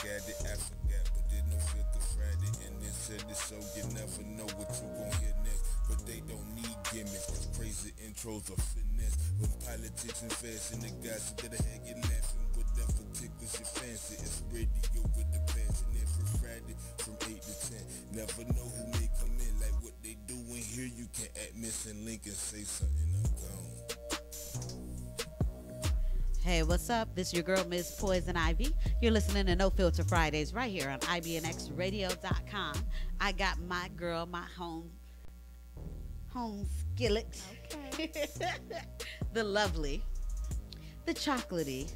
got it, I forgot, but there's no filter Friday. And then said it so you never know what you gon' hear next. But they don't need gimmicks, cause crazy intros are finesse. When politics and fashion, the guys that I had you laughing. Whatever tickles your fancy, it's radio with the passion. Every Friday from 8 to 10. Never know who may come in, like what they doing here. You can act missing link and say something, I'm gone. Hey, what's up? This is your girl, Miss Poison Ivy. You're listening to No Filter Fridays right here on IBNXradio.com. I got my girl, my home skillet. Okay. The lovely, the chocolatey,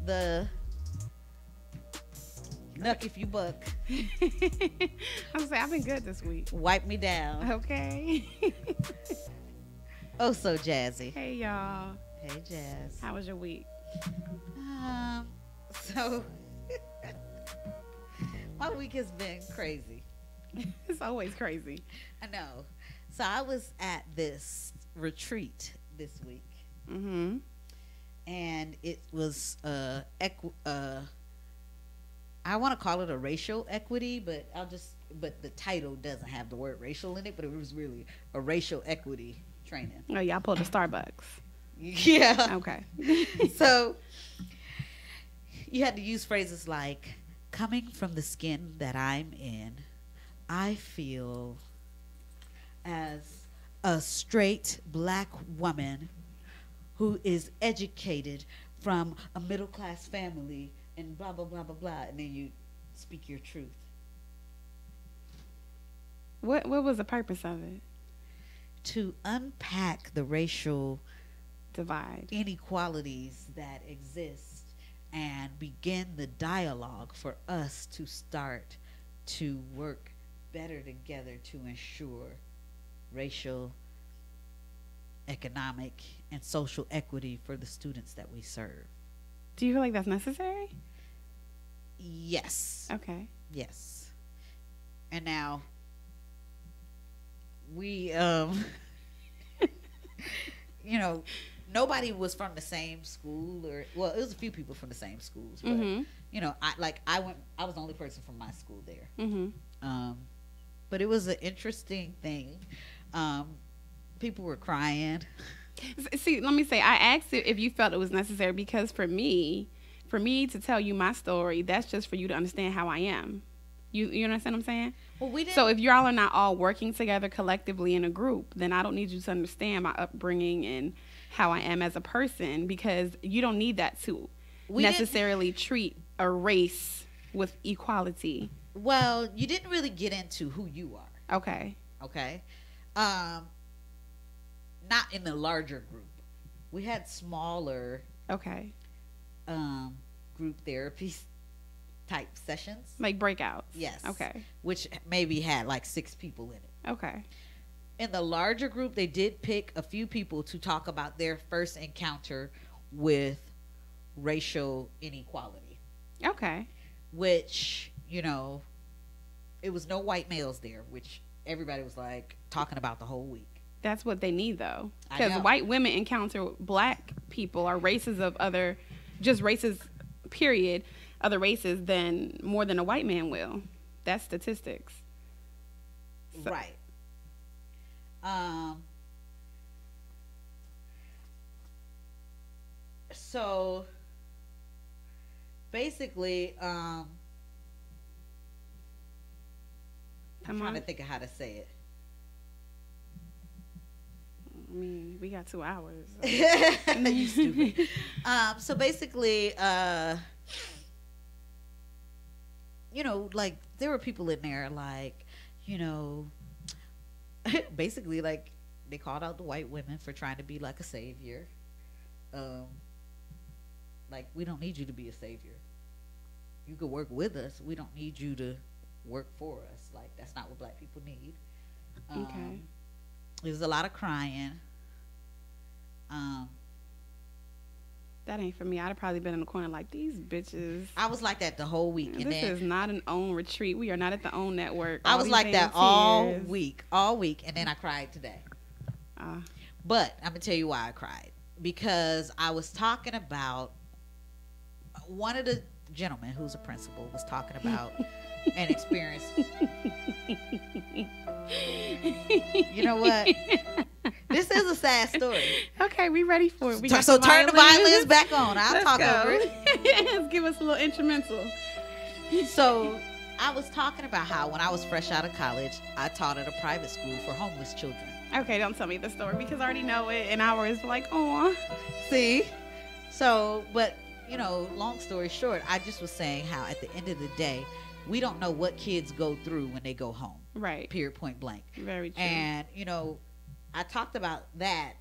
the nuck if you buck. I'm saying I've been good this week. Wipe me down. Okay. Oh, so jazzy. Hey y'all. Hey, Jazz. How was your week? So my week has been crazy. It's always crazy. I know. So I was at this retreat this week, Mm-hmm. and it was I want to call it a racial equity, but the title doesn't have the word racial in it, but it was really a racial equity training. Oh, y'all pulled a Starbucks. Yeah. Okay. So you had to use phrases like, coming from the skin that I'm in, I feel as a straight black woman who is educated from a middle class family and blah, blah, blah, blah, blah. And then you speak your truth. What was the purpose of it? To unpack the racial Divide. inequalities that exist and begin the dialogue for us to start to work better together to ensure racial, economic, and social equity for the students that we serve. Do you feel like that's necessary? Yes. Okay. Yes. And now we you know, nobody was from the same school, or well, it was a few people from the same schools, but Mm-hmm. you know, I was the only person from my school there. Mm-hmm. But it was an interesting thing. People were crying. See, let me say, I asked if you felt it was necessary because for me to tell you my story, that's just for you to understand how I am. You understand what I'm saying? Well, we didn't. So if y'all are not all working together collectively in a group, then I don't need you to understand my upbringing and how I am as a person, because you don't need that to necessarily treat a race with equality. Well, you didn't really get into who you are. Okay. Okay. Not in the larger group. We had smaller Okay. group therapy type sessions. Like breakouts. Yes. Okay. Which maybe had like 6 people in it. Okay. In the larger group, they did pick a few people to talk about their first encounter with racial inequality. Okay. Which, you know, it was no white males there, which everybody was like talking about the whole week. That's what they need, though. I Because know. white women encounter black people or races of other, just races, period, other races, than more than a white man will. That's statistics. So- Right. So basically, I'm Come trying on. to think of how to say it. I mean, we got 2 hours. You stupid. So basically, you know, like there were people in there, like, you know, basically like they called out the white women for trying to be like a savior. Like, we don't need you to be a savior. You could work with us. We don't need you to work for us. Like, that's not what black people need. Okay. There was a lot of crying. That ain't for me. I'd have probably been in the corner like, these bitches. I was like that the whole week. And This then is not an OWN retreat. We are not at the OWN network. I All was these like that damn tears. all week, and then I cried today. But I'm gonna tell you why I cried, because I was talking about one of the gentleman who's a principal was talking about an experience. You know what? This is a sad story. Okay, we ready for it. We got So the turn the violins. violins back on. I'll Let's talk go. over it. Let's give us a little instrumental. So I was talking about how when I was fresh out of college, I taught at a private school for homeless children. Okay, don't tell me the story because I already know it, and I was like, oh. See? So, but, you know, long story short, I just was saying how at the end of the day, we don't know what kids go through when they go home. Right. Period, point blank. Very true. And, you know, I talked about that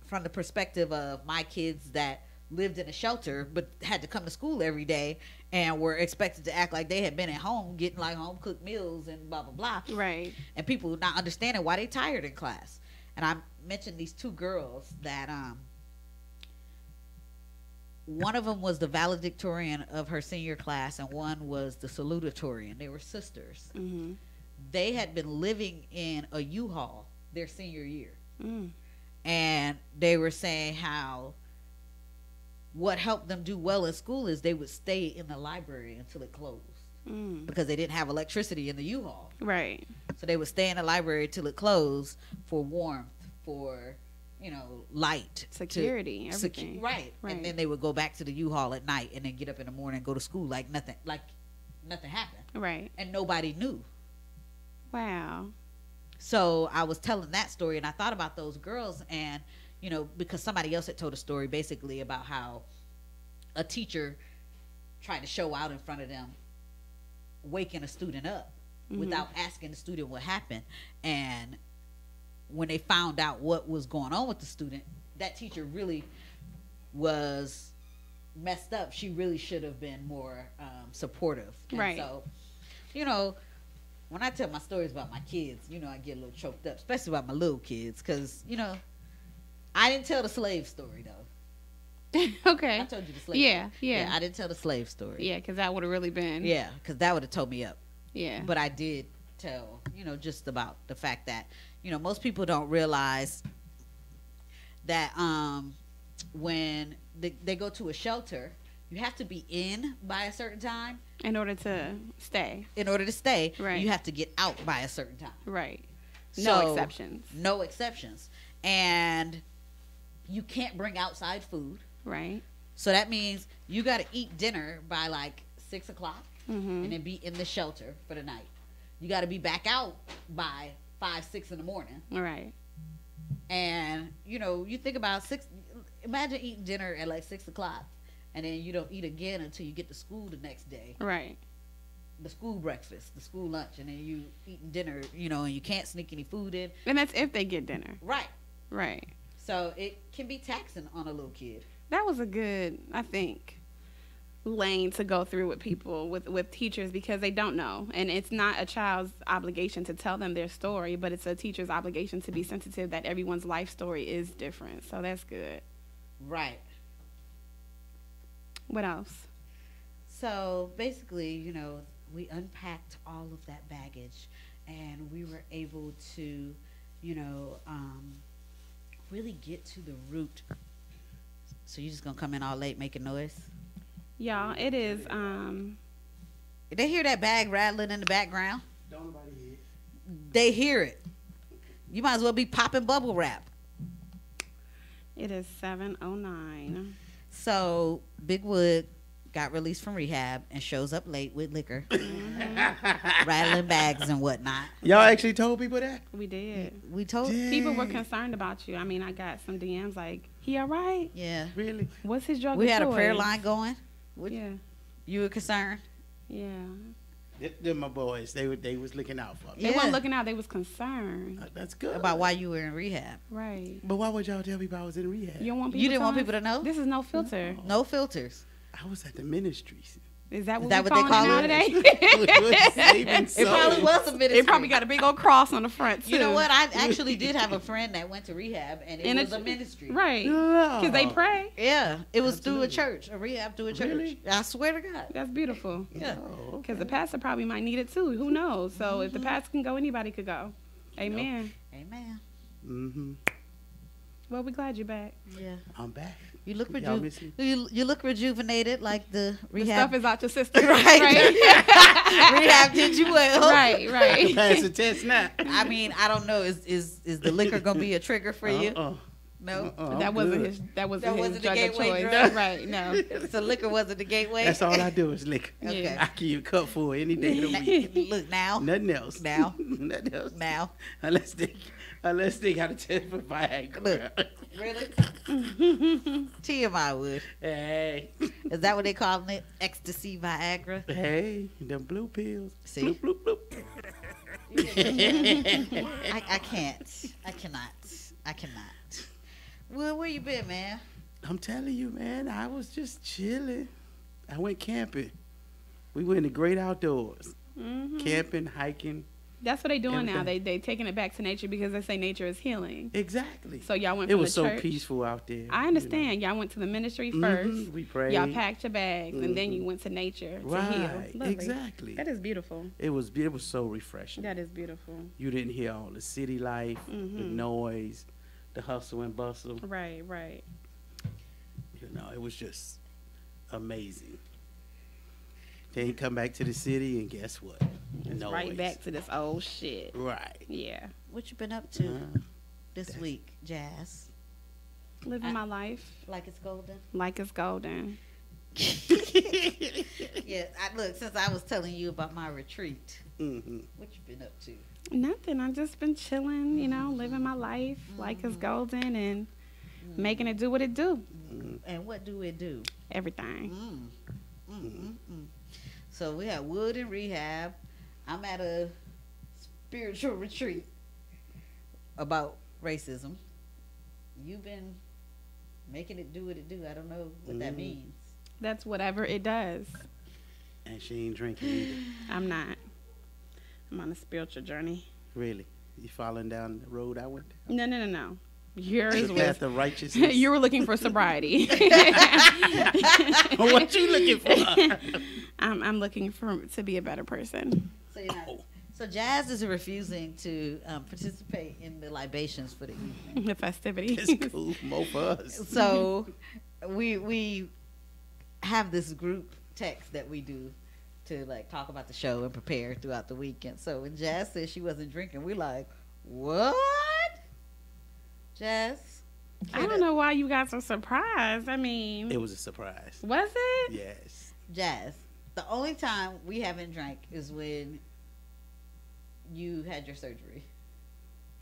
from the perspective of my kids that lived in a shelter but had to come to school every day and were expected to act like they had been at home getting like home cooked meals and blah blah blah, right. and people not understanding why they tired in class. And I mentioned these two girls that one of them was the valedictorian of her senior class and one was the salutatorian. They were sisters. Mm-hmm. They had been living in a U-Haul their senior year. Mm. And they were saying how what helped them do well in school is they would stay in the library until it closed because they didn't have electricity in the U-Haul. Right. So they would stay in the library till it closed for warmth, for, you know, light. Security, everything. Right. And then they would go back to the U-Haul at night and then get up in the morning and go to school like nothing happened. Right. And nobody knew. Wow. So I was telling that story and I thought about those girls and, you know, because somebody else had told a story basically about how a teacher tried to show out in front of them, waking a student up without asking the student what happened. And when they found out what was going on with the student, that teacher really was messed up. She really should have been more supportive. And right. So, you know, when I tell my stories about my kids, you know, I get a little choked up, especially about my little kids, because, you know, I didn't tell the slave story, though. Okay. I told you the slave yeah, story. Yeah. I didn't tell the slave story. Yeah, because that would have really been. Yeah, because that would have towed me up. Yeah. But I did tell, you know, just about the fact that, you know, most people don't realize that when they go to a shelter, you have to be in by a certain time. In order to stay. In order to stay, right. You have to get out by a certain time. Right. No So, exceptions. No exceptions. And you can't bring outside food. Right. So that means you got to eat dinner by like 6 o'clock and then be in the shelter for the night. You got to be back out by 5, 6 in the morning. Right. And, you know, you think about imagine eating dinner at like 6 o'clock and then you don't eat again until you get to school the next day. Right. The school breakfast, the school lunch, and then you eating dinner, you know, and you can't sneak any food in. And that's if they get dinner. Right. Right. So it can be taxing on a little kid. That was a good, I think, lane to go through with people, with teachers, because they don't know. And it's not a child's obligation to tell them their story, but it's a teacher's obligation to be sensitive that everyone's life story is different. So that's good. Right. What else? So basically, you know, we unpacked all of that baggage and we were able to, you know, really get to the root. So you just gonna come in all late making noise? Y'all, it is They hear that bag rattling in the background? Don't nobody hear it. They hear it. You might as well be popping bubble wrap. it is 7:09. So Big Wood got released from rehab and shows up late with liquor, rattling bags and whatnot. Y'all actually told people that? We did. We told People were concerned about you. I mean, I got some DMs like, he all right? Yeah. Really? What's his drug We of had a prayer choice? line going. Yeah. You were concerned? Yeah. They're my boys. They was looking out for me. They Yeah. weren't looking out. They was concerned. That's good. About why you were in rehab. Right. But why would y'all tell people I was in rehab? You don't want people You didn't want to people to know? This is no filter. No filters. I was at the ministries. Is that what, that we what they calling call it it? nowadays? Saving It probably souls. was a ministry. It probably got a big old cross on the front, too. You know what? I actually did have a friend that went to rehab, and it And was it's- a ministry. Right. No. Because they pray. Yeah, it was through a Absolutely. church, a rehab through a church. Really? I swear to God. That's beautiful. Yeah. Oh, Because okay. the pastor probably might need it, too. Who knows? So if the pastor can go, anybody could go. Amen. Amen. Mm-hmm. Well, we're glad you're back. Yeah. I'm back. You look Y'all miss me? you look rejuvenated like the The rehab. stuff is out your system. Right. Rehab did you well. Right, right. Pass the test now. I mean, I don't know. Is the liquor gonna be a trigger for you? No. That wasn't his drug the of gateway choice. drug? Right, no. So liquor wasn't the gateway. That's all I do is liquor. Okay. I give you a cup full any day of the week. Look now. Nothing else. Now. Nothing else. Now. Unless they got a test for Viagra. Look. Really? TMI would. Hey. Is that what they calling it? Ecstasy Viagra? Hey, them blue pills. See? Bloop, bloop, bloop. I can't. I cannot. Well, where you been, man? I'm telling you, man, I was just chilling. I went camping. We went in the great outdoors. Mm-hmm. Camping, hiking. That's what they doing now. Everything. They taking it back to nature because they say nature is healing. Exactly. So y'all went It from was the so church. peaceful out there. I understand. Y'all went to the ministry first. Mhm, we prayed. Y'all packed your bags, and then you went to nature to heal. Right, Lovely. exactly. That is beautiful. It was so refreshing. That is beautiful. You didn't hear all the city life, the noise, the hustle and bustle. Right, right. You know, it was just amazing. Then you come back to the city, and guess what? It's right back to this old shit. Right. Yeah. What you been up to this week, Jazz? Living my life Like it's golden? like it's golden. Yeah, look, since I was telling you about my retreat, Mm-hmm. what you been up to? Nothing. I've just been chilling, you know, living my life like it's golden and making it do what it do. And what do it do? Everything. So we have Wood in rehab. I'm at a spiritual retreat about racism. You've been making it do what it do. I don't know what that means. That's whatever it does. And she ain't drinking either. I'm not. I'm on a spiritual journey. Really. You falling down the road I went down? No. Yours The was. path of righteousness. You were looking for sobriety. What you looking for? I'm looking to be a better person. So, so Jazz is refusing to participate in the libations for the evening. The festivities. It's cool. More for us. So we have this group text that we do to like talk about the show and prepare throughout the weekend. So when Jazz said she wasn't drinking, we like, what? Jazz? I don't know why you guys are surprised. I mean, It was a surprise. was it? Yes. Jazz, the only time we haven't drank is when you had your surgery.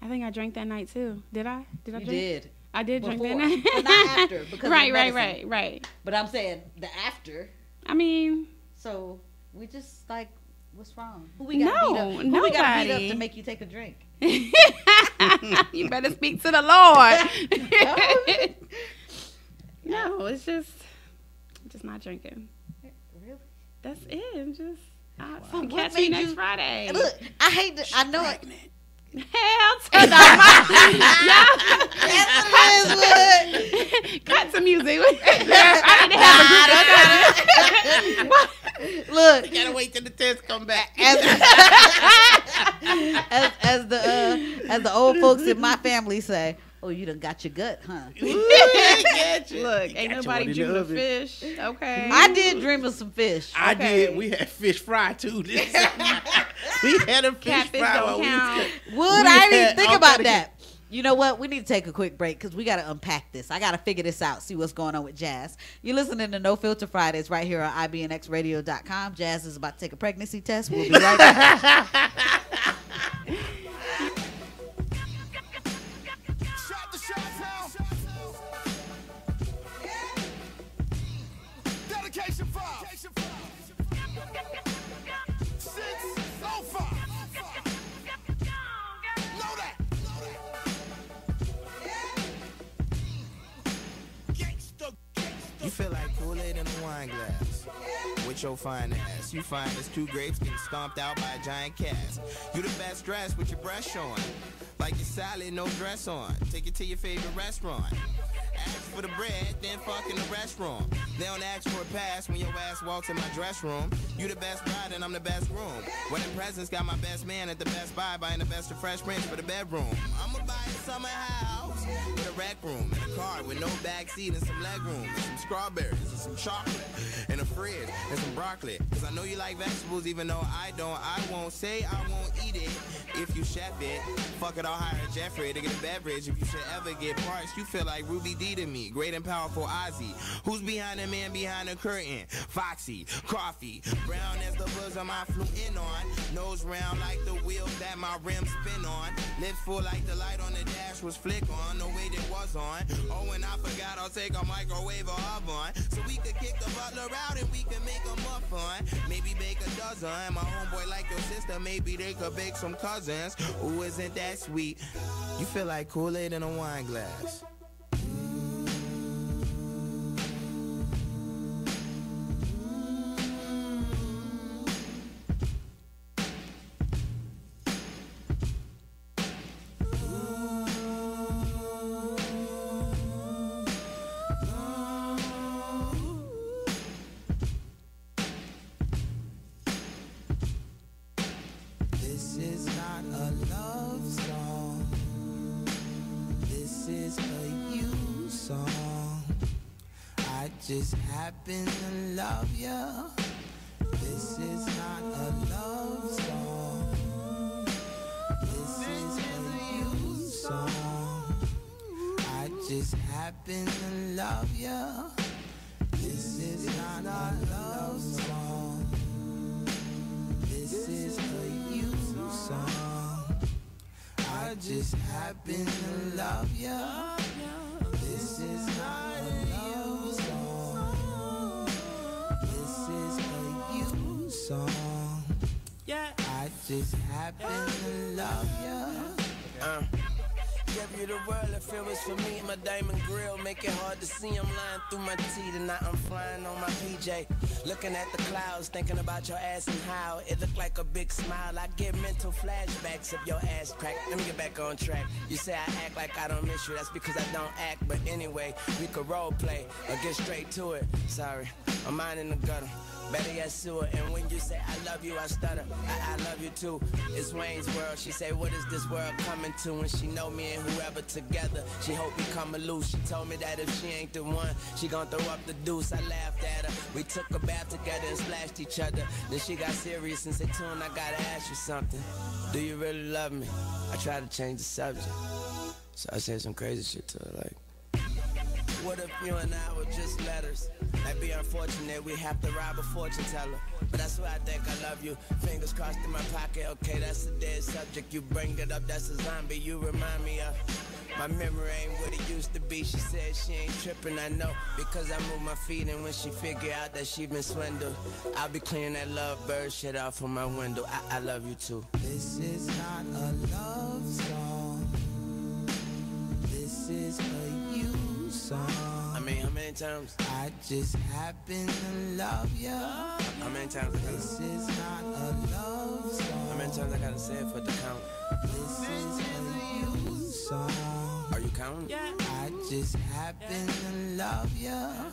I think I drank that night too. Did I? Did I You drink? did. I did drink that Before. night. But not after, because of right, the right. medicine. But I'm saying the after. I mean, So we just like, what's wrong? Who we got beat up? Who we got beat up to make you take a drink? you better speak to the Lord. No, it's just not drinking. Really? That's it. I'm just So what catch me made next you- Friday. Look, I hate to, I know it. Hell to the Cut the music. I need to have a group discussion. Look, You gotta wait till the test come back. as the old folks in my family say, oh, you done got your gut, huh? Look, ain't Got nobody you one in the dreaming of oven. fish. Okay. I did dream of some fish. I Okay. did. We had fish fry too. We had a fish Catfish fry. don't while we count. was- Wood, we I didn't had even think all about kinda- that. You know what? We need to take a quick break because we got to unpack this. I got to figure this out, see what's going on with Jazz. You're listening to No Filter Fridays right here on IBNXradio.com. Jazz is about to take a pregnancy test. We'll be right back. Shot the shot town. Dedication 5. 605. Know that. You feel like Kool-Aid in a wine glass. With your fine ass. You find as 2 grapes getting stomped out by a giant cat. You the best dressed with your breast showing. Like your salad, no dress on. Take it to your favorite restaurant. Ask for the bread, then fuck in the restroom. They don't ask for a pass when your ass walks in my dress room. You the best bride and I'm the best groom. Wedding presents got my best man at the Best Buy buying the best of Fresh Prince for the bedroom. I'ma buy a summer house in a rec room, in a car with no backseat and some leg room, and some strawberries and some chocolate, and a fridge and some broccoli. Cause I know you like vegetables, even though I don't. I won't say I won't eat it if you chef it. Fuck it, I'll hire Jeffrey to get a beverage. If you should ever get parched, you feel like Ruby D to me. Great and powerful Ozzy. Who's behind the man behind the curtain? Foxy, coffee, brown as the bosom I flew in on. Nose round like the wheels that my rims spin on. Lips full like the light on the dash was flick on. No way it was on. Oh, and I forgot I'll take a microwave or oven. So we could kick the butler out and we can make a muffin. Maybe bake a dozen. My homeboy like your sister, maybe they could bake some cousins. Ooh, isn't that sweet? You feel like Kool-Aid in a wine glass. This is not a love song. This is a you song. I just happen to love ya. This is not a love song. This is a you song. I just happen to love ya. This is not a love song. This is a you song. I just happen to love ya. This is not a love song. This is a you song. I just happen to love ya. Give you the world if it was for me. My diamond grill make it hard to see. I'm lying through my teeth and now I'm flying on my PJ. Looking at the clouds, thinking about your ass and how it looked like a big smile. I get mental flashbacks of your ass crack. Let me get back on track. You say I act like I don't miss you. That's because I don't act. But anyway, we could role play or get straight to it. Sorry, I'm mine in the gutter. Better yet, sewer. And when you say I love you, I stutter. I love you too. It's Wayne's world. She say, what is this world coming to? And she know me and whoever together. She hope we come loose. She told me that if she ain't the one, she gon' throw up the deuce. I laughed at her. We took a bath together and splashed each other. Then she got serious and said, Tune, I gotta ask you something. Do you really love me? I tried to change the subject. So I said some crazy shit to her, like, what if you and I were just letters? That'd be unfortunate, we have to rob a fortune teller. But that's why I think I love you. Fingers crossed in my pocket, okay, that's a dead subject. You bring it up, that's a zombie you remind me of. My memory ain't what it used to be. She said she ain't tripping, I know, because I move my feet. And when she figure out that she been swindled, I'll be cleaning that lovebird shit off from my window. I love you too. This is not a love song. This is a you song. I mean, how many times? I just happen to love ya. How many times? This is not a love song. How many times I gotta say it for the count? This is a you song. Are you counting? Yeah. I just happen to love ya.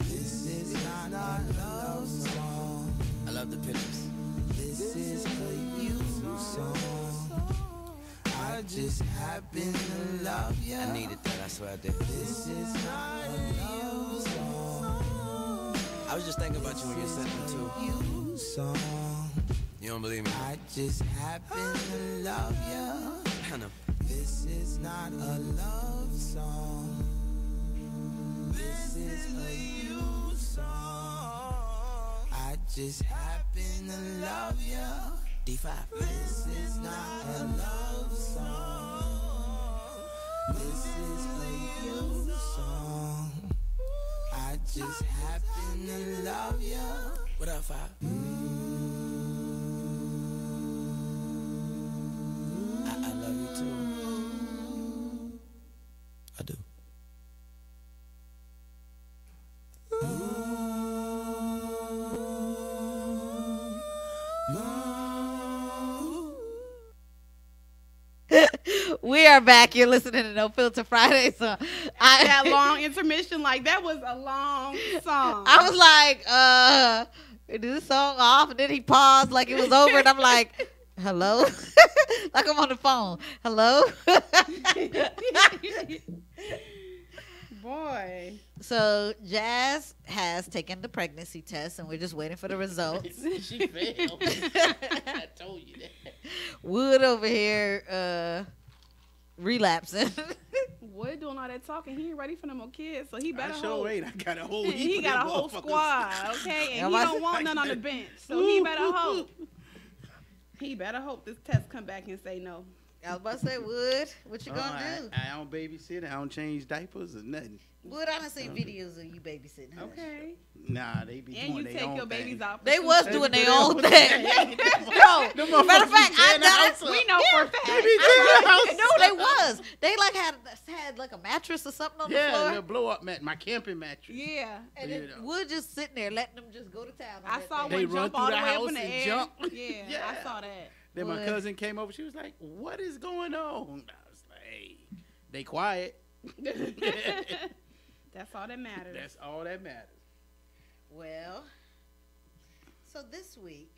This is not a love song. I love the pictures. This is a you song. I just happen to love ya. I needed that, I swear I did. This is not a love song. I was just thinking about you when you sent them too. You song. You don't believe me? I just happen to love ya. I know. This is not a love song. This is a you song. I just happen to love ya. D5. This is not a love song. This is a you song. I just happen to love ya. What up, Five? I love you too. I do. We are back. You're listening to No Filter Friday. So That long intermission, like that was a long song. I was like, is this song off? And then he paused like it was over. And I'm like, hello? Like I'm on the phone. Hello? Boy. So Jazz has taken the pregnancy test, and we're just waiting for the results. She failed. I told you that. Wood over here relapsing. Wood doing all that talking. He ain't ready for no more kids, so he better I sure hold. ain't. I got a whole He heap of got them a whole motherfuckers. squad, okay? And he Am I- don't want none on the bench, so he better hope. He better hope this test come back and say no. I was about to say, Wood, what you gonna do? I don't babysit. I don't change diapers or nothing. Wood, I done seen videos of you babysitting. Hush. Okay. Nah, they be And doing you their take own your thing. babies out. They was doing their own Them thing. motherfuckers No, matter of fact, be I tearing the done house it. up. We know for a fact. They be tearing the house No, they was. They like had like a mattress or something on the Yeah, floor. and the blow up mat, my camping mattress. Yeah. And then You know. Wood just sitting there letting them just go to town. on I that saw thing. They one run jump through all the the way up house in the and air. jump. Yeah, Yeah. I saw that. Then my Boy. cousin came over. She was like, "What is going on?" I was like, "Hey, they quiet." That's all that matters. That's all that matters. Well, so this week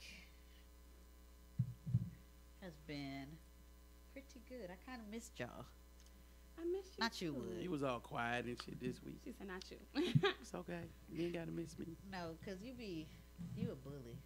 has been pretty good. I kind of missed y'all. I miss you. Not you, too. Wood. You was all quiet and shit this week. She said not you. It's okay. You ain't gotta miss me. No, because you a bully.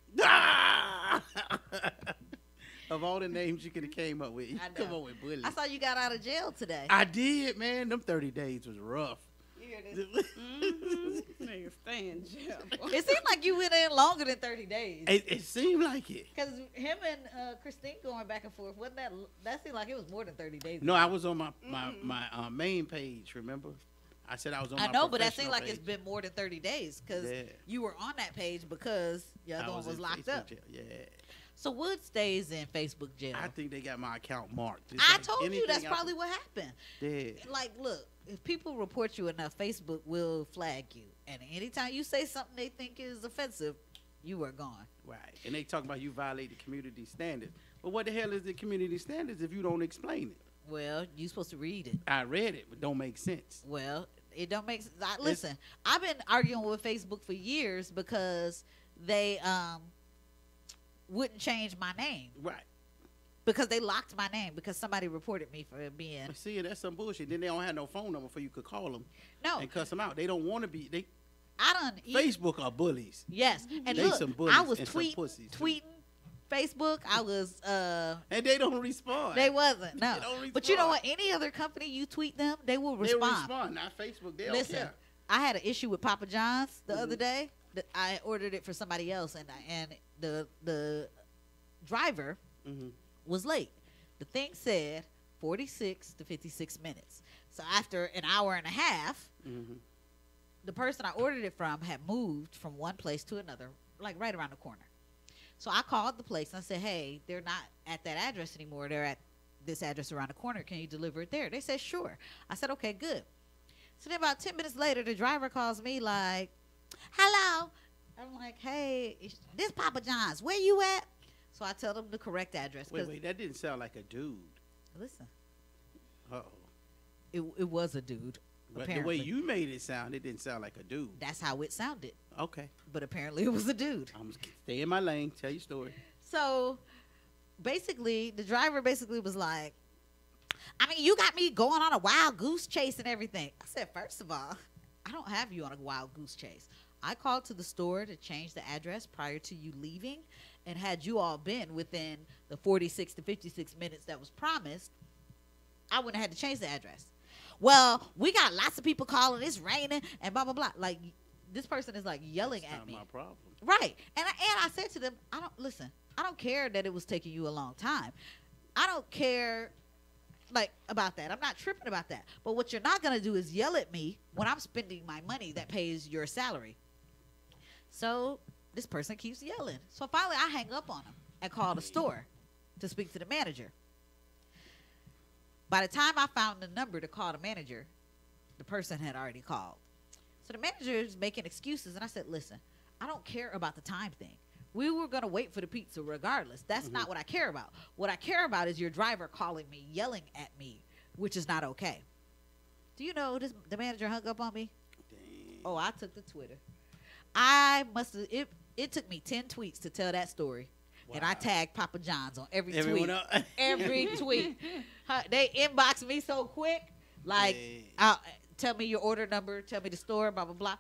Of all the names you could have came up with, you I know. come up with bully. I saw you got out of jail today. I did, man. Them 30 days was rough. You hear this? Mm-hmm. Nigga, stay in jail. It seemed like you went in longer than 30 days. It seemed like it. Because him and Christine going back and forth, wasn't that seemed like it was more than 30 days. No, I was on my main page. Remember, I said I was on. I my know, but that professional seemed like page. it's been more than 30 days because Yeah. you were on that page because the I other one was in locked Facebook up. jail. Yeah, So Wood stays in Facebook jail. I think they got my account marked. It's I like told you anything that's I- probably what happened. Yeah. Like, look, if people report you enough, Facebook will flag you. And anytime you say something they think is offensive, you are gone. Right, and they talk about you violate the community standards. But what the hell is the community standards if you don't explain it? Well, you're supposed to read it. I read it, but don't make sense. Well, it don't make sense. Listen, I've been arguing with Facebook for years because they wouldn't change my name Right. because they locked my name because somebody reported me for being But see, that's some bullshit. Then they don't have no phone number for you could call them no. and cuss them out. They don't want to be. They I done Facebook are bullies. yes, and They look, some bullies I was and some pussies, too. tweeting Facebook. I was And they don't respond. they wasn't no. They don't But you know respond. what? Any other company you tweet them, they will They respond. respond, not Facebook. They don't Listen, care. I had an issue with Papa John's the Mm-hmm. other day. I ordered it for somebody else, and the driver Mm-hmm. was late. The thing said 46 to 56 minutes. So after an hour and a half, Mm-hmm. the person I ordered it from had moved from one place to another, like right around the corner. So I called the place and I said, hey, they're not at that address anymore. They're at this address around the corner. Can you deliver it there? They said, sure. I said, okay, good. So then about 10 minutes later, the driver calls me like, hello. I'm like, hey, this Papa John's. Where you at? So I tell them the correct address. Wait, that didn't sound like a dude. Listen, Uh-oh. it was a dude. But the Apparently. way you made it sound, it didn't sound like a dude. That's how it sounded. Okay. But apparently it was a dude. I'm stay in my lane. Tell your story. So basically, the driver basically was like, I mean, you got me going on a wild goose chase and everything. I said, first of all, I don't have you on a wild goose chase. I called to the store to change the address prior to you leaving. And had you all been within the 46 to 56 minutes that was promised, I wouldn't have had to change the address. Well, we got lots of people calling. It's raining and blah, blah, blah. Like, this person is like yelling That's at not me. my problem. Right. And I said to them, I don't care that it was taking you a long time. I don't care like about that. I'm not tripping about that. But what you're not going to do is yell at me when I'm spending my money that pays your salary. So this person keeps yelling. So finally I hang up on him and call the store to speak to the manager. By the time I found the number to call the manager, the person had already called. So the manager is making excuses, and I said, listen, I don't care about the time thing. We were going to wait for the pizza regardless. That's not what I care about. What I care about is your driver calling me, yelling at me, which is not okay. Do you know the manager hung up on me? Dang. Oh, I took to Twitter. I must have, it took me 10 tweets to tell that story. And I tag Papa John's on every Everyone tweet. else- Every tweet. They inbox me so quick. Like, Yeah. tell me your order number, tell me the store, blah, blah, blah.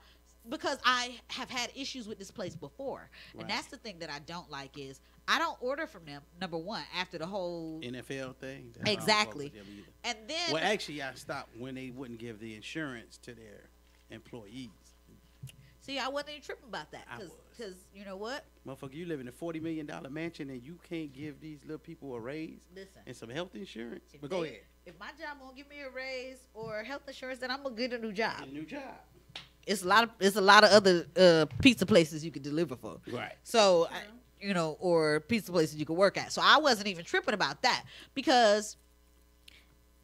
Because I have had issues with this place before. And Right. that's the thing that I don't like is I don't order from them, number one, after the whole. NFL thing. That's why I don't fuck Exactly. with them either. And then. Well, actually, I stopped when they wouldn't give the insurance to their employees. See, I wasn't even tripping about that. I was. Because, you know what? Motherfucker, you live in a $40 million mansion and you can't give these little people a raise Listen. and some health insurance? If But go they- ahead. If my job won't give me a raise or health insurance, then I'm gonna get a new job. Get a new job. It's a lot of other pizza places you could deliver for. Right. So, or pizza places you could work at. So I wasn't even tripping about that because,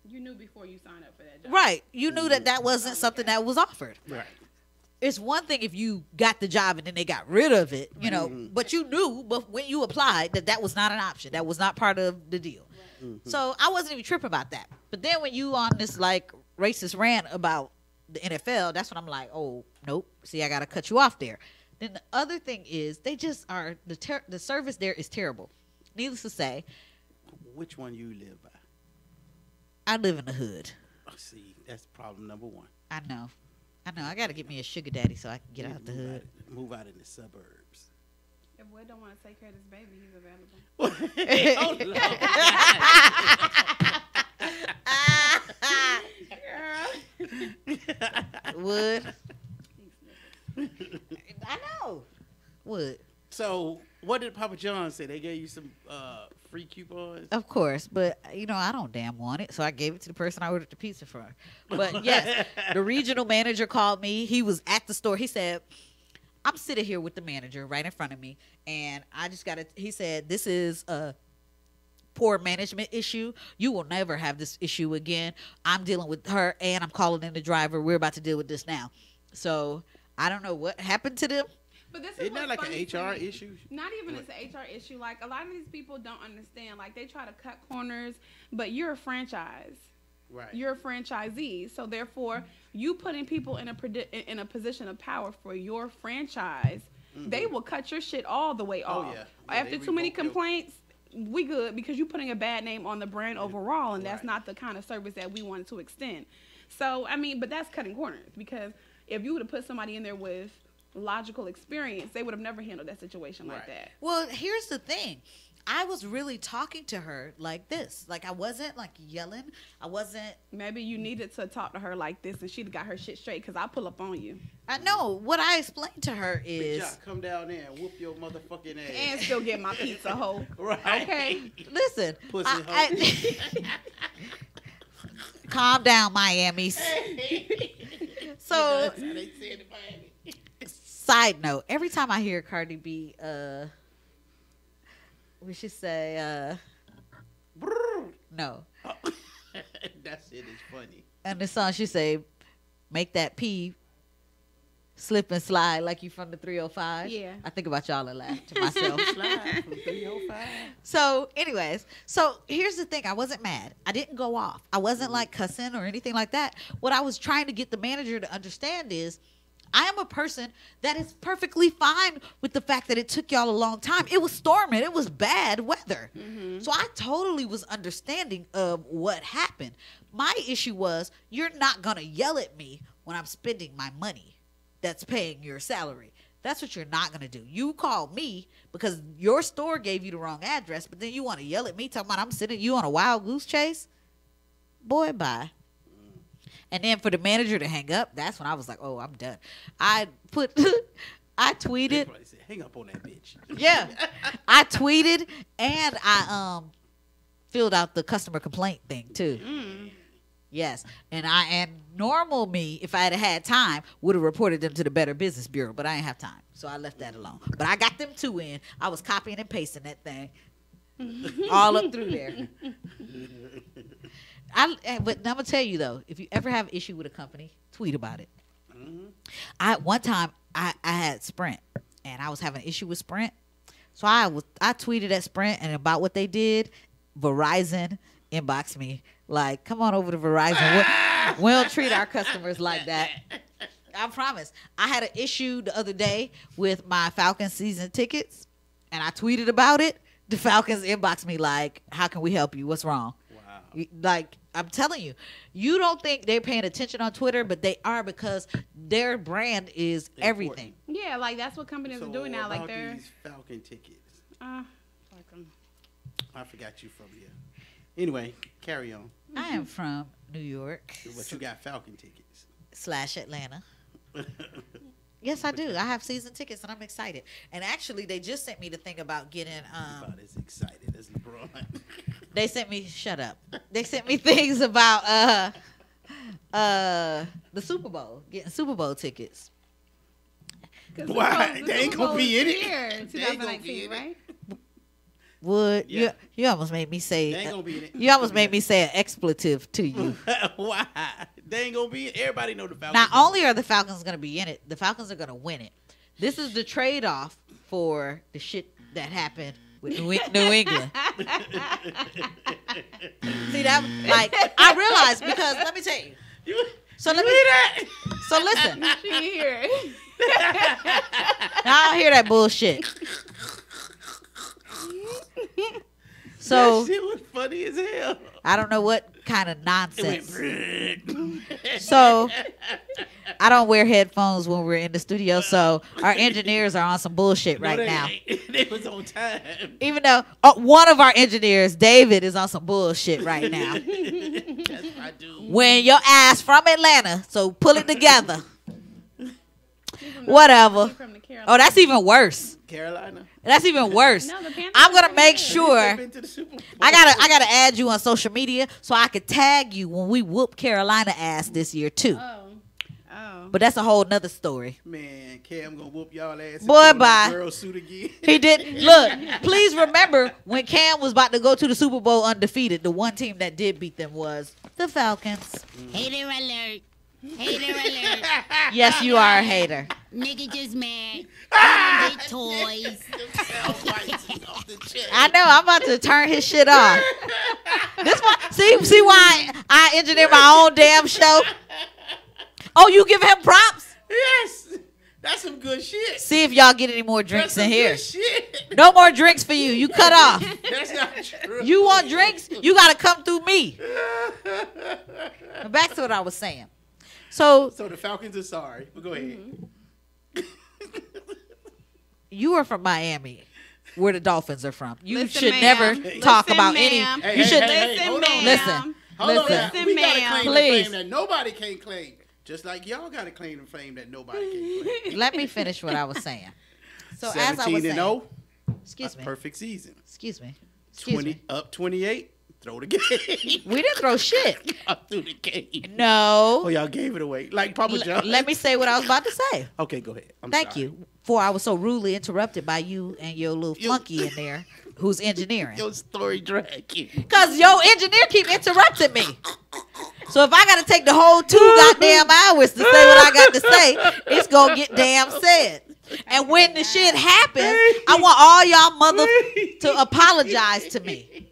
You knew before you signed up for that job. right, you knew that wasn't something that was offered. Right. It's one thing if you got the job and then they got rid of it, but you knew, but when you applied, that was not an option. That was not part of the deal. So I wasn't even tripping about that. But then when you on this like racist rant about the NFL, that's when I'm like, oh, nope. See, I got to cut you off there. Then the other thing is they just are, the service there is terrible. Needless to say, Which one you live by? I live in the hood. Oh, see, that's problem number one. I know. I got to get me a sugar daddy so I can get out the hood. Move out in the suburbs. If Wood don't want to take care of this baby, he's available. Hold on. Wood. I know. Wood. So, what did Papa John say? They gave you some free coupons? Of course, but I don't damn want it, so I gave it to the person I ordered the pizza from. But yes, the regional manager called me. He was at the store. He said, I'm sitting here with the manager right in front of me, and I just got to, he said, this is a poor management issue. You will never have this issue again. I'm dealing with her, and I'm calling in the driver. We're about to deal with this now. So I don't know what happened to them. But this is Isn't that what's like funny an to HR me. issue? Not even it's an HR issue. Like, a lot of these people don't understand. Like, they try to cut corners, but you're a franchise. Right. You're a franchisee. So, therefore, you putting people in a position of power for your franchise, they will cut your shit all the way off. yeah. After They too many revoke your- complaints, we good because you're putting a bad name on the brand overall, and that's Right. not the kind of service that we wanted to extend. So, I mean, but that's cutting corners because if you would have put somebody in there with logical experience, they would have never handled that situation like Right. that. Well, here's the thing. I was really talking to her like this. Like, I wasn't like yelling. I wasn't. Maybe you needed to talk to her like this, and she'd got her shit straight. Cause I pull up on you I know what I explained to her Bitch, is. y'all come down there and whoop your motherfucking ass. and still get my pizza hoe. Right. Okay, listen. Pussy Calm down, Miami. So, That's how they said it, Miami. side note: every time I hear Cardi B, we should say, no. That shit is funny. And the song she say, "Make that P slip and slide like you from the 305." Yeah. I think about y'all and laugh to myself. Slide from 305. So, anyways, here's the thing. I wasn't mad. I didn't go off. I wasn't like cussing or anything like that. What I was trying to get the manager to understand is I am a person that is perfectly fine with the fact that it took y'all a long time. It was storming. It was bad weather. So I totally was understanding of what happened. My issue was you're not going to yell at me when I'm spending my money that's paying your salary. That's what you're not going to do. You called me because your store gave you the wrong address, but then you want to yell at me talking about I'm sending you on a wild goose chase? Boy, bye. And then for the manager to hang up, that's when I was like, oh, I'm done. I tweeted. They probably said, hang up on that bitch. Yeah. I tweeted and I filled out the customer complaint thing too. Yes. And normal me, if I had time, would have reported them to the Better Business Bureau, but I didn't have time. So I left that alone. But I got them two in. I was copying and pasting that thing all up through there. But I'm gonna tell you though, if you ever have an issue with a company, tweet about it. One time I had Sprint and I was having an issue with Sprint, so I tweeted at Sprint and about what they did. Verizon inboxed me like, "Come on over to Verizon. We don't treat our customers like that." I promise. I had an issue the other day with my Falcon season tickets, and I tweeted about it. the Falcons inbox me like, how can we help you? What's wrong? Wow. Like, I'm telling you, you don't think they're paying attention on Twitter, but they are, because their brand is everything. Yeah, like that's what companies are doing now. Like about they're these Falcon tickets. like, I forgot you from here. Anyway, carry on. I am from New York But you got Falcon tickets. / Atlanta. Yes, I do. I have season tickets, and I'm excited. And actually, they just sent me the thing about getting. About as excited as LeBron. They sent me. Shut up. They sent me things about the Super Bowl, getting Super Bowl tickets. Why? They ain't gonna be in it. Year, They ain't gonna 2019, be in it. right? Would Yeah. you almost made me say? They ain't gonna be in it. You almost made me say an expletive to you. Why? They ain't gonna be. Everybody know the Falcons. Not only are the Falcons going to be in it, the Falcons are going to win it. This is the trade-off for the shit that happened with New England. See that? Like, I realized, because let me tell you. So let me. So listen. She here. I don't hear that bullshit. So that shit was funny as hell. I don't know what kind of It nonsense. went. So I don't wear headphones when we're in the studio, so our engineers are on some bullshit right now. They was on time. Even though one of our engineers, David, is on some bullshit right now. That's what I do. When your ass from Atlanta, so pull it together. Whatever. From the Carolina. Oh, that's even worse. Carolina. That's even worse. No, the Panthers I'm gonna are make good. sure. Been to the Super Bowl. I gotta add you on social media so I could tag you when we whoop Carolina ass this year too. Oh. But that's a whole nother story. Man, Cam gonna whoop y'all ass. Boy, in bye. Girl suit again. He did. Look, please remember when Cam was about to go to the Super Bowl undefeated, the one team that did beat them was the Falcons. Hater alert. Hater alert. Yes, you are a hater. Nigga just mad. He get toys. I know. I'm about to turn his shit off. This one. See why I engineer my own damn show? Oh, you give him props? Yes, that's some good shit. See if y'all get any more drinks That's in some here. good shit. No more drinks for you. You cut off. That's not true. You want drinks? You got to come through me. But back to what I was saying. So So the Falcons are sorry. But go ahead. you are from Miami, where the Dolphins are from. You Listen, should ma'am. never talk Listen, about ma'am. any. You should Listen, hold on. ma'am. listen. Hold on, Listen. now. Listen, We gotta ma'am. claim the Please. fame that nobody can claim. Just like y'all gotta claim the fame that nobody can claim. Let me finish what I was saying. So as I was 17 saying, and 0. excuse me, Perfect season. excuse me, excuse 20 me. up 28. Throw the game. We didn't throw shit. Up through the game. No. Oh, y'all gave it away. Like Papa John. Let me say what I was about to say. Okay, go ahead. I'm Thank sorry. you. For I was so rudely interrupted by you and your little flunky in there who's engineering. Your story drag you. Because your engineer keep interrupting me. So if I got to take the whole 2 goddamn hours to say what I got to say, it's going to get damn said. And when the shit happens, I want all y'all mother to apologize to me.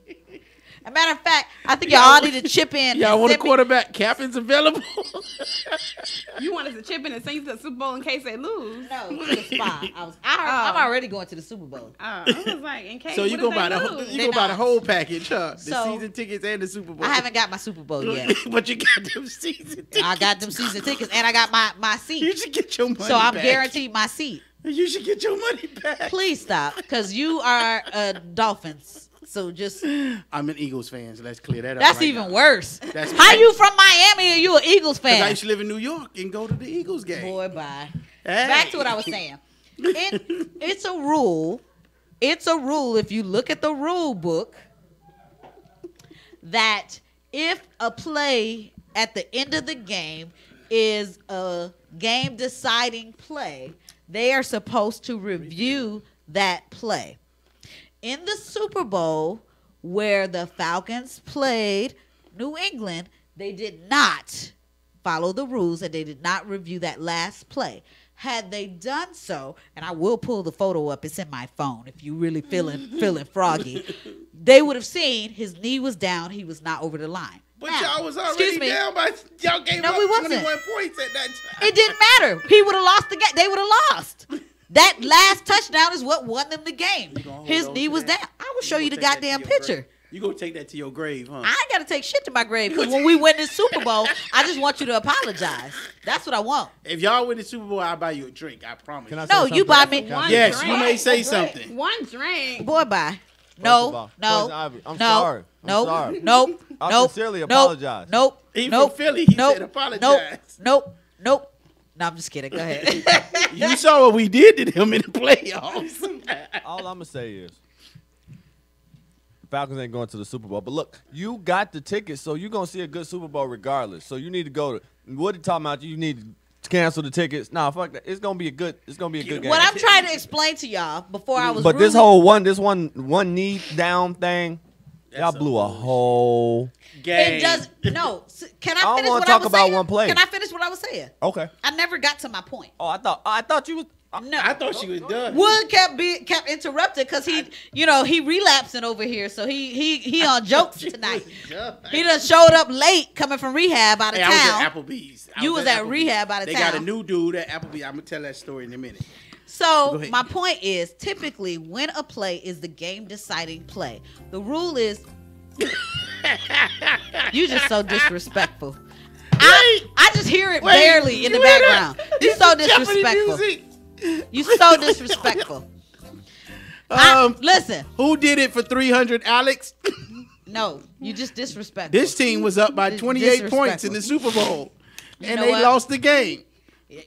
As a matter of fact, I think y'all all need to chip in. Y'all and want a send me- quarterback? Captain's available. You want us to chip in and send you to the Super Bowl in case they lose? No, it's fine. I'm already going to the Super Bowl. I was like, in case. So you what go if buy they the lose? you They go buy the not. whole package, huh? The So- season tickets and the Super Bowl. I haven't got my Super Bowl yet. But you got them season tickets. I got them season tickets and I got my You seat. should get your money So I'm back. guaranteed my seat. You should get your money back. Please stop, because you are Dolphins. So just I'm an Eagles fan, so let's clear that up. that's right even now. worse. That's How right. you from Miami and you an Eagles 'Cause I fan? used to live in New York and go to the Eagles game. Boy, bye. Hey. Back to what I was saying. It's a rule. It's a rule if you look at the rule book that if a play at the end of the game is a game deciding play, they are supposed to review that play. In the Super Bowl, where the Falcons played New England, they did not follow the rules and they did not review that last play. Had they done so, and I will pull the photo up, it's in my phone if you really feeling froggy, they would have seen his knee was down, he was not over the line. But Now, y'all was excuse already me, down by y'all gave No, up we wasn't. 21 points at that time. it didn't matter. He would have lost the game. They would have lost. That last touchdown is what won them the game. You gonna hold His on knee to was that? down. I will show gonna you the take that to goddamn your picture. grave? You gonna take that to your grave, huh? I ain't got to take shit to my grave because when we win this Super Bowl, I just want you to apologize. That's what I want. If y'all win the Super Bowl, I'll buy you a drink. I promise. Can I you. say No, you buy something? me. One Yes, drink. you may say A drink. something. One drink. Boy, bye. First of No, all, no, Poison Ivy, I'm no, sorry. I'm nope, sorry. nope, I nope, sincerely nope, apologize. Nope, He nope, from Philly. He nope, said apologize. Nope, nope. No, I'm just kidding. Go ahead. You saw what we did to them in the playoffs. All I'm gonna say is, Falcons ain't going to the Super Bowl. But look, you got the ticket, so you're gonna see a good Super Bowl regardless. So you need to go to. What he talking about? You need to cancel the tickets. Nah, fuck that. It's gonna be a good. It's gonna be a good game. What I'm trying to explain to y'all before I was, But this rudely- whole one knee down thing, y'all That's blew a bullshit. whole. Game. it does no. Can I don't finish wanna what talk I was about saying? one play. Can I finish what I was saying? Okay. I never got to my point. Oh, I thought you was. No, I thought she was done. Wood kept interrupted because he relapsing over here, so he on jokes tonight. He done showed up late coming from rehab out of Hey, I was town. at Applebee's. You was at Applebee's. rehab out of They town. got a new dude at Applebee's. I'm gonna tell that story in a minute. Go So ahead. my point is, typically when a play is the game deciding play, the rule is you just so disrespectful. I just hear it barely in the you hear background. that? You so Jeopardy disrespectful. music. You so disrespectful. Listen, Who did it for 300, Alex? no, you just disrespectful. This team was up by Dis- 28 points in the Super Bowl, and know they what? lost the game. You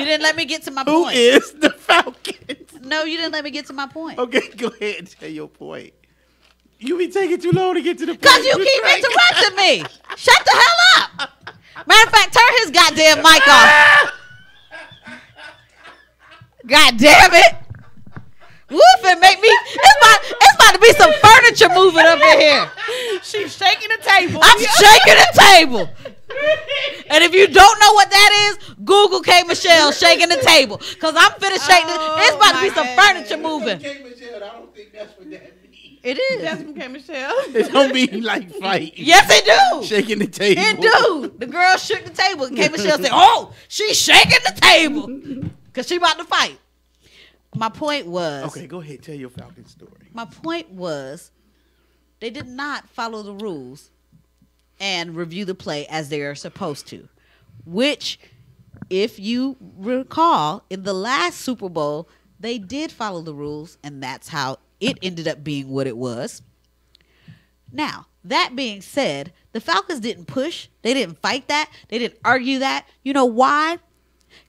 didn't let me get to my Who point. is the Falcons? No, you didn't let me get to my point. Okay, go ahead and tell your point. You be taking too long to get to the point. Because you keep interrupting me. Shut the hell up. Matter of fact, turn his goddamn mic off. God damn it. Woof, and make me. It's about to be some furniture moving up in here. She's shaking the table. I'm shaking the table. And if you don't know what that is, Google K. Michelle shaking the table. Because I'm finna shake it's about to be some furniture moving. I don't think that's what that means. It is. Jasmine K. Michelle. It don't mean like fight. Yes, it do. Shaking the table. It do. The girl shook the table. K. Michelle said, "Oh, she's shaking the table because she about to fight." My point was. Okay, go ahead. Tell your Falcon story. My point was, they did not follow the rules and review the play as they are supposed to. Which, if you recall, in the last Super Bowl, they did follow the rules, and that's how it ended up being what it was. Now, that being said, the Falcons didn't push. They didn't fight that. They didn't argue that. You know why?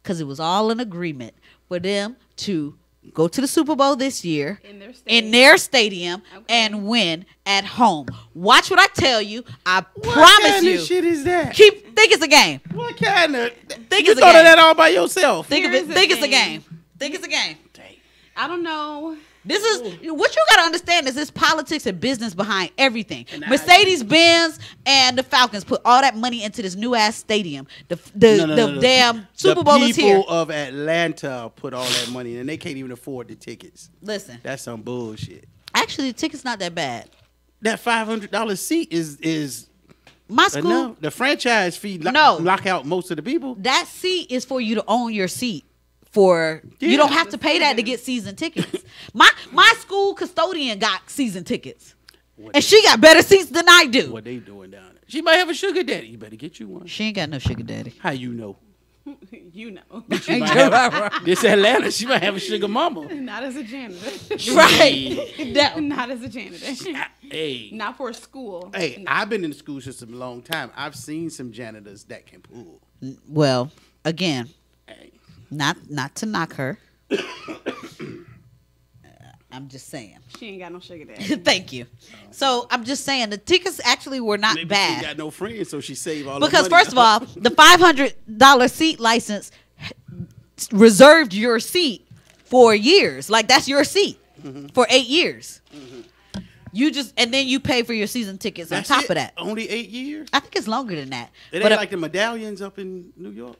Because it was all an agreement for them to go to the Super Bowl this year in their stadium Okay. and win at home. Watch what I tell you. I What promise kind you. of shit is that? Think it's a game. What kind of? Think you it's a thought of game. that all by yourself. Think of Here it. is a Think it's a game. game. Think it's a game. I don't know. This is what you gotta understand is this politics and business behind everything. And I- Mercedes-Benz and the Falcons put all that money into this new ass stadium. The No. damn Super the Bowl is here. people of Atlanta put all that money in, and they can't even afford the tickets. Listen, That's some bullshit. actually, the ticket's not that bad. That $500 seat is My school, enough. The franchise fee No. lock out most of the people. that seat is for you to own your seat. You Yeah. don't have to pay that to get season tickets. My school custodian got season tickets, and she got better seats than I do. What they doing down there? She might have a sugar daddy. You better get you one. She ain't got no sugar daddy. How you know? You know. She might have, this Atlanta, she might have a sugar mama. Not as a janitor. Right? No. Not as a janitor. Hey, Not for a school. hey, I've been in the school system a long time. I've seen some janitors that can pull. Well, again, Hey, not to knock her. I'm just saying. She ain't got no sugar daddy. Thank you. So I'm just saying the tickets actually were not maybe bad she got no friends, so she saved all because the money. first of all, the $500 seat license reserved your seat for years. Like that's your seat for 8 years. You just and then you pay for your season tickets That's on top it? of that. Only 8 years. I think it's longer than that. It But ain't like the medallions up in New York.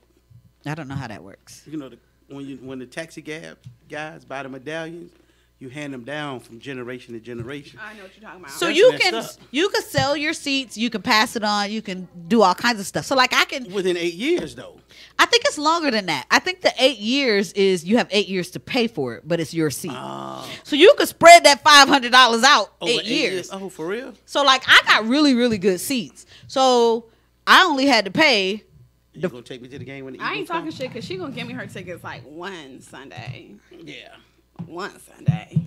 I don't know how that works. You know, when the taxi cab guys buy the medallions, you hand them down from generation to generation. I know what you're talking about. So That's you messed can up. you can sell your seats, you can pass it on, you can do all kinds of stuff. So like Within 8 years, though. I think it's longer than that. I think the 8 years is you have 8 years to pay for it, but it's your seat. So you could spread that $500 out Over 8 years. Oh, for real? So like I got really, really good seats. So I only had to pay. You gonna take me to the game when the I ain't Eagles talking come? shit because she gonna give me her tickets like one Sunday. Yeah. One Sunday.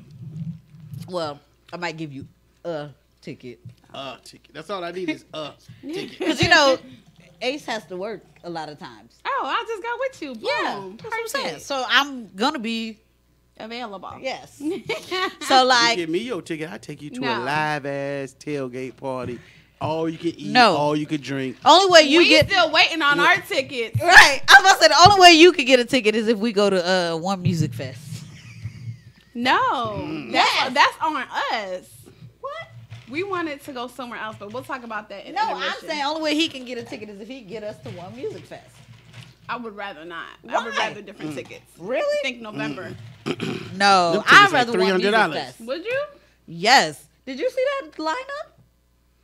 Well, I might give you a ticket Ticket. That's all I need is ticket. because you know Ace has to work a lot of times. Oh, I'll just go with you. Boom. Yeah, that's what I'm saying. Perfect. So I'm gonna be Available. yes. So You like give me your ticket, I take you to a No. live ass tailgate party. All you can eat, No. all you can drink. only way you we get still waiting on our tickets. right. I was about to say the only way you could get a ticket is if we go to One Music Fest. No, that's on us. What? We wanted to go somewhere else, but we'll talk about that in No, I'm intermission. saying only way he can get a ticket is if he get us to One Music Fest. I would rather not. I Why? would rather different tickets. Really? I think November. No, Them I'd tickets like rather One Music $300. Fest. Would you? Yes. Did you see that lineup?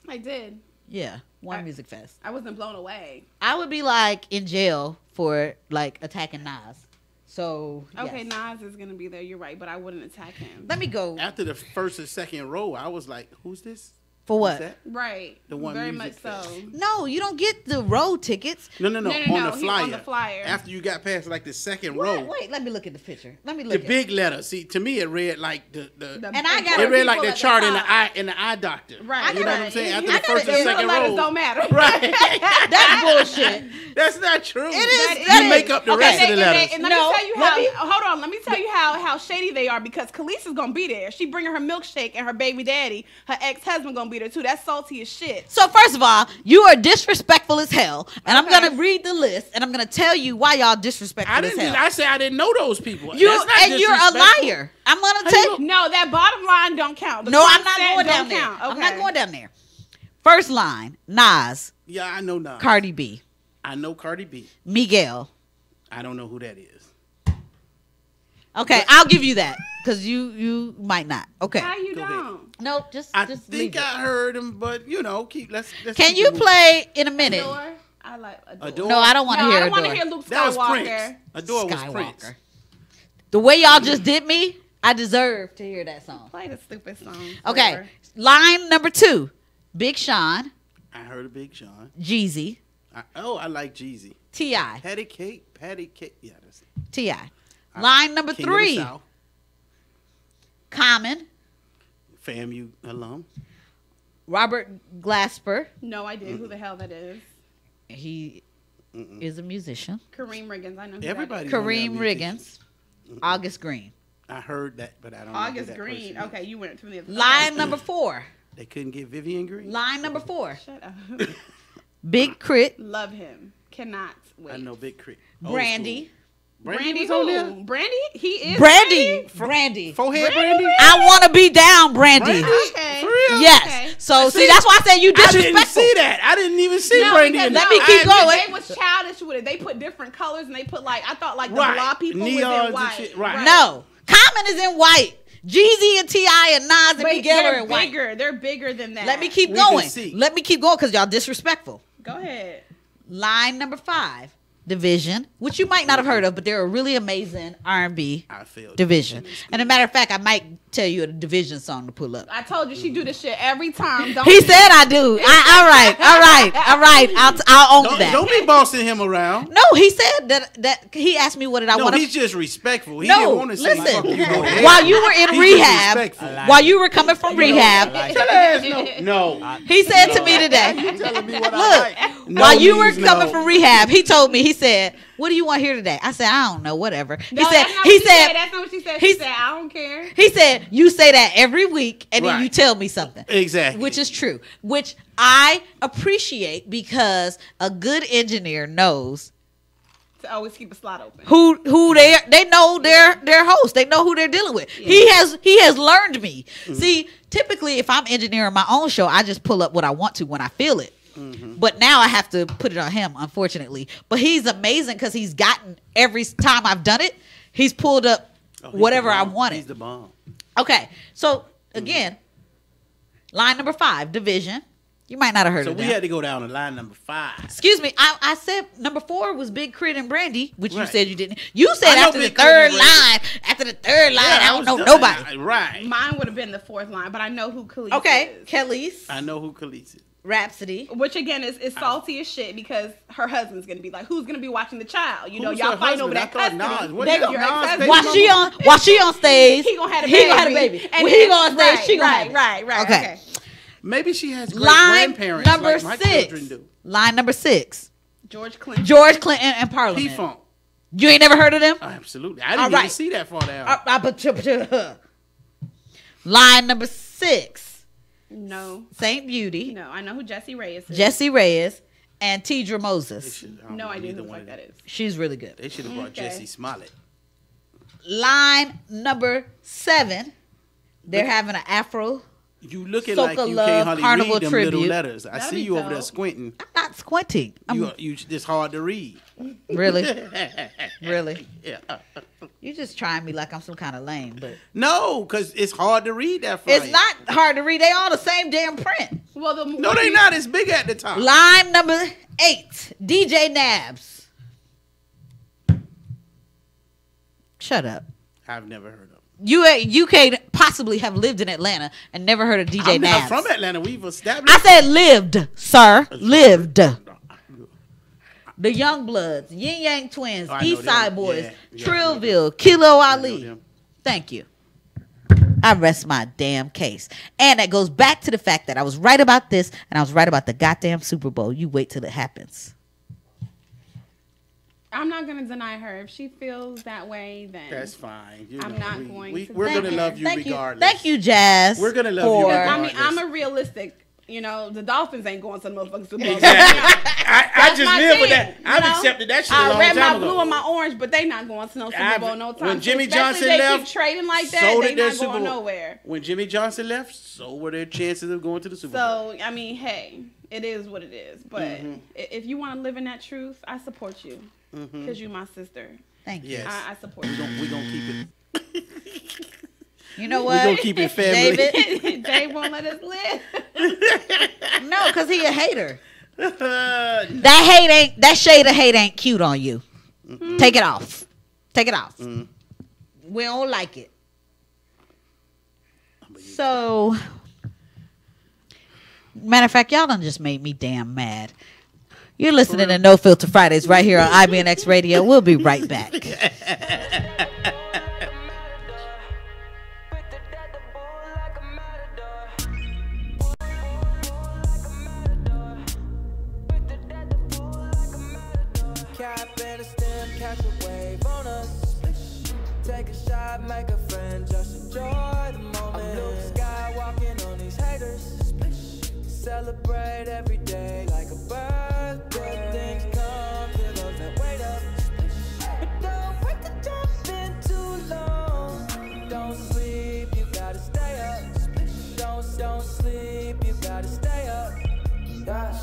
I did. Yeah, One Music Fest. I wasn't blown away. I would be like in jail for like attacking Nas. So Okay, yes. Nas is gonna be there. You're right, but I wouldn't attack him. Let me go After the first and second row, I was like, "Who's this? for Who's what? that?" Right. The One Very Music much so. Fest. No, you don't get the road tickets. No. No, On, no, the he flyer. on the flyer. After you got past like the second Wait, row, wait, let me look at the picture. Let me the look at big letter. See, to me, it read like the The And I important got it read like people the at chart in top. the eye doctor. Right. You know what I'm right. saying? After I the gotta- first the and The second letters row. don't matter. Right. That's bullshit. That's not true. It is. That that You is- make up the okay. rest of the And letters. let No, me tell you let how. me- Hold on. Let me tell you how shady they are because Khaleesi's gonna be there. She bringing her milkshake and her baby daddy. Her ex-husband gonna be there too. That's salty as shit. So first of all, you are disrespectful as hell, and I'm Okay. gonna read the list, and I'm gonna tell you why y'all disrespectful I as didn't. hell. I said I didn't know those people. You That's not and you're a disrespectful. liar. I'm gonna How tell you you. No, that bottom line don't count. The No, I'm not content going down don't there. count. I'm not Okay. going down there. First line: Nas, Yeah, I know now. Cardi B, I know Cardi B. Miguel. I don't know who that is. Okay, I'll give you that because you might not. Okay, How you Go ahead. don't? nope. Just I leave think it. I heard him, but you know, let's Can keep you it moving. play in a minute? Adore? I like Adore. Adore? No, I don't want to No, hear I don't want to Adore. hear Luke That was Skywalker. Prince. Adore was Prince. Skywalker. The way y'all just did me, I deserve to hear that song. Play the stupid song. Okay, forever. line number 2: Big Sean, I heard of Big Sean. Jeezy, I like Jeezy. T.I. Patty Cake. Yeah, that's it. T.I. Line number King of the 3: South. Common, FAMU alum. Robert Glasper. No idea who the hell that is. He is a musician. Kareem Riggins. I know who Everybody. Kareem Riggins, August Green. I heard that, but I don't that know. is. who August that Green. person is. Okay, you went from the other Line number 4. They couldn't get Vivian Green. Line number 4: Shut up. Big Crit, Love him. Cannot wait. I know Big Crit. Old Brandy. school. Brandy was who? on there. Brandy? He is Brandy. Forehead Brandy. I want to be down, Brandy. Okay. For real? Yes. Okay. So See, see, that's why I said you I didn't disrespectful. see that. I didn't even see No, Brandy. because in Let that. me keep I admit- going. They was childish with it. They put different colors and they put like I thought like the Right. blah people was Neons in and white. shit. Right. No, Common is in white. Jeezy and T.I. and Nas and But Miguel are they're in white. bigger. They're bigger than that. Let me keep We can going. see. Let me keep going because y'all disrespectful. Go ahead. Line number 5: Division, which you might not have heard of, but they're a really amazing R&B I failed. Division. And a matter of fact, I might tell you a Division song to pull up. I told you she do this shit every time. Don't He said I do. All right. I'll own that. Don't be bossing him around. No, he said that he asked me what did I No, want to. he's just respectful. He No, didn't want to say, listen. fuck you, go ahead. While you were in He's rehab, disrespectful. while you were coming from rehab, Tell her ass no. he said to me today, You telling me what look, I like? No while you were means coming no. from rehab, he told me, he said, "What do you want here today?" I said, "I don't know, whatever." No, he said, that's not what she said. said, That's not what she said. he She s- said, I don't care. he said, "You say that every week, and then Right. you tell me something." Exactly. Which is true, which I appreciate because a good engineer knows To always keep a slot open. who they know their host. They know who they're dealing with. He has learned me. See, typically if I'm engineering my own show, I just pull up what I want to when I feel it. But now I have to put it on him, unfortunately. But he's amazing because he's gotten every time I've done it, he's pulled up Oh, he's whatever the I bomb. wanted. He's the bomb. Okay, so again, line number 5, Division. You might not have heard So of we them. had to go down to line number 5. Excuse me, I said number 4 was Big Crit and Brandy, which you Right. said you didn't. You said I know after the Big Crit third and Brandy. line, I don't was know done. nobody. Right. Mine would have been the 4th line, but I know who Khalees Okay, is. Khalees, I know who Khalees is. Rhapsody. Which again is salty as shit because her husband's gonna be like, who's gonna be watching the child? You know, Who's y'all her fighting over husband? that I thought custody. Nas- They Your gonna- ex-husband. Nas While she on stage, He gonna have a he gonna have a baby. baby. And When then- he gonna on stage, she gonna have it. right. Okay. Maybe she has great Line grandparents number like my 6. children do. Line number 6. George Clinton. George Clinton and Parliament. P-Funk. You ain't never heard of them? Absolutely. I didn't All even right. see that far down. Line number 6. No, Saint Beauty, no, I know who Jessie Reyes is. Jessie Reyes, and Tidra They Moses. should- I don't No know idea either who the one fuck of that them. is. She's really good. They should have brought Okay. Jesse Smollett. Line number 7. They're having an Afro. You looking Soca like you Love can't hardly Carnival read them little tribute. letters. I That'd see be you over there dope. squinting. I'm not squinting. I'm You it's hard to read. really, really. Yeah. You just trying me like I'm some kind of lame, but No, because it's hard to read that far. it's not hard to read. They all the same damn print. Well, the No, they not. It's big at the top. Line number 8. DJ Nabs. Shut up. I've never heard of them. You can't possibly have lived in Atlanta and never heard of DJ I'm Nabs. not from Atlanta. We've established. I said lived, sir. Lived. The Young Bloods, Yin Yang Twins, Oh, I know East Side them. Boys, Yeah, yeah, I know Trillville, Kilo know Ali. them. Thank you. I rest my damn case. And that goes back to the fact that I was right about this and I was right about the goddamn Super Bowl. You wait till it happens. I'm not gonna deny her. If she feels that way, then That's fine. You I'm know, not we- going we, to We're Thank gonna you. love you Thank regardless. Thank you, Jazz. We're gonna love you for- regardless. I mean, I'm a realistic. You know, the Dolphins ain't going to the motherfucking Super Bowl. Exactly. I That's just my live with team, that. you I've know? accepted that shit a I long read my time blue ago. and my orange, but they not going to no Super Bowl no time. When Jimmy Especially Johnson they left, keep trading like that, so they did their not Super going Bowl. nowhere. When Jimmy Johnson left, so were their chances of going to the Super Bowl. So I mean, hey, it is what it is. But if you want to live in that truth, I support you because you're my sister. Thank you. Yes. I support you. We're gonna keep it. You know We're what? gonna keep it family. David? Jay won't let us live. No, because he a hater. That shade of hate ain't cute on you. Take it off. Take it off. We don't like it. So, matter of fact, y'all done just made me damn mad. You're listening to No Filter Fridays right here on IBNX Radio. We'll be right back. Cap and a stem, catch a wave on us. Take a shot, make a friend, just enjoy the moment. I'm Luke Skywalking on these haters. Celebrate every day like a birthday. Good things come to those that wait up. But don't wait to jump in too long. Don't sleep, you gotta stay up. Don't sleep, you gotta stay up.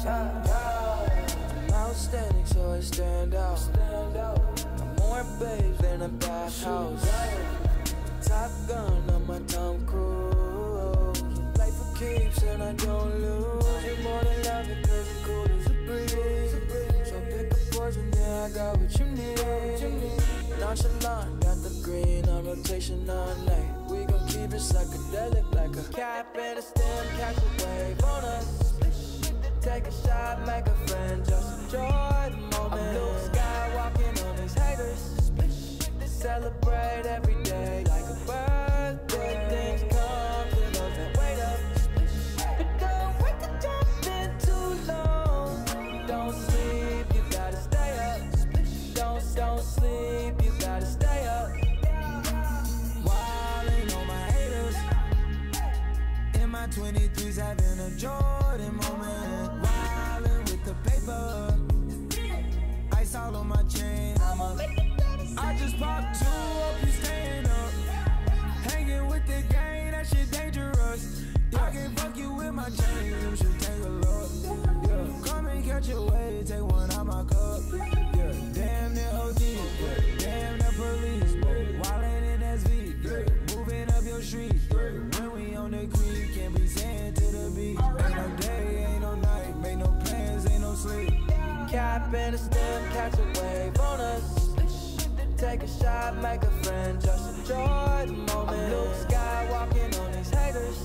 I'm outstanding, so I stand out. I'm more babes than a bathhouse. Top Gun on my Tom Cruise. Play for keeps and I don't lose. You're more than love it 'cause you're cool as a breeze. So pick a poison, yeah, I got what you need. Nonchalant, got the green on rotation all night. We gon' keep it psychedelic like a cap and a stem, catch a wave on us. Take a shot, make a friend, just enjoy the moment. I'm Luke Skywalking on these haters. Celebrate every day like a birthday. Things come to those that wait up. But don't wait to jump in too long. Don't sleep, you gotta stay up. Don't sleep, you gotta stay up. Wildin' on my haters. In my 23s, having a Jordan moment. Wildin' with the paper. Ice all on my chain. I just popped 2 up, you staying a shot, make a friend, just enjoy the moment. I'm Luke Skywalking on these haters.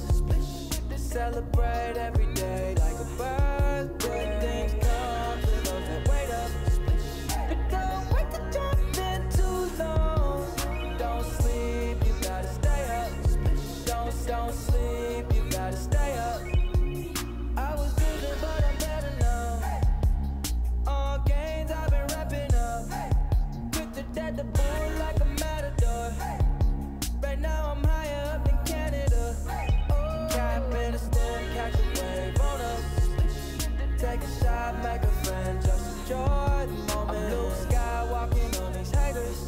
Celebrate every day like a birthday. Things come to those that wait up. But don't wait to jump in too long. Don't sleep, you gotta stay up. Don't sleep, you gotta stay up. I was losing, but I'm better now. All gains I've been wrapping up. Quick to death the bull like a matador. Right now I'm higher up than Canada. Cap in a stem, catch a wave on us. Take a shot, make a friend, just enjoy the moment. I'm Luke Skywalking on these haters.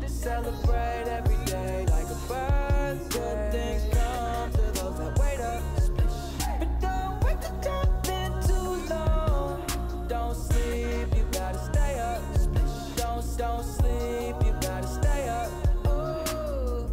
Celebrate every day like a birthday. Good things come to those that wait up. But don't wait to jump in too long. Don't sleep, you gotta stay up. Don't sleep, you gotta stay up. Ooh.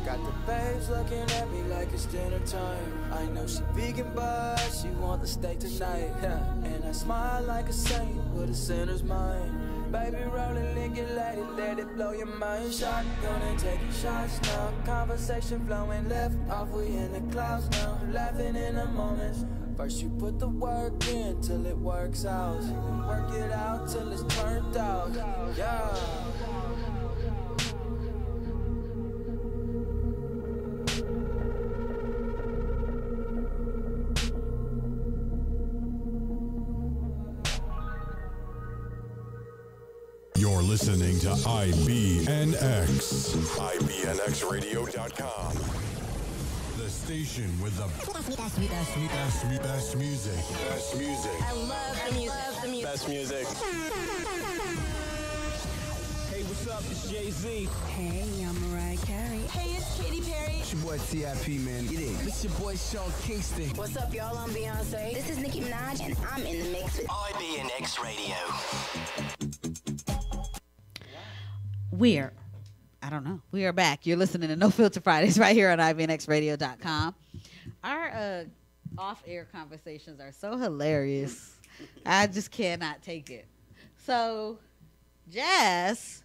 Got the babes looking at me like it's dinner time. I know she vegan, but she want the steak tonight. Yeah. And I smile like a saint with a sinner's mind. Baby, roll it, lick it, let it blow your mind. Shotgun and taking shots now. Conversation flowing left off, we in the clouds now. Laughing in the moments. First you put the work in till it works out. Work it out till it's turned out. Yeah. You're listening to IBNX. IBNXradio.com. The station with the best music. Best music. I love the music. Best music. Hey, what's up? It's Jay-Z. Hey, I'm Mariah Carey. Hey, it's Katy Perry. It's your boy T.I.P., man. Get in. It's your boy Sean Kingston. What's up, y'all? I'm Beyonce. This is Nicki Minaj, and I'm in the mix with IBNX Radio. We are back. You're listening to No Filter Fridays right here on IBNXradio.com. Our off-air conversations are so hilarious. I just cannot take it. So, Jazz,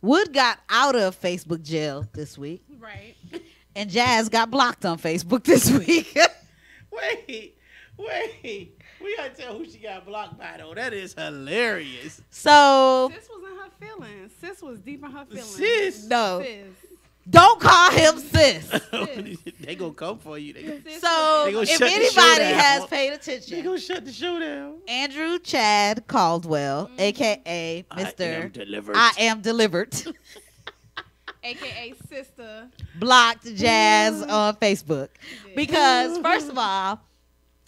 Wood got out of Facebook jail this week. Right. And Jazz got blocked on Facebook this week. Wait. We gotta tell who she got blocked by, though. That is hilarious. So Sis was in her feelings. Sis was deep in her feelings. Sis? No. Sis. Don't call him sis. They gonna come for you. So if anybody has paid attention, they gonna shut the show down. Andrew Chad Caldwell, a.k.a. Mr. I Am Delivered. AKA Sister. Blocked Jazz on Facebook. Because, first of all,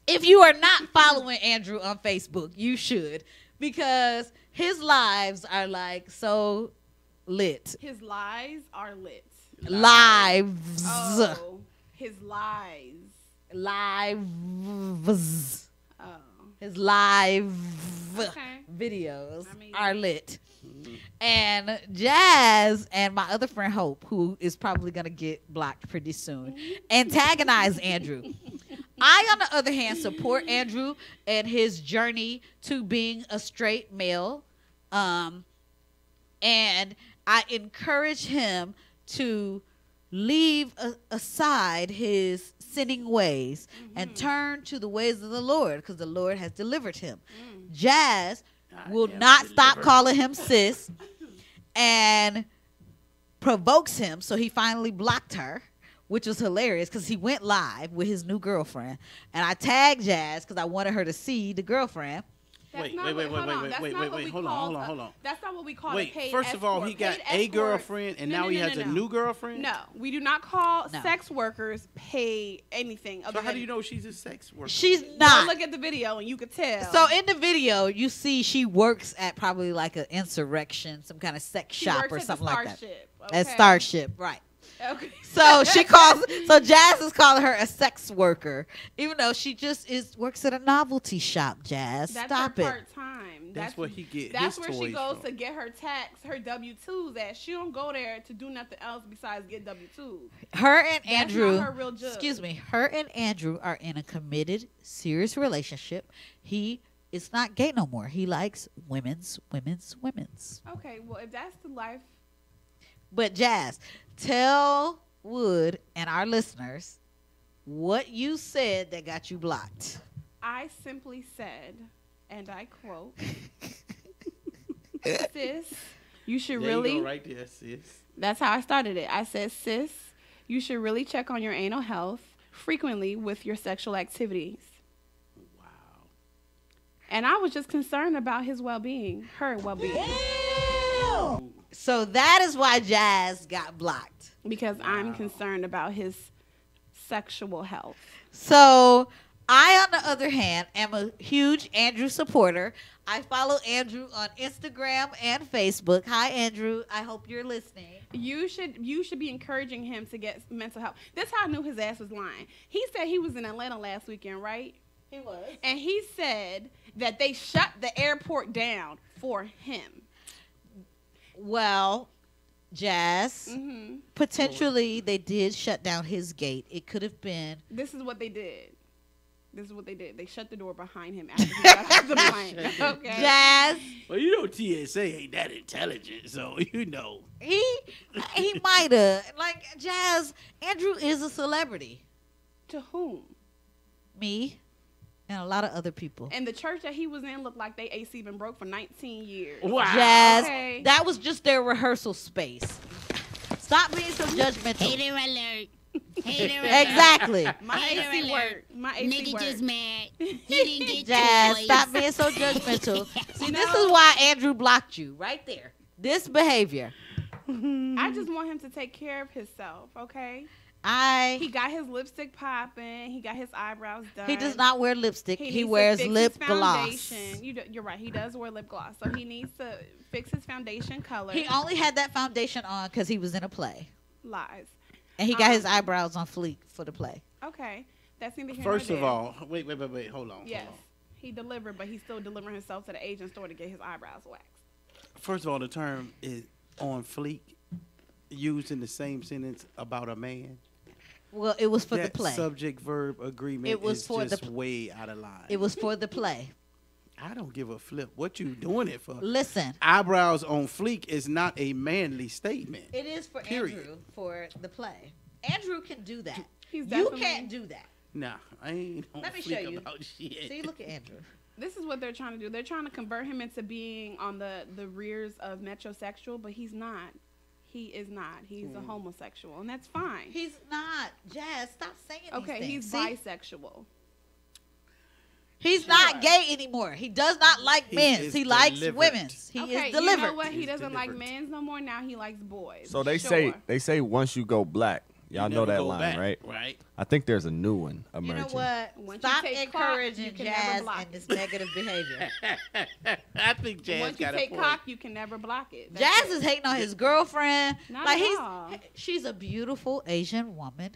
if you are not following Andrew on Facebook, you should. Because his lives are like so lit. His lies are lit. Lives. Oh, his lies. Lives. Oh. His live Okay. videos are lit. And Jazz and my other friend Hope, who is probably going to get blocked pretty soon, antagonize Andrew. I, on the other hand, support Andrew and his journey to being a straight male. And I encourage him to leave aside his sinning ways and turn to the ways of the Lord, because the Lord has delivered him. Jazz will not stop calling him sis and provokes him, so he finally blocked her, which was hilarious because he went live with his new girlfriend, and I tagged Jazz because I wanted her to see the girlfriend. Wait, hold on. That's not what we call Wait, a paid first of all, he got a girlfriend, and now he has a new girlfriend? No, we do not call sex workers pay anything. So how do you know she's a sex worker? She's not. Look at the video and you could tell. So in the video, you see she works at probably like an insurrection, some kind of sex shop or something like that. Okay. At Starship, right. Okay. So Jazz is calling her a sex worker, even though she just works at a novelty shop. Jazz, That's stop her it. part-time. That's where he get That's his where she toys goes from. to get her tax, her W-2s at. She don't go there to do nothing else besides get W-2s. Her and That's Andrew, not her real job. excuse me, her and Andrew are in a committed, serious relationship. He is not gay no more. He likes women's. Okay, well, if that's the life, But Jazz, tell Wood and our listeners what you said that got you blocked. I simply said, and I quote, sis, you should There really. you go right there, sis. That's how I started it. I said, sis, you should really check on your anal health frequently with your sexual activities. Wow. And I was just concerned about his well-being, her well-being. So that is why Jazz got blocked. Because I'm concerned about his sexual health. So I, on the other hand, am a huge Andrew supporter. I follow Andrew on Instagram and Facebook. Hi, Andrew. I hope you're listening. You should be encouraging him to get mental health. That's how I knew his ass was lying. He said he was in Atlanta last weekend, right? He was. And he said that they shut the airport down for him. Well, Jazz, potentially they did shut down his gate. It could have been. This is what they did. They shut the door behind him after he got off the plane. Okay. Jazz. Well, you know TSA ain't that intelligent, so you know. He might have. Like, Jazz, Andrew is a celebrity. To whom? Me and a lot of other people. And the church that he was in looked like they AC been broke for 19 years. Wow. Jazz, Okay. that was just their rehearsal space. Stop being so judgmental. Hater alert. Hater alert. Exactly. My Hater AC alert. worked. My AC Nigga worked. just mad. He didn't get Jazz, toys. stop being so judgmental. See, this is why Andrew blocked you right there. This behavior. I just want him to take care of himself, okay? He got his lipstick popping. He got his eyebrows done. He does not wear lipstick. He needs to wears fix lip his gloss. foundation. You're right. He does wear lip gloss. So he needs to fix his foundation color. He only had that foundation on because he was in a play. Lies. And he got his eyebrows on fleek for the play. Okay. That's neither here nor First of there. all, wait, hold on. Yes. He delivered, but he's still delivering himself to the agent store to get his eyebrows waxed. First of all, the term is on fleek, used in the same sentence about a man. Well, it was for the That play. subject verb agreement It was is for the just way out of line. It was for the play. I don't give a flip. What you doing it for? Listen. Eyebrows on fleek is not a manly statement. It is for Period. Andrew for the play. Andrew can do that. He's You definitely- can't do that. Nah, I ain't on Let me fleek show you. about shit. See, look at Andrew. This is what they're trying to do. They're trying to convert him into being on the rears of metrosexual, but he's not. He is not. He's a homosexual, and that's fine. He's not. Jazz, stop saying these Okay, things. he's See? bisexual. He's not gay anymore. He does not like He men's. is He likes delivered. women's. He Okay, is delivered. you know what? He He's doesn't like delivered. men's no more. Now he likes boys. So they Sure. say once you go black, y'all You know never that go line, back, right? Right. I think there's a new one You emerging. know what? Once you Stop take cock, encouraging you can never Jazz block and this negative behavior. I think Jazz Once you got a take point. cock, you can never block it. That's Jazz it. is hating on his girlfriend. Not like at all. she's a beautiful Asian woman.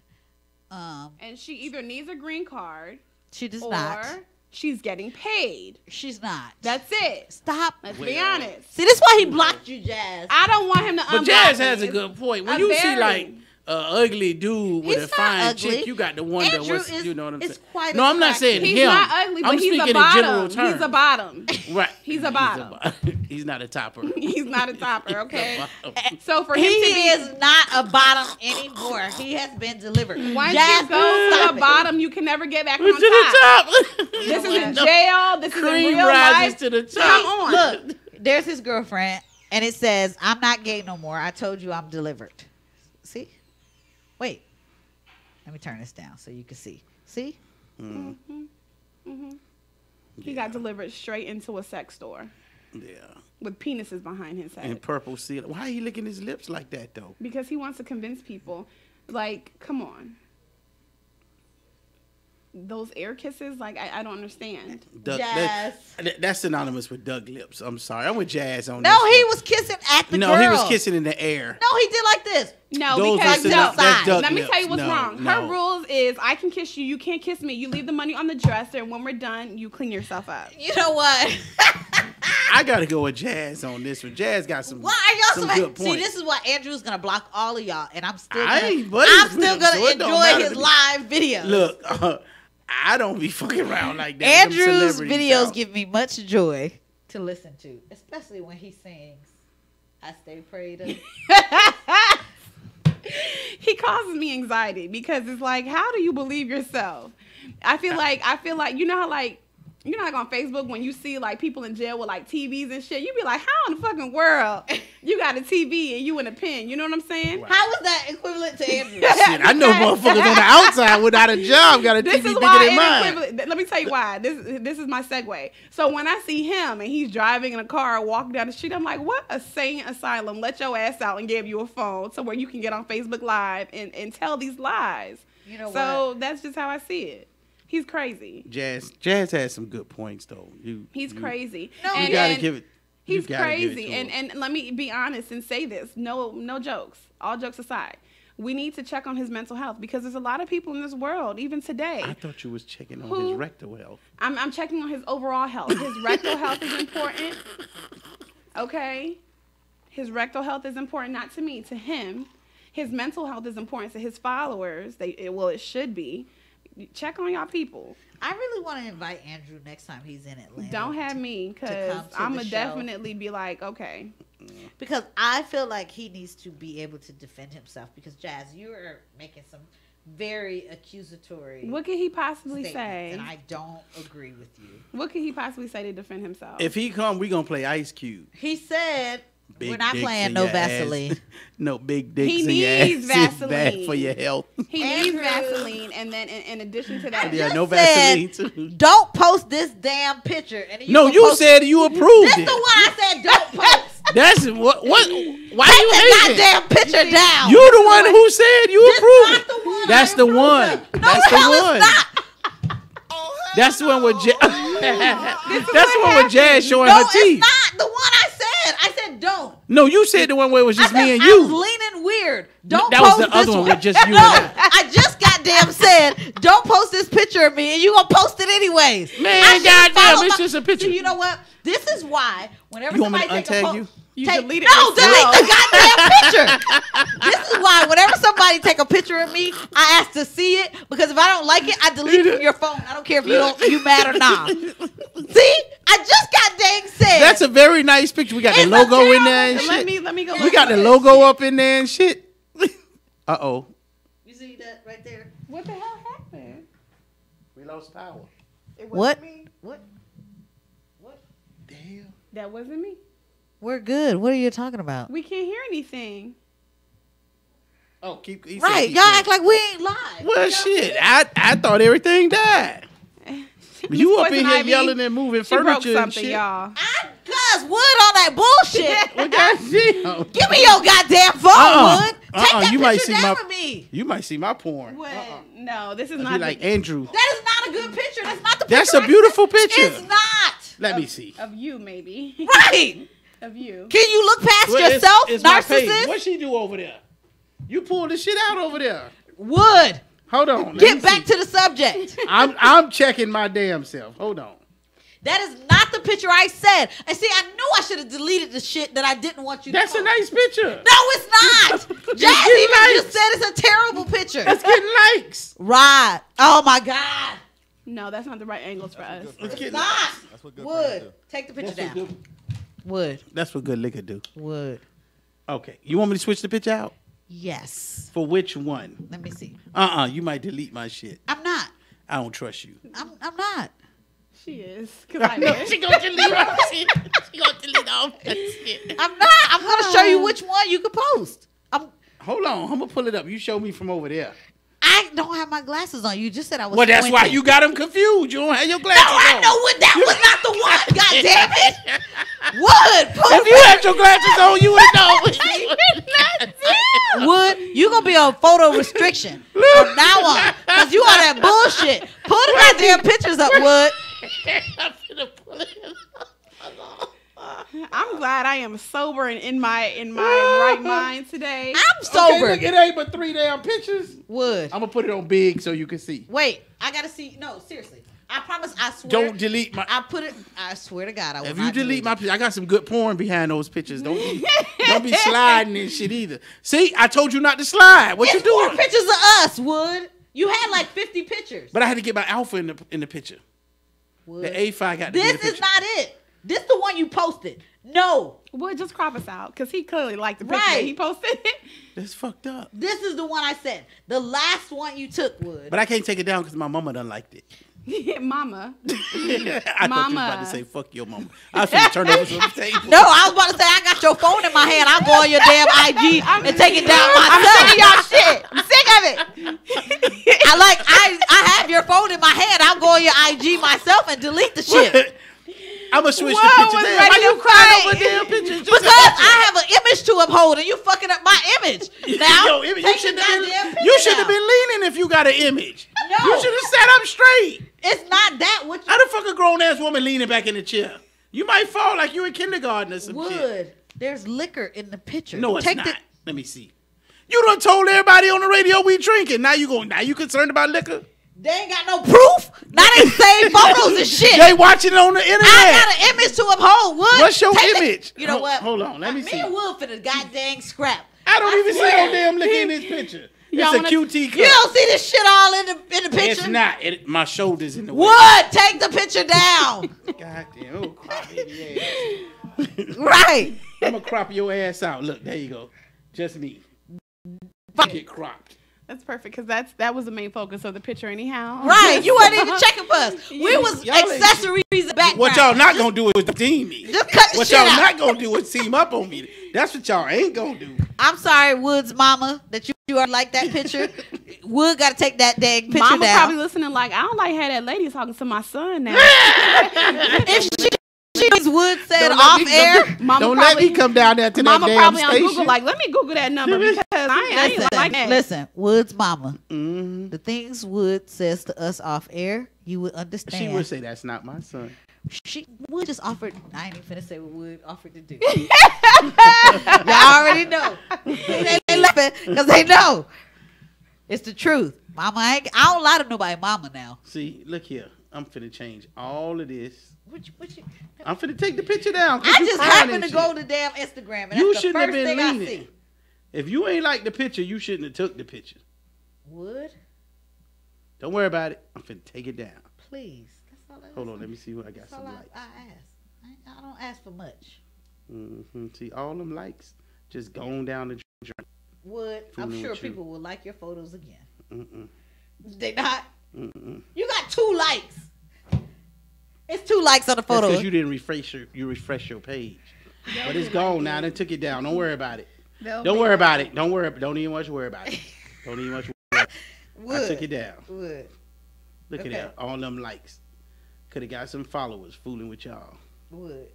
And she either needs a green card She does or not. she's getting paid. She's not. That's it. Stop. Let's be honest. See, this is why he blocked you, Jazz. I don't want him to But unblock Jazz me. has a good point. When I'm you see very- like ugly dude with He's a not fine ugly. chick, you got to wonder Andrew what's, you know what I'm is saying? quite No, I'm not saying He's him. not ugly, but I'm he's speaking a bottom. in general terms. He's a bottom. Right. He's a bottom. He's not a topper. He's not a topper, okay? Bottom. So for him He to be is not a bottom anymore. He has been delivered. once Jazz, you go stop to the it. bottom, you can never get back on To the top. top. This is in jail. This is in Cream real rises life. to the top. Come on. Look, there's his girlfriend, and it says, "I'm not gay no more. I told you I'm delivered." See? Wait. Let me turn this down so you can see. See? He got delivered straight into a sex store Yeah. with penises behind his head. And purple seal. Why are you licking his lips like that though? Because he wants to convince people, like, come on. those air kisses, like I don't understand. That's synonymous with Doug lips. I'm sorry. I'm with Jazz on No, this. No, he was kissing at the girl. No, he was kissing in the air. No, he did like this. No, Those because let me lips. tell you what's No, wrong. no. Her rules is I can kiss you, you can't kiss me. You leave the money on the dresser, and when we're done, you clean yourself up. You know what? I gotta go with Jazz on this one. Jazz got some. Why are y'all some good See, points. this is why Andrew's gonna block all of y'all, and I'm still I gonna, ain't buddies with him, so enjoy it don't matter his to me. live videos. Look, I don't be fucking around like that. Andrew's Them videos celebrities, give me much joy to listen to, especially when he sings "I Stay Prayed Up." He causes me anxiety because it's like, how do you believe yourself? I feel like you know how like on Facebook when you see like people in jail with like TVs and shit, you be like, how in the fucking world you got a TV and you in a pen? You know what I'm saying? Right. How is that equivalent to Andrew? Shit, I know motherfuckers on the outside without a job got a TV bigger than mine. Let me tell you why. This is my segue. So when I see him and he's driving in a car, walking down the street, I'm like, what a sane asylum. Let your ass out and give you a phone to where you can get on Facebook Live and tell these lies. You know so what? that's just how I see it. He's crazy. Jazz has some good points though. He's crazy. You gotta give it. He's crazy. And let me be honest and say this. No jokes. All jokes aside. We need to check on his mental health because there's a lot of people in this world, even today. I thought you was checking on his rectal health. I'm checking on his overall health. His rectal health is important. Okay? His rectal health is important, not to me, to him. His mental health is important to his followers. It should be. Check on y'all people. I really want to invite Andrew next time he's in Atlanta. Don't have me, because I'm going to definitely be like, okay. Because I feel like he needs to be able to defend himself. Because, Jazz, you are making some very accusatory What could he possibly statements, say? and I don't agree with you. What could he possibly say to defend himself? If he come, we gonna play Ice Cube. He said, Big we're not dicks playing in no your Vaseline. ass. No big dicks He in your needs ass. It's bad Vaseline. for your health. He needs Vaseline, and then in addition to that, Yeah, no Vaseline too. Don't post this damn picture. And No, you said you approved This it. the one I said don't post. That's what? Why Take you the hating? goddamn picture down. You the one who said you This approved not it. the one That's I the approved one. of. No, That's the hell it's one. not. That's the one with That's the one with Jazz showing No, her teeth. it's not the one I said. I said don't. No, you said the one where it was just I said, me and I you. was leaning weird. Don't That was post the other this one with just you No, and I just goddamn said don't post this picture of me, and you gonna post it anyways. Man, I should've goddamn, followed it's my- just a picture. See, you know what? This is why whenever You want me somebody to take a untag post, you? You delete delete it. No, delete yourself. the goddamn picture. This is why whenever somebody take a picture of me, I ask to see it because if I don't like it, I delete it from your phone. I don't care if you mad or not. See, I just got dang said. That's a very nice picture. We got the It's a logo in terrible there and picture. shit. let me go. We got the logo up in there and shit. Uh-oh. You see that right there? What the hell happened? We lost power. It wasn't What? me. What? Damn. That wasn't me. We're good. What are you talking about? We can't hear anything. Oh, he said Right, keep y'all going. act like we ain't live. Well, shit. I thought everything died. You up in Poison here Ivy, yelling and moving She broke furniture and something, shit. y'all. I cuss Wood on that bullshit. Well, goddamn. Give me your goddamn phone, Wood. Take that You might picture see down my. with me. You might see my porn. What? No, this is I'd not be like the- Andrew. That is not a good picture. That's not the picture. That's a beautiful picture. It's not. Let me see. of you, maybe. Right. Of you. Can you look past Well, yourself, it's my page. narcissist? What she do over there? You pull the shit out over there. Wood. Hold on. let me Get back see. to the subject. I'm checking my damn self. Hold on. That is not the picture I said. And see, I knew I should have deleted the shit that I didn't want you to That's a post. nice picture. No, it's not. It's Jazz getting even likes. just said it's a terrible picture. That's getting likes. Right. Oh my God. No, that's not the right angles for us. It's getting Not. That's what good friends Wood. do. Take the picture That's what down. Wood. That's what good liquor do. Wood. Okay. You want me to switch the picture out? Yes. For which one? Let me see. You might delete my shit. I'm not. I don't trust you. I'm not. She is. Cause I wish. She gonna delete all shit. She gonna delete all that shit. I'm not. I'm gonna show you which one you could post. Hold on. I'm gonna pull it up. You show me from over there. I don't have my glasses on. You just said I was. Well, that's why squinting. you got them confused. You don't have your glasses No, I on. know what that was not the one. God damn it. Wood. Post If you had your glasses on, you would know. Wood, you gonna be on photo restriction from now on. Cause you on that bullshit. Pull the goddamn pictures up, Wood. I'm glad I am sober and in my right mind today. I'm sober. Okay, look, it ain't but 3 damn pictures. Wood. I'm gonna put it on big so you can see. Wait, I gotta see. No, seriously. I promise. I swear. Don't delete my. I put it. I swear to God, I will If not you delete my it. picture, I got some good porn behind those pictures. Don't be sliding and shit either. See, I told you not to slide. What you It's more doing? pictures of us, Wood. You had like 50 pictures. But I had to get my alpha in the picture. Wood. The A5 got to be in the This picture. is not it. This the one you posted. No. Would just crop us out because he clearly liked the picture Right. that he posted. That's fucked up. This is the one I said. The last one you took, Wood. But I can't take it down because my mama done liked it. Mama. I thought you was about Mama. to say fuck your mama. I was finna turn over some table. No, I was about to say I got your phone in my hand. I'll go on your damn IG and take it down myself. I'm sick of y'all shit. I'm sick of it. I have your phone in my hand. I'll go on your IG myself and delete the shit. I'm gonna switch the Whoa, picture. was Damn, ready why you to crying fight. over damn pictures? Because I have an image to uphold and you fucking up my image. Now, Yo, you take shouldn't the have goddamn been, you picture should have down. been leaning if you got an image. No. You should have sat up straight. It's not that what you How the fuck a grown ass woman leaning back in the chair? You might fall like you in kindergarten or some shit. would. There's liquor in the picture. No, it's Take not. the Let me see. You done told everybody on the radio we drinking. Now you concerned about liquor? They ain't got no proof. Now they save photos and shit. They watching it on the internet. I got an image to uphold. Wood. What's your Take the- image? You know what? Hold on, let me see. Me and Wood for the goddamn scrap. I don't even see swear. no damn liquor in this picture. Y'all It's a wanna- QT cup. You don't see this shit all in the picture. It's not. My shoulders in the way. Wood, take the picture down. God damn. Oh, crop baby ass. Right. I'm gonna crop your ass out. Look, there you go. Just me. Get cropped. That's perfect because that was the main focus of the picture anyhow. Right. You weren't even checking for us. We was Y'all ain't- accessories in the background. What y'all not gonna do is deem me. Just cut the What shit y'all out. not gonna do is team up on me. That's what y'all ain't gonna do. I'm sorry, Wood's mama, that you are like that picture. Wood got to take that dang picture Mama down. probably listening like, I don't like how that lady talking to my son now. If she Wood said Don't let off me- air, Mama Don't let probably, me come down there to Mama that damn probably on station. Google like, let me Google that number because I ain't like that. listen, Wood's mama. Mhm. The things Wood says to us off air, you would understand. She would say that's not my son. She Wood just offered. I ain't even finna say what Wood offered to do. Y'all already know. They laughing because they know it's the truth. Mama, I don't lie to nobody. Mama now. See, look here. I'm finna change all of this. What you, I'm finna take the picture down. 'cause I you just crying happened and to shit. go to damn Instagram, and You that's the shouldn't have first been thing I leaning. see. If you ain't like the picture, you shouldn't have took the picture. Wood, Don't worry about it. I'm finna take it down. please. That's all I Hold on, let me see what I got. That's Some all likes. I ask. I don't ask for much. See, all them likes just going down the joint. Wood, I'm Fooling sure with you. people will like your photos again. Mm-mm. They not. Mm-mm. You got 2 likes. It's 2 likes on the That's photo. because you didn't refresh your page. But it's gone now. They took it down. Don't worry about it. Don't worry about it. Don't even much worry about it. Don't even much worry about it. I took it down. Wood. Look Okay. at that. All them likes. Could have got some followers fooling with y'all. Wood.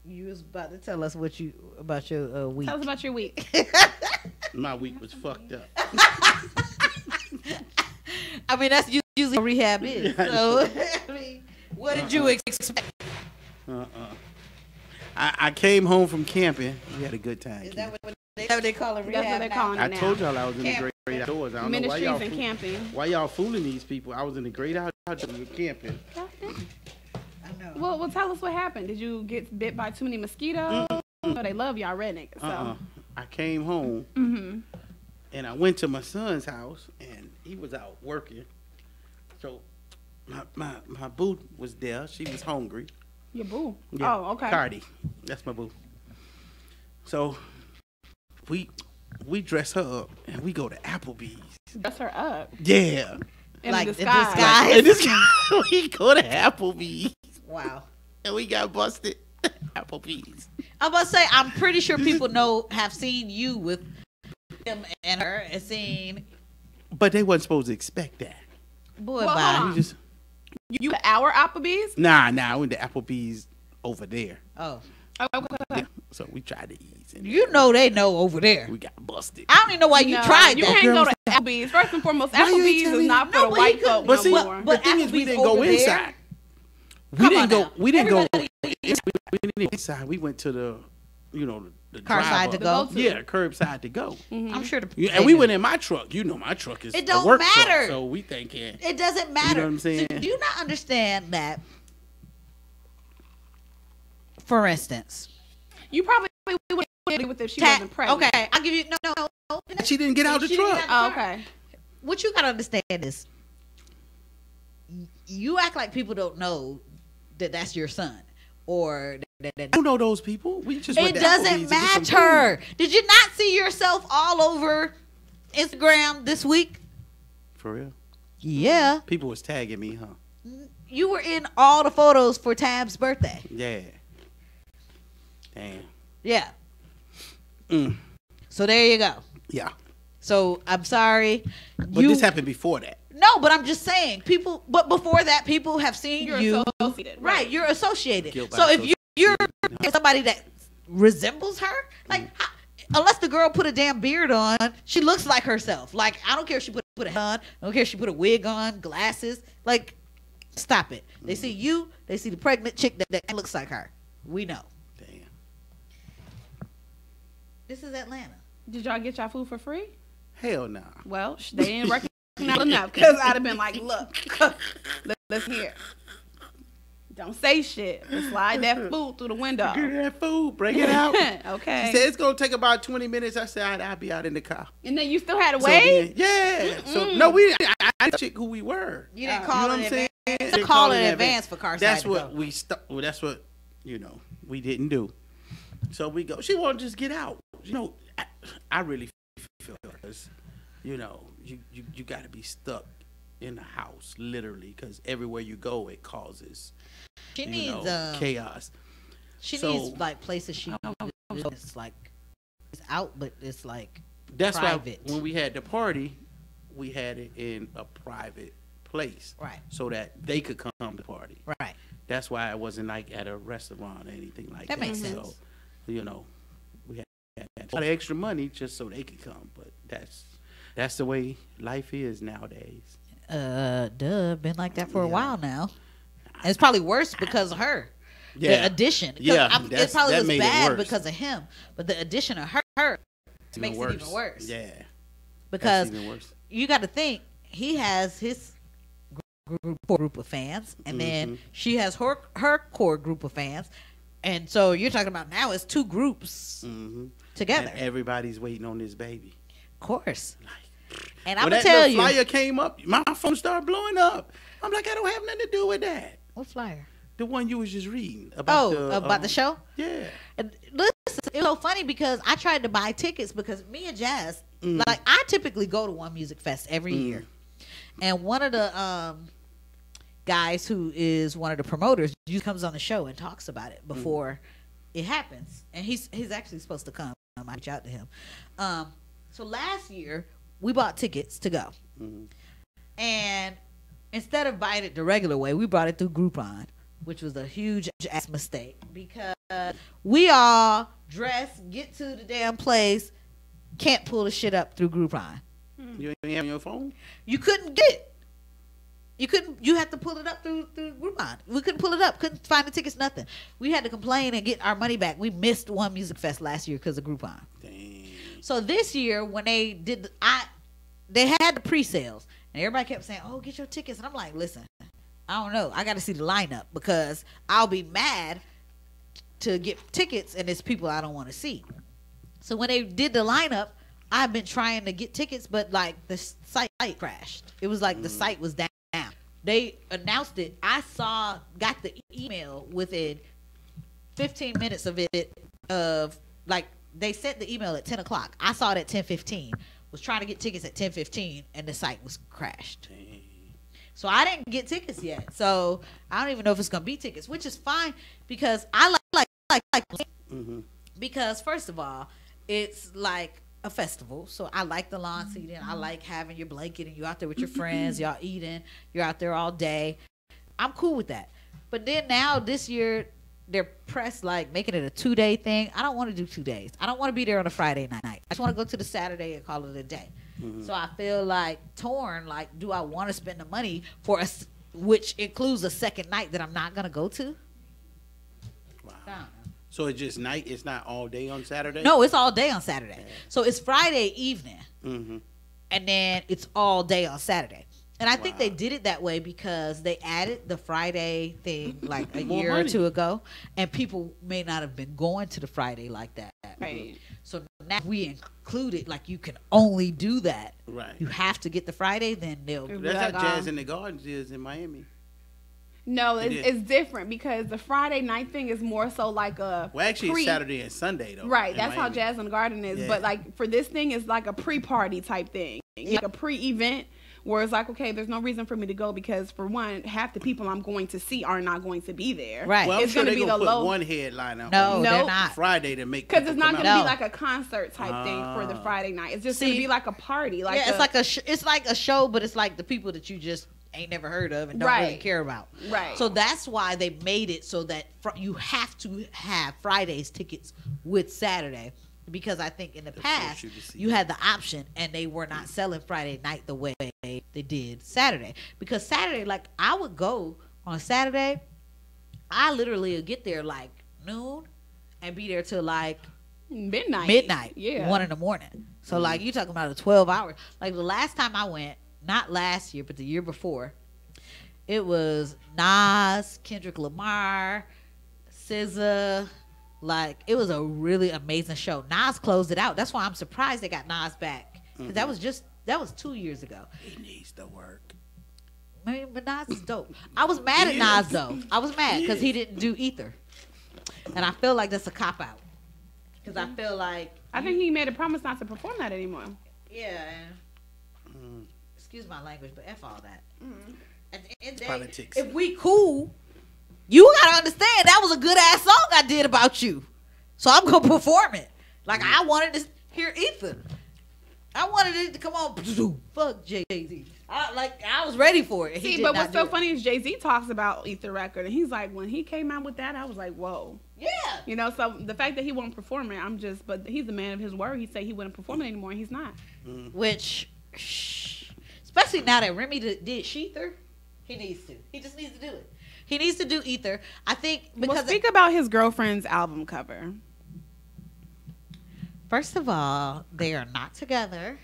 You was about to tell us what you about your week. Tell us about your week. My week was fucked up. I mean, that's usually what rehab is. So, I mean, what did you expect? I came home from camping. We had a good time. Is that what they call it? That's what they're calling it I now. told y'all I was in the great outdoors. I don't know why Ministries y'all and camping. Why y'all fooling these people? I was in the great outdoors camping. Well, tell us what happened. Did you get bit by too many mosquitoes? No, they love y'all rednecks. So. I came home and I went to my son's house and he was out working. So my boo was there. She was hungry. Your boo. Yeah, Oh, okay. Cardi. That's my boo. So we dress her up and we go to Applebee's. Dress her up. Yeah. In Like a in disguise. disguise. And this we go to Applebee's Wow. and we got busted. Applebee's. I'm about to say, I'm pretty sure people have seen you with him and her and seen. But they wasn't supposed to expect that. Boy, Well, bye. hold on. You just You our Applebee's? Nah, I went to Applebee's over there. Oh. Okay. So we tried to ease. And You know they know over there. we got busted. I don't even know why you tried You that. can't go to Applebee's. First and foremost, Why you ain't Applebe's tell is me not that? for the white folk But see, no more. the thing is, we Applebee's didn't go over there? inside. We didn't go. We didn't go. We didn't inside. We went to the, the Car side drive to up. go? Yeah, curbside to go. I'm sure. And we went in my truck. You know, my truck is It a don't work matter. truck, so we thinking. It doesn't matter. You know what I'm saying? So do you not understand that? For instance, You probably would with if she wasn't pregnant. Okay, I'll give you no. She didn't get out the She didn't truck. get out Oh, the truck. okay. What you gotta understand is, you act like people don't know that that's your son, or that. I don't know those people. We just went It to Applebee's doesn't to get some matter. food. Did you not see yourself all over Instagram this week? For real. Yeah, People was tagging me, huh? you were in all the photos for Tab's birthday. Yeah. Damn. Yeah. Mm. So there you go. Yeah. So I'm sorry. But this happened before that. No, but I'm just saying, people. But before that, people have seen You're you. associated, Right, right. you're associated. Guilt by So if you're association. somebody that resembles her, like, unless the girl put a damn beard on, she looks like herself. Like, I don't care if she put a hat on. I don't care if she put a wig on, glasses. Like, stop it. They see you. They see the pregnant chick that looks like her. We know. Damn. This is Atlanta. Did y'all get y'all food for free? Hell nah. Well, they didn't recognize enough because I'd have been like, look, let's hear. Don't say shit. But slide that food through the window. Get that food. Bring it out. Okay. She said it's gonna take about 20 minutes. I said I'll be out in the car. And then you still had to So wait? then- yeah. So no, we. I didn't check who we were. You didn't You call know in what I'm saying? advance. Didn't Call in advance for car That's side to what go. we well, that's what we didn't do. So we go. She wanted to just get out. I really feel because you got to be stuck in the house literally because everywhere you go it causes She needs chaos. She So- needs like places she. It's like it's out, but it's like That's private. why when we had the party, we had it in a private place, Right. So that they could come to the party, Right. That's why it wasn't like at a restaurant or anything like that. That makes So, sense. we had a lot of extra money just so they could come, but that's the way life is nowadays. Been like that for a while now. And it's probably worse because of her. Yeah. The addition. 'Cause Yeah, it probably that was made it bad worse. because of him, but the addition of her makes it even worse. Yeah, Because that's even worse. you got to think he has his group of fans, and then she has her core group of fans, and so you're talking about now it's two groups together. And everybody's waiting on this baby. Of course. And When I'm gonna that tell little you, flyer came up, my phone started blowing up. I'm like, I don't have nothing to do with that. what flyer? The one you was just reading about. About the show. Yeah. And listen, it was so funny because I tried to buy tickets because me and Jazz, like I typically go to One Music Fest every year, and one of the guys who is one of the promoters usually comes on the show and talks about it before it happens, and he's actually supposed to come. I reach out to him. So last year we bought tickets to go, and instead of buying it the regular way, we bought it through Groupon, which was a huge ass mistake because we all dress, get to the damn place, can't pull the shit up through Groupon. You ain't have your phone? You couldn't get it. You had to pull it up through Groupon. We couldn't pull it up, couldn't find the tickets, nothing. We had to complain and get our money back. We missed One Music Fest last year because of Groupon. Dang. So this year when they did they had the pre-sales and everybody kept saying, "Oh, get your tickets." And I'm like, "Listen, I don't know. I got to see the lineup because I'll be mad to get tickets and it's people I don't want to see." So when they did the lineup, I've been trying to get tickets, but like the site crashed. It was like the site was down. They announced it. I got the email within 15 minutes of it, like they sent the email at 10 o'clock. I saw it at 10:15. Was trying to get tickets at 10:15 and the site was crashed. So I didn't get tickets yet. So I don't even know if it's gonna be tickets, which is fine because I like because first of all, it's like a festival. So I like the lawn seating. I like having your blanket and you out there with your friends, y'all eating, you're out there all day. I'm cool with that. But then now this year they're pressed like making it a 2-day thing. I don't want to do 2 days. I don't want to be there on a Friday night. I just want to go to the Saturday and call it a day. So I feel like torn. Like, do I want to spend the money for which includes a second night that I'm not gonna go to? Wow. So it's just night. It's not all day on Saturday. No, it's all day on Saturday. So it's Friday evening, and then it's all day on Saturday. And I think they did it that way because they added the Friday thing like a year or two ago, and people may not have been going to the Friday like that. Right. So now we included like you can only do that. Right. You have to get the Friday, then they'll. That's how Jazz in the Gardens is in Miami. No, it's different because the Friday night thing is more so like a. Well, actually, it's Saturday and Sunday though. Right, that's how Jazz in the Garden is. Yeah. But like for this thing, it's like a pre-party type thing, like a pre-event. Where it's like, okay, there's no reason for me to go because, for one, half the people I'm going to see are not going to be there. Right. Well, it's going to be the put low one headliner. No, they're not. Friday to make because it's not going to be like a concert type thing for the Ah. Friday night. It's just going to be like a party. Like it's like it's like a show, but it's like the people that you just ain't never heard of and don't really care about. Right. So that's why they made it so that you have to have Friday's tickets with Saturday. Because I think in the past you had the option and they were not selling Friday night the way they did Saturday. Because Saturday, like I would go on a Saturday, I literally would get there like noon and be there till like midnight. Yeah. 1 a.m. So like you talking about a 12 hour. Like the last time I went, not last year, but the year before, it was Nas, Kendrick Lamar, SZA. Like, it was a really amazing show. Nas closed it out. That's why I'm surprised they got Nas back. 'Cause that was 2 years ago. He needs to work. I mean, but Nas is dope. I was mad at Nas, though. I was mad because he didn't do Ether. And I feel like that's a cop-out. Because I feel like... I think he made a promise not to perform that anymore. Yeah. Excuse my language, but F all that. At the end of the day, Politics. if we cool... You gotta understand that was a good ass song I did about you, so I'm gonna perform it. Like I wanted to hear Ether. I wanted it to come on. Fuck Jay-Z. I was ready for it. See, but what's so funny is Jay-Z talks about Ether record, and he's like, when he came out with that, I was like, whoa. Yeah. You know, so the fact that he won't perform it, but he's a man of his word. He said he wouldn't perform it anymore, and he's not. Which, especially now that Remy did Sheether, he needs to. He just needs to do it. He needs to do Ether. I think because well, speak about his girlfriend's album cover. First of all, they are not together.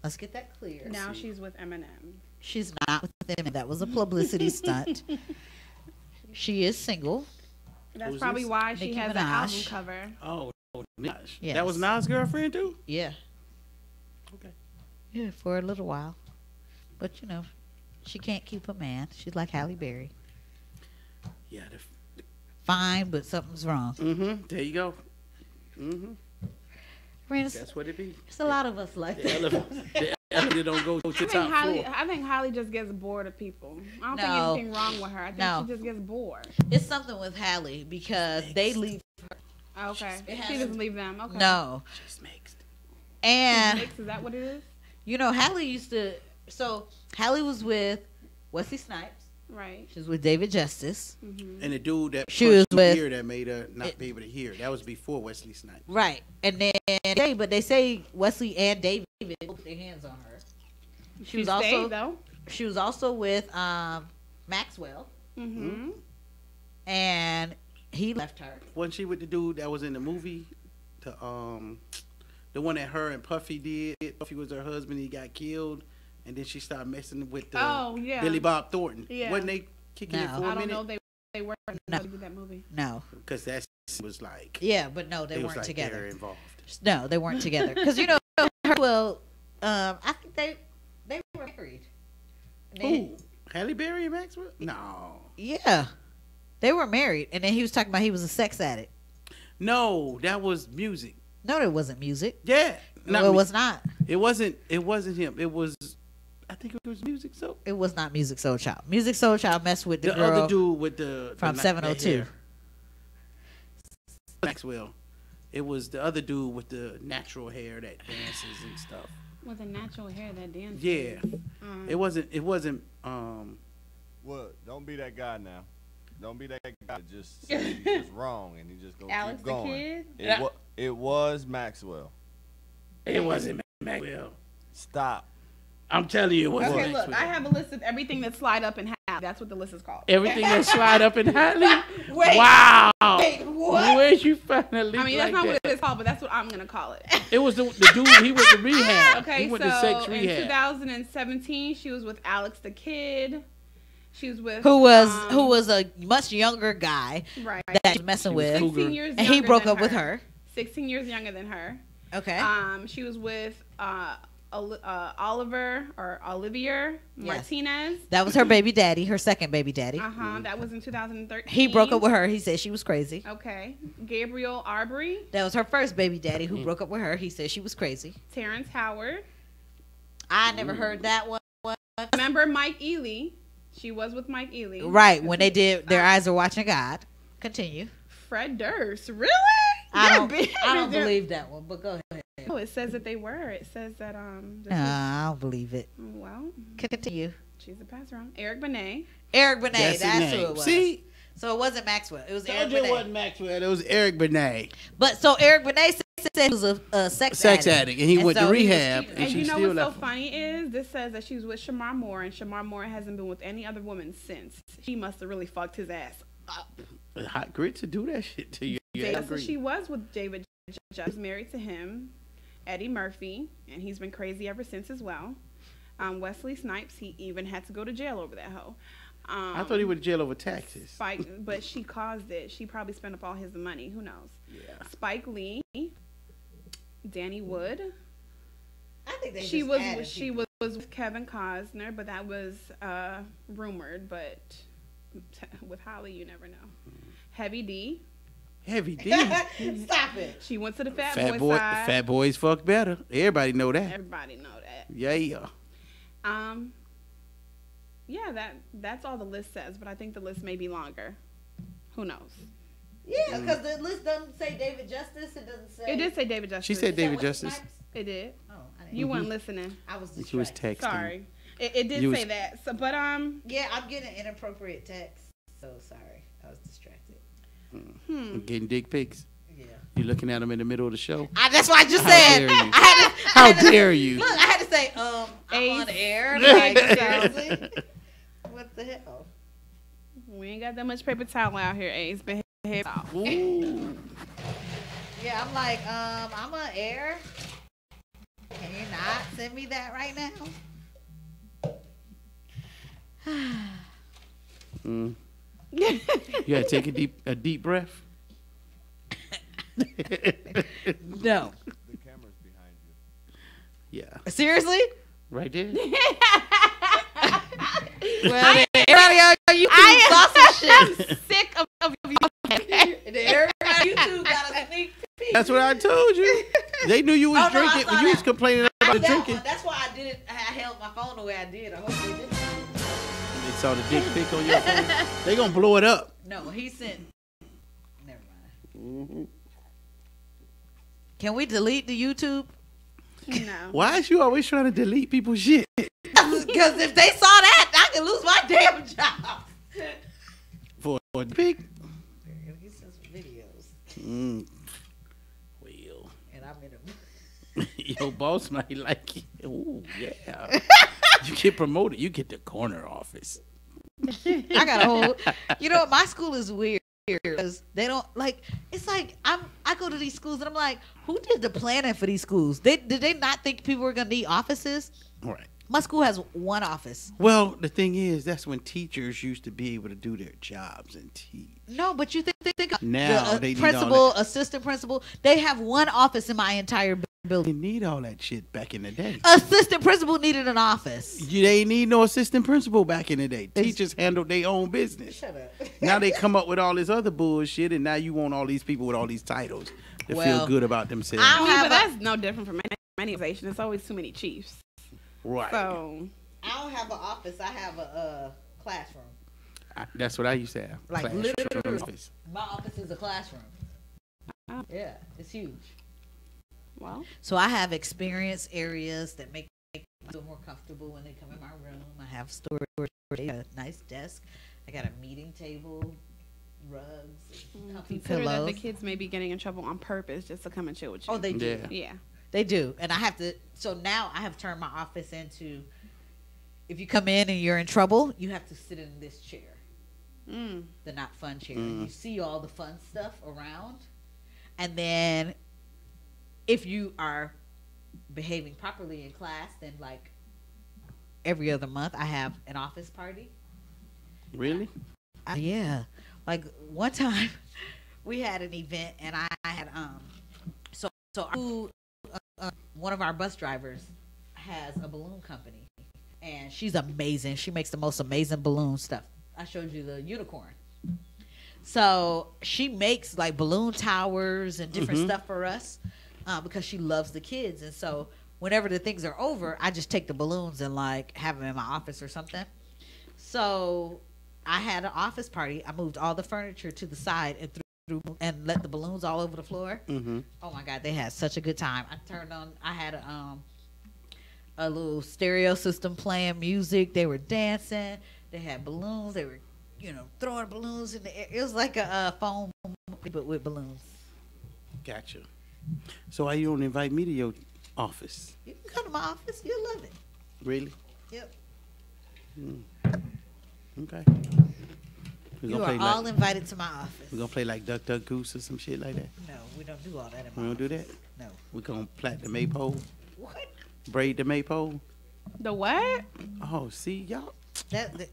Let's get that clear. Now she's with Eminem. She's not with Eminem. That was a publicity stunt. She is single. That's probably why she Nicki has Minaj. an album cover. Oh, Nas. Yes. That was Nas' girlfriend too? Yeah. Okay. Yeah, for a little while. But, you know, she can't keep a man. She's like Halle Berry. Yeah. Fine, but something's wrong. There you go. That's what it be. There's a lot of us like The that. elevator don't go to the top floor. I think Halle just gets bored of people. I don't think No. anything wrong with her. I think No. she just gets bored. It's something with Halle because they leave her. Okay. It She has- doesn't leave them. Okay. No. She's mixed. And, Mix, is that what it is? you know, Halle used to... So, Halle was with Wesley Snipes. Right. She was with David Justice. And the dude that She was punched her with- ear that made her not be able to hear. That was before Wesley Snipes. Right. And then, but they say Wesley and David put their hands on her. She was also stayed, though. She was also with Maxwell. And he left her. Wasn't she with the dude that was in the movie? The one that her and Puffy did. Puffy was her husband. He got killed. And then she started messing with Billy Bob Thornton. Yeah. Wasn't they kicking it for a minute? I don't know if they were together with that movie. No. Because that was like... Yeah, but no, they it was weren't like together. They were involved. No, they weren't together. Because, you know, I think they were married. Who? Halle Berry and Maxwell? No. Yeah. They were married. And then he was talking about he was a sex addict. No, that was music. No, it wasn't music. Yeah. No, it was not. It wasn't him. It was... I think it was Music Soul. It was not Music Soul Child. Music Soul Child messed with the girl other dude with the from 702. Maxwell. It was the other dude with the natural hair that dances and stuff. With the natural hair that dances. Yeah. It wasn't What? Don't be that guy now. Don't be that guy that just say you just wrong and he just go Alex keep the going. Kid? It was Maxwell. It wasn't Maxwell. Stop. I'm telling you, it wasn't Okay, Maxwell. look, I have a list of everything that slide up and have. That's what the list is called. Everything that slide up in Hatley? Wait. Wow. Wait, what? Where'd you finally I mean, that's not what it is called, but that's what I'm going to call it. It was the dude, he went to rehab. Okay, he went so to sex in rehab. 2017, she was with Alex the Kid. She was with who was a much younger guy right that she was messing with, 16 years and he younger broke than up with her. 16 years younger than her. Okay. She was with Oliver or Olivier Martinez. That was her baby daddy, her second baby daddy. That was in 2013. He broke up with her. He said she was crazy. Okay. Gabriel Arbery. That was her first baby daddy who broke up with her. He said she was crazy. Terrence Howard. I never heard that one. Remember Mike Ely? She was with Mike Ely. Right, when they did Their Eyes Are Watching God. Continue. Fred Durst. Really? I don't believe that one, but go ahead. Oh, it says that they were. It says that I don't believe it. Well, continue. She's a pass around. Eric Benet. Eric Benet. That's who it was. See? So it wasn't Maxwell. It was Eric It Benet. wasn't Maxwell. It was Eric Benet. But so Eric Benet said he was a sex addict, and he went to rehab. And you know what's so funny is this says that she was with Shamar Moore, and Shamar Moore hasn't been with any other woman since. She must have really fucked his ass up. Hot grit to do that shit to you. Yeah, so she was with David Judge. She's married to him, Eddie Murphy, and he's been crazy ever since as well. Wesley Snipes, he even had to go to jail over that hoe. I thought he went to jail over taxes. But she caused it. She probably spent up all his money. Who knows? Yeah. Spike Lee, Danny Wood. I think they she was with Kevin Costner, but that was rumored. But with Holly, you never know. Heavy D. Heavy D. Stop it. She went to the fat boy side. Fat boys fuck better. Everybody know that. Everybody know that. Yeah. Yeah, that's all the list says, but I think the list may be longer. Who knows? Yeah, because the list doesn't say David Justice. It doesn't say. It did say David Justice. She said David Justice. It did. Oh, I didn't. You weren't listening. I was distracted. She was texting. Sorry. It did say that. So, but yeah, I'm getting inappropriate text. So sorry, I was distracted. Getting dick pics. Yeah. You looking at them in the middle of the show? That's what I just said. How dare you? Look, I had to say, I'm on air. Like, seriously? What the hell? We ain't got that much paper towel out here, Ace. But head off. Ooh. Yeah, I'm like, I'm on air. Can you not send me that right now? You gotta take a deep breath. No. The camera's behind you. Yeah. Seriously? Right there. Well, everybody on YouTube saw some shit. I'm sick of you. Everybody on YouTube got a sneak peek. That's what I told you. They knew you was drinking when you was complaining about the drinking. That's why I didn't. I held my phone the way I did. I hope they didn't. They saw the dick pic on your phone. They gonna blow it up. No, he sent. Never mind. Can we delete the YouTube? No. Why is you always trying to delete people's shit? Because if they saw that, I could lose my damn job. For a pic? He sent some videos. Well. And I'm in them. Your boss might like it. Ooh, yeah. You get promoted. You get the corner office. I got a whole. You know, my school is weird because they don't like. It's like I go to these schools and I'm like, who did the planning for these schools? Did they not think people were gonna need offices? Right. My school has one office. Well, the thing is, that's when teachers used to be able to do their jobs and teach. No, but you think Now the, they need principal, all that. assistant principal, they have one office in my entire building. They need all that shit back in the day. Assistant principal needed an office. They need no assistant principal back in the day. Teachers handled their own business. Shut up. Now they come up with all this other bullshit, and now you want all these people with all these titles to feel good about themselves. But that's no different from any organization. It's always too many chiefs. Right. So I don't have an office. I have a classroom. That's what I used to have. Like Classroom literally, office. my office is a classroom. Yeah, it's huge. Well, so I have experience areas that make me feel more comfortable when they come in my room. I have storage, a nice desk. I got a meeting table rugs, and comfy Consider that pillows. the kids may be getting in trouble on purpose just to come and chill with you. Oh, they do. Yeah. They do. And I have to, so now I have turned my office into, if you come in and you're in trouble, you have to sit in this chair. The not fun chair. You see all the fun stuff around. And then if you are behaving properly in class, then like every other month I have an office party. Really? Yeah. Like one time we had an event and I had one of our bus drivers has a balloon company and she's amazing. She makes the most amazing balloon stuff. I showed you the unicorn. So she makes like balloon towers and different stuff for us because she loves the kids. And so whenever the things are over, I just take the balloons and like have them in my office or something. So I had an office party. I moved all the furniture to the side and threw and let the balloons all over the floor. Oh my God, they had such a good time. I had a little stereo system playing music. They were dancing. They had balloons. They were, throwing balloons in the air. It was like a foam, but with balloons. Gotcha. So why you don't invite me to your office? You can come to my office. You'll love it. Really? Yep. Okay. You are all invited to my office. We're going to play like Duck, Duck, Goose or some shit like that? No, we don't do all that in We my don't do that? No. We're going to plait the maypole? What? Braid the maypole? The what? Oh, see, y'all. Flag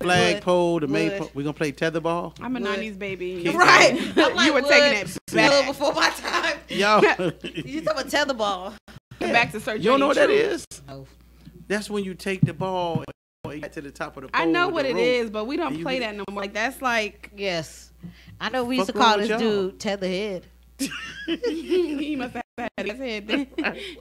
Flagpole, the maypole. We're going to play tetherball? I'm a 90s baby. Right. I'm like, you were taking it back. before my time. Yo. You talking about tetherball. Back to search. You don't know what that is? No. That's when you take the ball and get to the top of the pole. I know with what the it rope. is, but we don't play that no more. Like, that's like... Yes. I know we used to Fuck wrong call with this y'all? dude Tetherhead. He must have had his head then.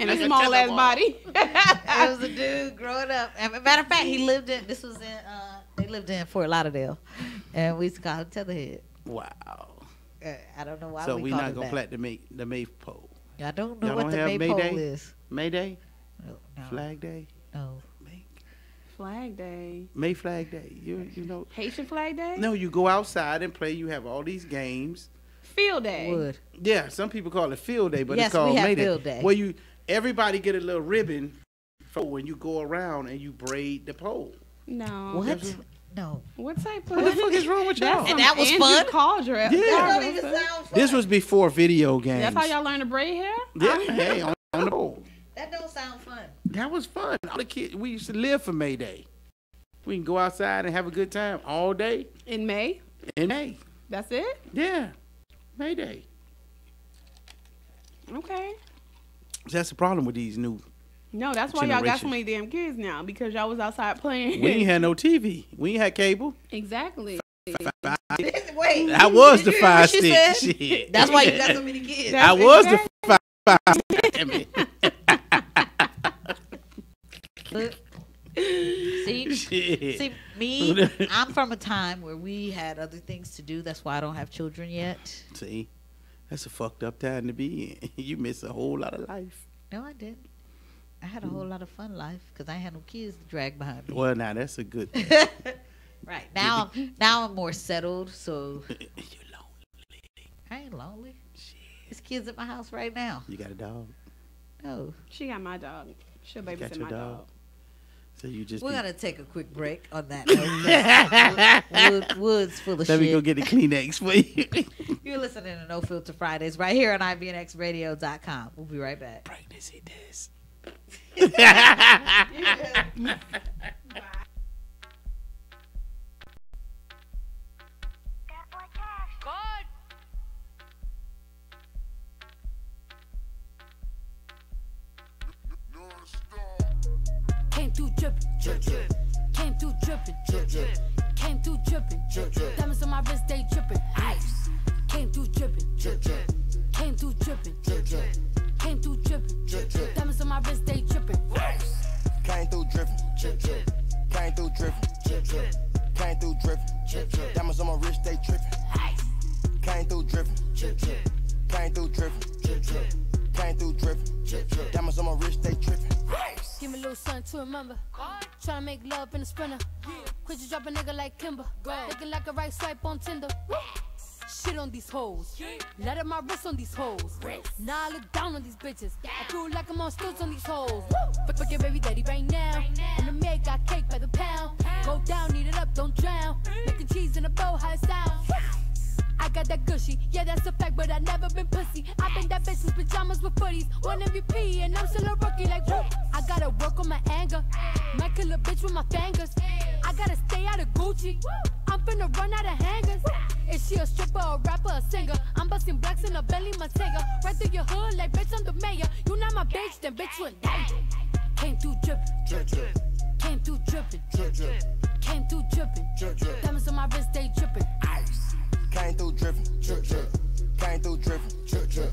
And a Like a small ass tetherball. body. It was a dude growing up. And matter of fact, they lived in Fort Lauderdale. And we used to call him Tetherhead. Wow. I don't know why So we we're called not it going to that. play the maypole. I don't know Y'all what don't the have maypole Mayday? is. Mayday? No. Flag Day? No. Flag Day. May Flag Day. You know. Haitian Flag Day? No, you go outside and play. You have all these games. Field Day. Wood. Yeah, some people call it Field Day, but Yes, it's called we have Mayday. Field Day. Where everybody get a little ribbon when you go around and you braid the pole. No. What? No. What type of... What the fuck is wrong with y'all? That's And that was Andrew fun? Caldwell. Yeah. That don't even sound fun. This was before video games. That's how y'all learn to braid hair? Yeah, hey, on the pole. That don't sound fun. That was fun. All the kids, we used to live for May Day. We can go outside and have a good time all day In May? in May. That's it? Yeah, May Day. Okay. That's the problem with these new. No, that's why y'all got so Generation. many damn kids now, because y'all was outside playing. We ain't had no TV. We ain't had cable. Exactly. Wait. I was the Did you hear what fire she stick. said? Shit. That's why you got so many kids. I was the fire stick. Look. See, Shit. see, me, I'm from a time where we had other things to do. That's why I don't have children yet. See, that's a fucked up time to be in. You miss a whole lot of life. No, I didn't. I had a whole lot of fun life because I ain't had no kids to drag behind me. Well, now that's a good thing. Right now, I'm more settled. So You lonely. I ain't lonely. There's kids at my house right now. You got a dog? No, She got my dog. She'll got babysit your my dog? dog. So you just we're be- gonna take a quick break on that note. Wood's full of Let shit. me go get the Kleenex for you. You're listening to No Filter Fridays right here on IBNXradio.com. We'll be right back. Pregnancy test. Came through drippin', drip, drip. Came through drippin', drip, drip. Came through drippin', drip, drip. Diamonds on my wrist, they drippin', ice. Came through drippin', drip, drip. Came through drippin', drip, drip. Came through drippin', drip, drip. Diamonds on my wrist, they drippin', ice. Came through drippin', drip, drip. Came through drippin', drip, drip. Came through drippin', drip, drip. Diamonds on my wrist, they drippin', ice. Came through drippin', drip, drip. Came through drippin', drip, drip. Came through drippin', drip, drip. Diamonds on my wrist, they drippin', ice. Give me a little something to remember. Tryna make love in a sprinter. Quit you drop a nigga like Kimber. Looking like a right swipe on Tinder. Shit on these hoes. Let up my wrist on these hoes. Now I look down on these bitches. I feel like I'm on stilts on these hoes. Fuck your baby daddy right now. And the maid got cake by the pound. Go down, eat it up, don't drown. Making cheese in a bow, how it sound. I got that gushy, yeah that's a fact, but I never been pussy. I been that bitch with pajamas with footies. One MVP and I'm still a rookie like whoop. I gotta work on my anger. Might kill a bitch with my fingers. I gotta stay out of Gucci. I'm finna run out of hangers. Is she a stripper, a rapper, a singer? I'm busting blacks in a Bentley Montega. Right through your hood like bitch I'm the mayor. You not my bitch, then bitch you in danger. Came through drippin', drip drip. Came through drippin', drip drip. Came through drippin', drip drip. Diamonds on my wrist, they drippin'. Ice. Came through drippin', drip drip. Came through drippin', drip drip.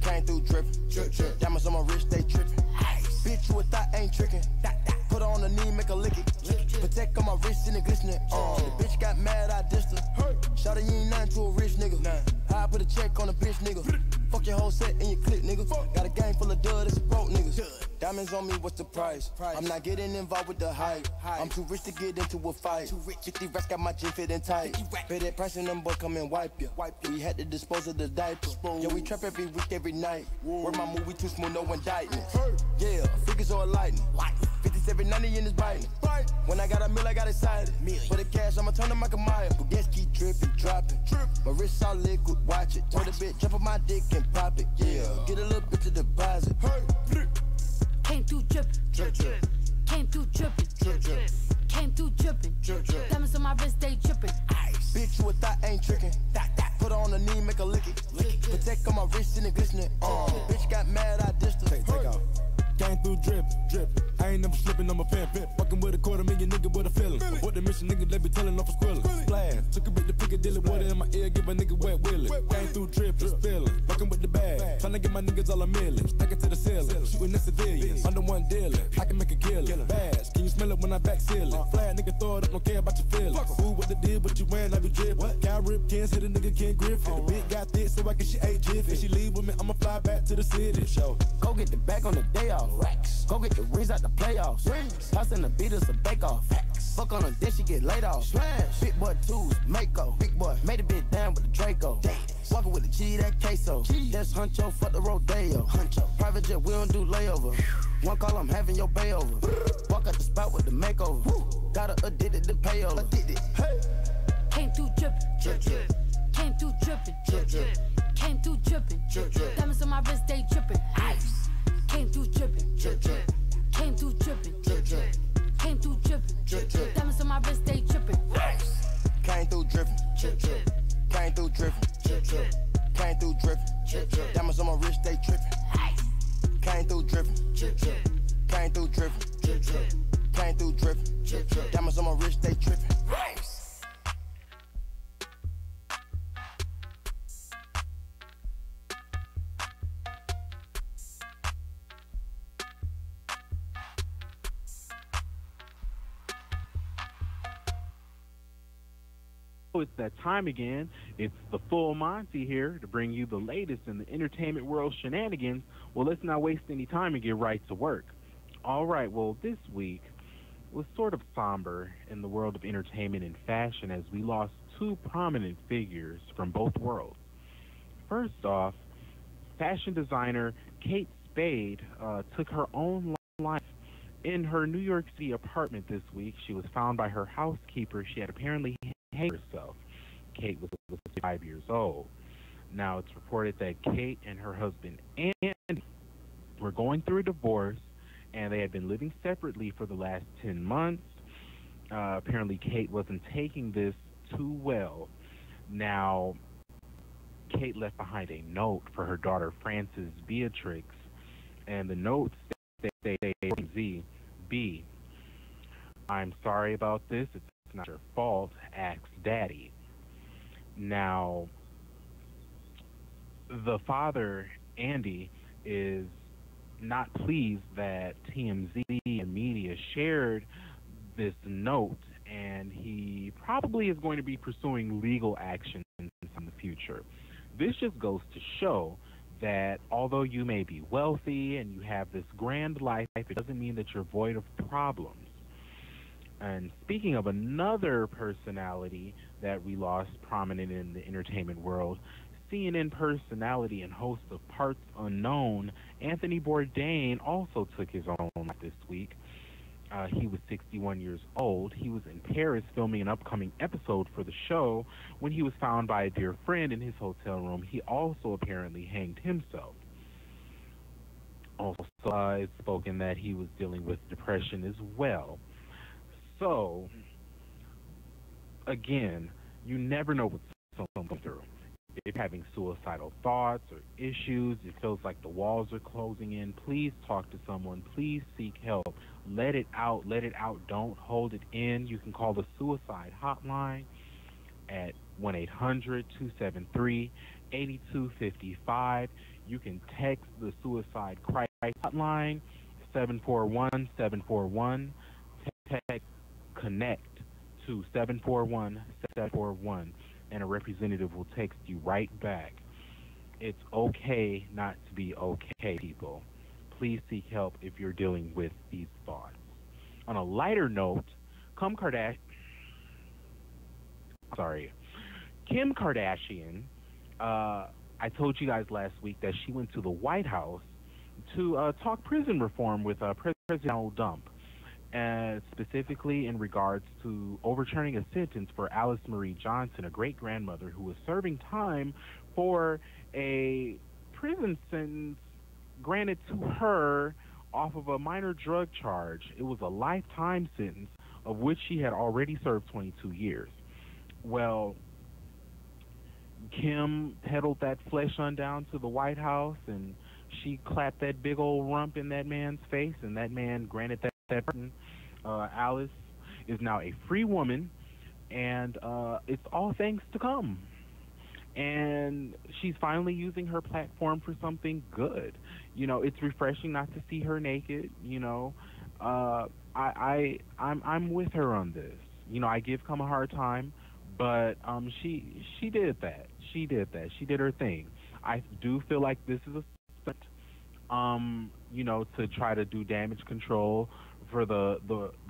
Came through drippin', drip drip. Diamonds on my wrist, they trippin'. Ice. Bitch, you a thought ain't trickin'. Put her on the knee, make her lick it. Protect on my wrist and it glistening. The bitch got mad, I dissed her. Shawty, you ain't nothing to a rich nigga. I put a check on a bitch nigga. Fuck your whole set and your clip nigga. Got a gang full of dud, it's a broke niggas. Diamonds on me, what's the price? I'm not getting involved with the hype. I'm too rich to get into a fight. 50 racks got my jeans fitting tight. Pay that price and them boys come and wipe you. We had to dispose of the diaper. Yo, we trap every week, every night. Where my movie too smooth, no indictment. Yeah, figures all lightning. 57, 90 in this biting. When I got a meal, I got excited. For the cash, I'ma turn to Michael Myers. But gas keep dripping, dropping. My wrist all liquid, watch it. Told a bitch, jump on my dick and pop it. Yeah, get a little bit to deposit. Came through drippin', drip drip. Came through drippin', drip drip. Came through drippin', drip drip. Diamonds on my wrist, they drippin'. Ice. Bitch, you a thought ain't trickin'. Put her on the knee, make her lick it. Protect on my wrist and it glistening. Bitch got mad, I dissed her. Take off. Came through drip, drip. I ain't never slipping, I'm a pimp. Fucking with a $250,000 nigga with a feeling. What the mission nigga, they be telling off a squilling. Splash, took a bit to Piccadilly, water in my ear, give a nigga wet willy. Came through drip, just spilling. Fucking with the bag, tryna get my niggas all a million. Stack it to the ceiling, shooting the civilians. Under one dealing, I can make a killing. Bass, can you smell it when I back seal it? Flat nigga throw it up, don't care about your feelings. Who what the deal, what you wearing, I be drippin'. Cow rip cans, hit a nigga Ken Griffin. The bitch got thick, so I guess she ate jiffy. If she leave with me, I'ma fly back to the city. Show. Go get the bag on the day off. Go get the rings out the playoffs. Toss in the beat us a bake off. Fuck on her, then she get laid off. Big boy twos, Mako. Big boy made a bit down with the Draco. Walking with the G, that queso. That's Huncho, fuck the Rodeo. Private jet, we don't do layover. One call, I'm having your bay over. Walk out the spot with the makeover. Got her addicted to payover. Came through drippin', drip drip. Came through drippin', drip drip. Came through drippin', drip drip. Diamonds on my wrist, they drippin'. Ice. Came through drippin', drip drip. Came through drippin', drip drip. Came through drippin', drip drip. Diamonds on my wrist, they drippin'. Came through drippin', drip drip. Came through drippin', drip drip. Came through drippin', drip drip. Diamonds on my wrist, they trippin'. Came through drippin', drip drip. Came through drippin', drip drip. Came through drippin', drip drip. Diamonds on my wrist, they trippin'. It's that time again. It's the full Monty here to bring you the latest in the entertainment world shenanigans. Well, let's not waste any time and get right to work. All right, well, this week was sort of somber in the world of entertainment and fashion as we lost two prominent figures from both worlds. First off, fashion designer Kate Spade took her own life in her New York City apartment this week. She was found by her housekeeper. She had apparently herself. Kate was 5 years old. Now it's reported that Kate and her husband Andy were going through a divorce, and they had been living separately for the last 10 months. Apparently Kate wasn't taking this too well. Now Kate left behind a note for her daughter Frances Beatrix, and the note said, B, I'm sorry about this. It's not your fault. Ask Daddy. Now, the father, Andy, is not pleased that TMZ and media shared this note, and he probably is going to be pursuing legal action in the future. This just goes to show that although you may be wealthy and you have this grand life, it doesn't mean that you're void of problems. And speaking of another personality that we lost prominent in the entertainment world, CNN personality and host of Parts Unknown, Anthony Bourdain, also took his own life this week. He was 61 years old. He was in Paris filming an upcoming episode for the show when he was found by a dear friend in his hotel room. He also apparently hanged himself. Also, it's spoken that he was dealing with depression as well. So, again, you never know what someone's going through. If you're having suicidal thoughts or issues, it feels like the walls are closing in, please talk to someone. Please seek help. Let it out. Let it out. Don't hold it in. You can call the suicide hotline at 1-800-273-8255. You can text the suicide crisis hotline 741-741. Text CONNECT to 741-741. And a representative will text you right back. It's okay not to be okay, people. Please seek help if you're dealing with these thoughts. On a lighter note, Kim Kardashian, I told you guys last week that she went to the White House to talk prison reform with President Donald Trump. Specifically in regards to overturning a sentence for Alice Marie Johnson, a great-grandmother who was serving time for a prison sentence granted to her off of a minor drug charge. It was a lifetime sentence, of which she had already served 22 years. Well, Kim peddled that flesh on down to the White House, and she clapped that big old rump in that man's face, and that man granted that person. Alice is now a free woman, and it's all thanks to Kim. And she's finally using her platform for something good. You know, it's refreshing not to see her naked. You know, I'm with her on this. You know, I give Kim a hard time, but she did that. She did that. She did her thing. I do feel like this is a stunt, you know, to try to do damage control for the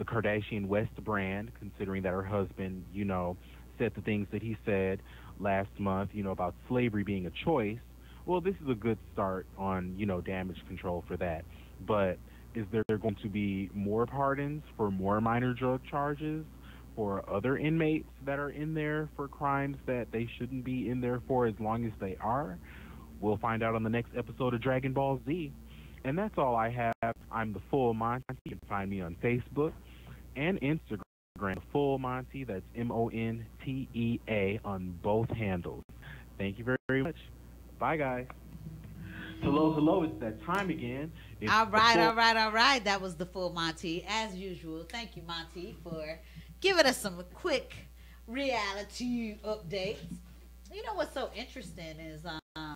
Kardashian West brand, considering that her husband, you know, said the things that he said last month, you know, about slavery being a choice. Well, this is a good start on, you know, damage control for that. But is there going to be more pardons for more minor drug charges for other inmates that are in there for crimes that they shouldn't be in there for as long as they are? We'll find out on the next episode of Dragon Ball Z. And that's all I have. I'm the Full Monty. You can find me on Facebook and Instagram, the Full Monty. That's MONTEA on both handles. Thank you very, very much. Bye, guys. Hello. It's that time again. All right. That was the Full Monty, as usual. Thank you, Monty, for giving us some quick reality updates. You know what's so interesting is, and I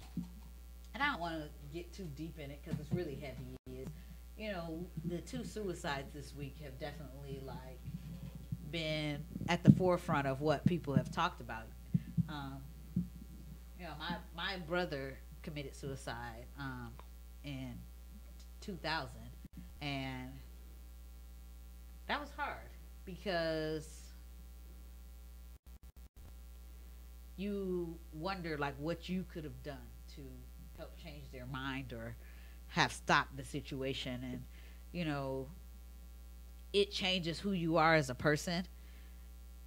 don't want to get too deep in it because it's really heavy, is, you know, the 2 suicides this week have definitely, like, been at the forefront of what people have talked about. You know, my brother committed suicide in 2000, and that was hard because you wonder, like, what you could have done to help change their mind or have stopped the situation. And, you know, it changes who you are as a person,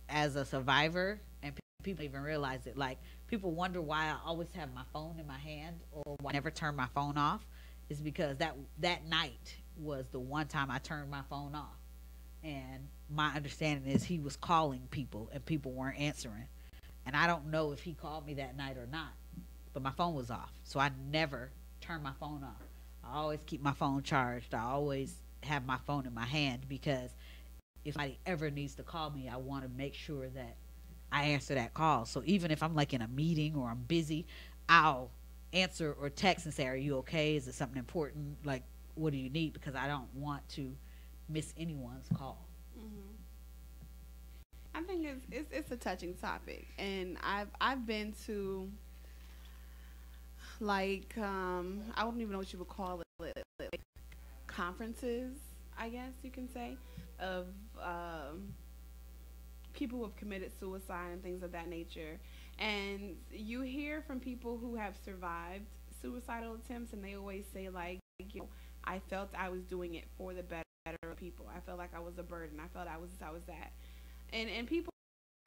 as a survivor, and people even realize it. Like, people wonder why I always have my phone in my hand or why I never turn my phone off. Is because that night was the one time I turned my phone off. And my understanding is he was calling people and people weren't answering. And I don't know if he called me that night or not, but my phone was off. So I never turn my phone off. I always keep my phone charged. I always have my phone in my hand because if somebody ever needs to call me, I want to make sure that I answer that call. So even if I'm like in a meeting or I'm busy, I'll answer or text and say, are you okay? Is it something important? Like, what do you need? Because I don't want to miss anyone's call. Mm-hmm. I think it's a touching topic, and I've been to, like, I wouldn't even know what you would call it, like conferences, I guess you can say, of people who have committed suicide and things of that nature. And you hear from people who have survived suicidal attempts, and they always say, like, you know, I felt I was doing it for the better of people. I felt like I was a burden. I felt I was that. And people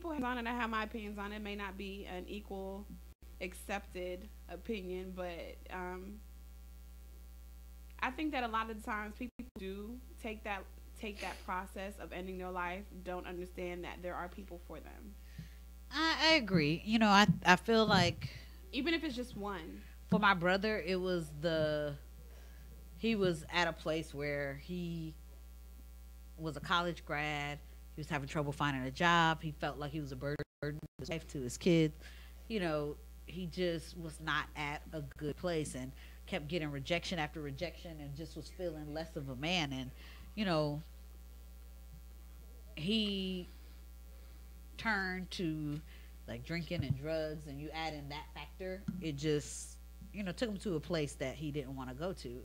have on it. I have my opinions on it. May not be an equal accepted opinion, but I think that a lot of the times people do take that process of ending their life, don't understand that there are people for them. I agree. You know, I feel like even if it's just one. For my brother, it was he was at a place where he was a college grad. He was having trouble finding a job. He felt like he was a burden to his wife, to his kids. You know, he just was not at a good place and kept getting rejection after rejection and just was feeling less of a man. And, you know, he turned to like drinking and drugs, and you add in that factor, it just, you know, took him to a place that he didn't want to go to.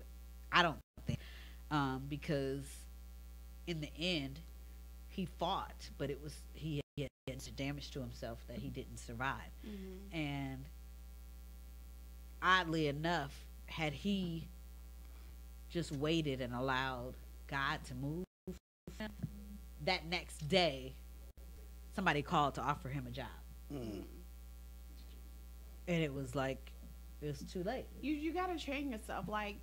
I don't think, because in the end, he fought, but it was he had damage to himself that he didn't survive. Mm-hmm. And oddly enough, had he just waited and allowed God to move him, that next day, somebody called to offer him a job. Mm. And it was like, it was too late. You got to train yourself. Like,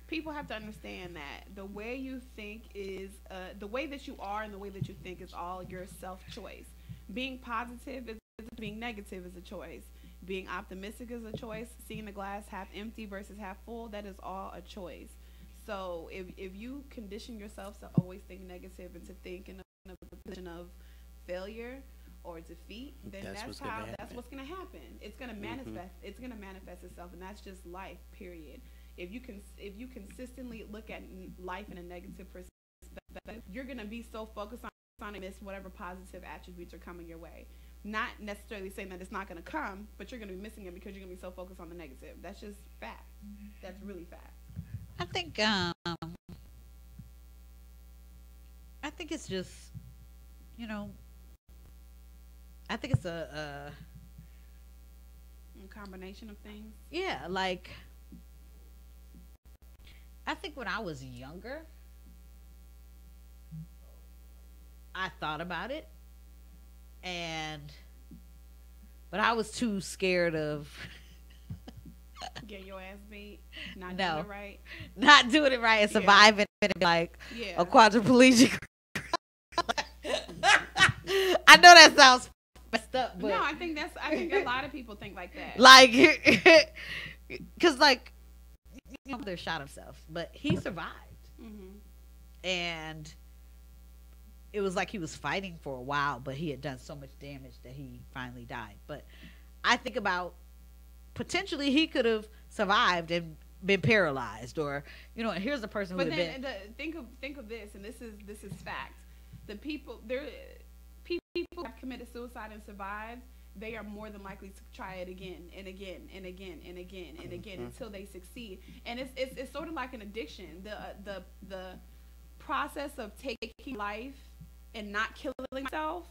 people have to understand that the way you think is, the way that you are and the way that you think is all your self-choice. Being positive is being negative is a choice. Being optimistic is a choice. Seeing the glass half empty versus half full, that is all a choice. So if you condition yourself to always think negative and to think in a position of failure or defeat, then that's what's going to happen. It's going to manifest. Mm-hmm. It's going to manifest itself, and that's just life. Period. If you consistently look at life in a negative perspective, you're going to be so focused on miss whatever positive attributes are coming your way. Not necessarily saying that it's not going to come, but you're going to be missing it because you're going to be so focused on the negative. That's just fact. That's really fact. I think it's just, you know, I think it's a combination of things. Yeah, like, I think when I was younger, I thought about it, but I was too scared of getting your ass beat, not doing it right, and surviving and like a quadriplegic. I know that sounds messed up, but no, I think a lot of people think like that. Like, because like, you know, they shot himself, but he survived, and it was like he was fighting for a while, but he had done so much damage that he finally died. But I think about potentially he could have survived and been paralyzed, or, you know, and here's a person who think of this, and this is fact. The people who have committed suicide and survived, they are more than likely to try it again and again and again and again and again until they succeed. And it's sort of like an addiction. The process of taking life and not killing myself,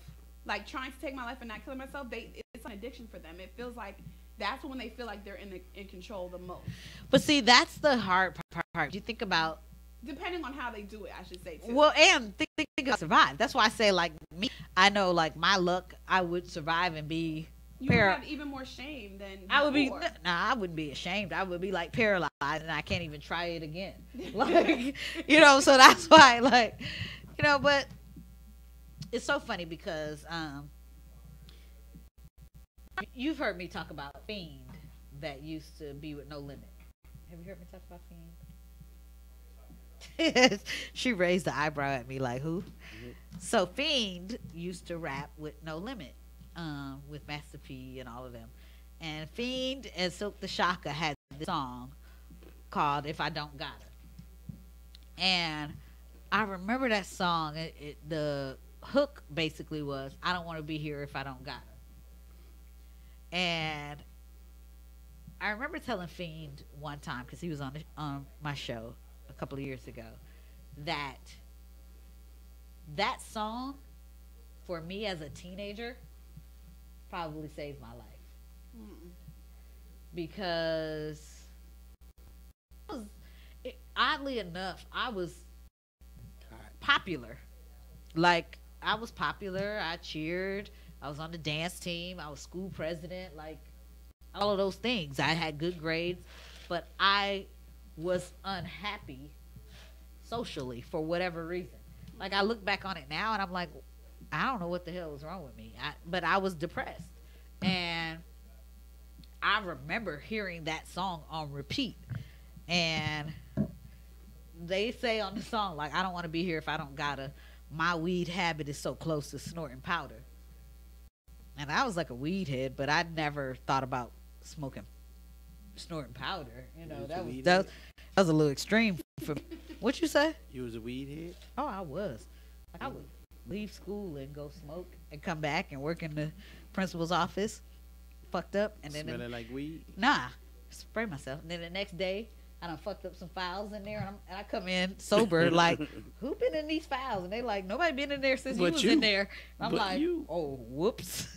like trying to take my life and not killing myself, it's an addiction for them. It feels like that's when they feel like they're in control the most. But see, that's the hard part. You think about, depending on how they do it, I should say too. Well, and think about survive. That's why I say, like, me, I know, like, my luck, I would survive and be you would have even more shame than before. I would be. I wouldn't be ashamed. I would be like paralyzed, and I can't even try it again. Like, you know. So that's why, like, you know. But it's so funny because you've heard me talk about Fiend that used to be with No Limit. Have you heard me talk about Fiend? She raised the eyebrow at me like, who? So Fiend used to rap with No Limit, with Master P and all of them. And Fiend and Silk the Shocker had this song called If I Don't Got Her. And I remember that song. The hook basically was, I don't want to be here if I don't got her. And I remember telling Fiend one time, because he was on, on my show a couple of years ago, that that song for me as a teenager probably saved my life. Because oddly enough, I was popular. Like, I was popular. I cheered. I was on the dance team. I was school president. Like, all of those things. I had good grades. But I was unhappy socially for whatever reason. Like, I look back on it now and I'm like, I don't know what the hell was wrong with me. But I was depressed. And I remember hearing that song on repeat. And they say on the song, like, I don't want to be here if I don't gotta. My weed habit is so close to snorting powder. And I was like a weed head, but I never thought about snorting powder. You know, that was a little extreme for me. What you say? You was a weed head? Oh, I was. Like, I would leave school and go smoke and come back and work in the principal's office, fucked up, and then smelling like weed. Nah, spray myself. And then the next day, I done fucked up some files in there, and I come in sober, like, who been in these files? And they like, nobody been in there since you was in there. And I'm like, oh, whoops.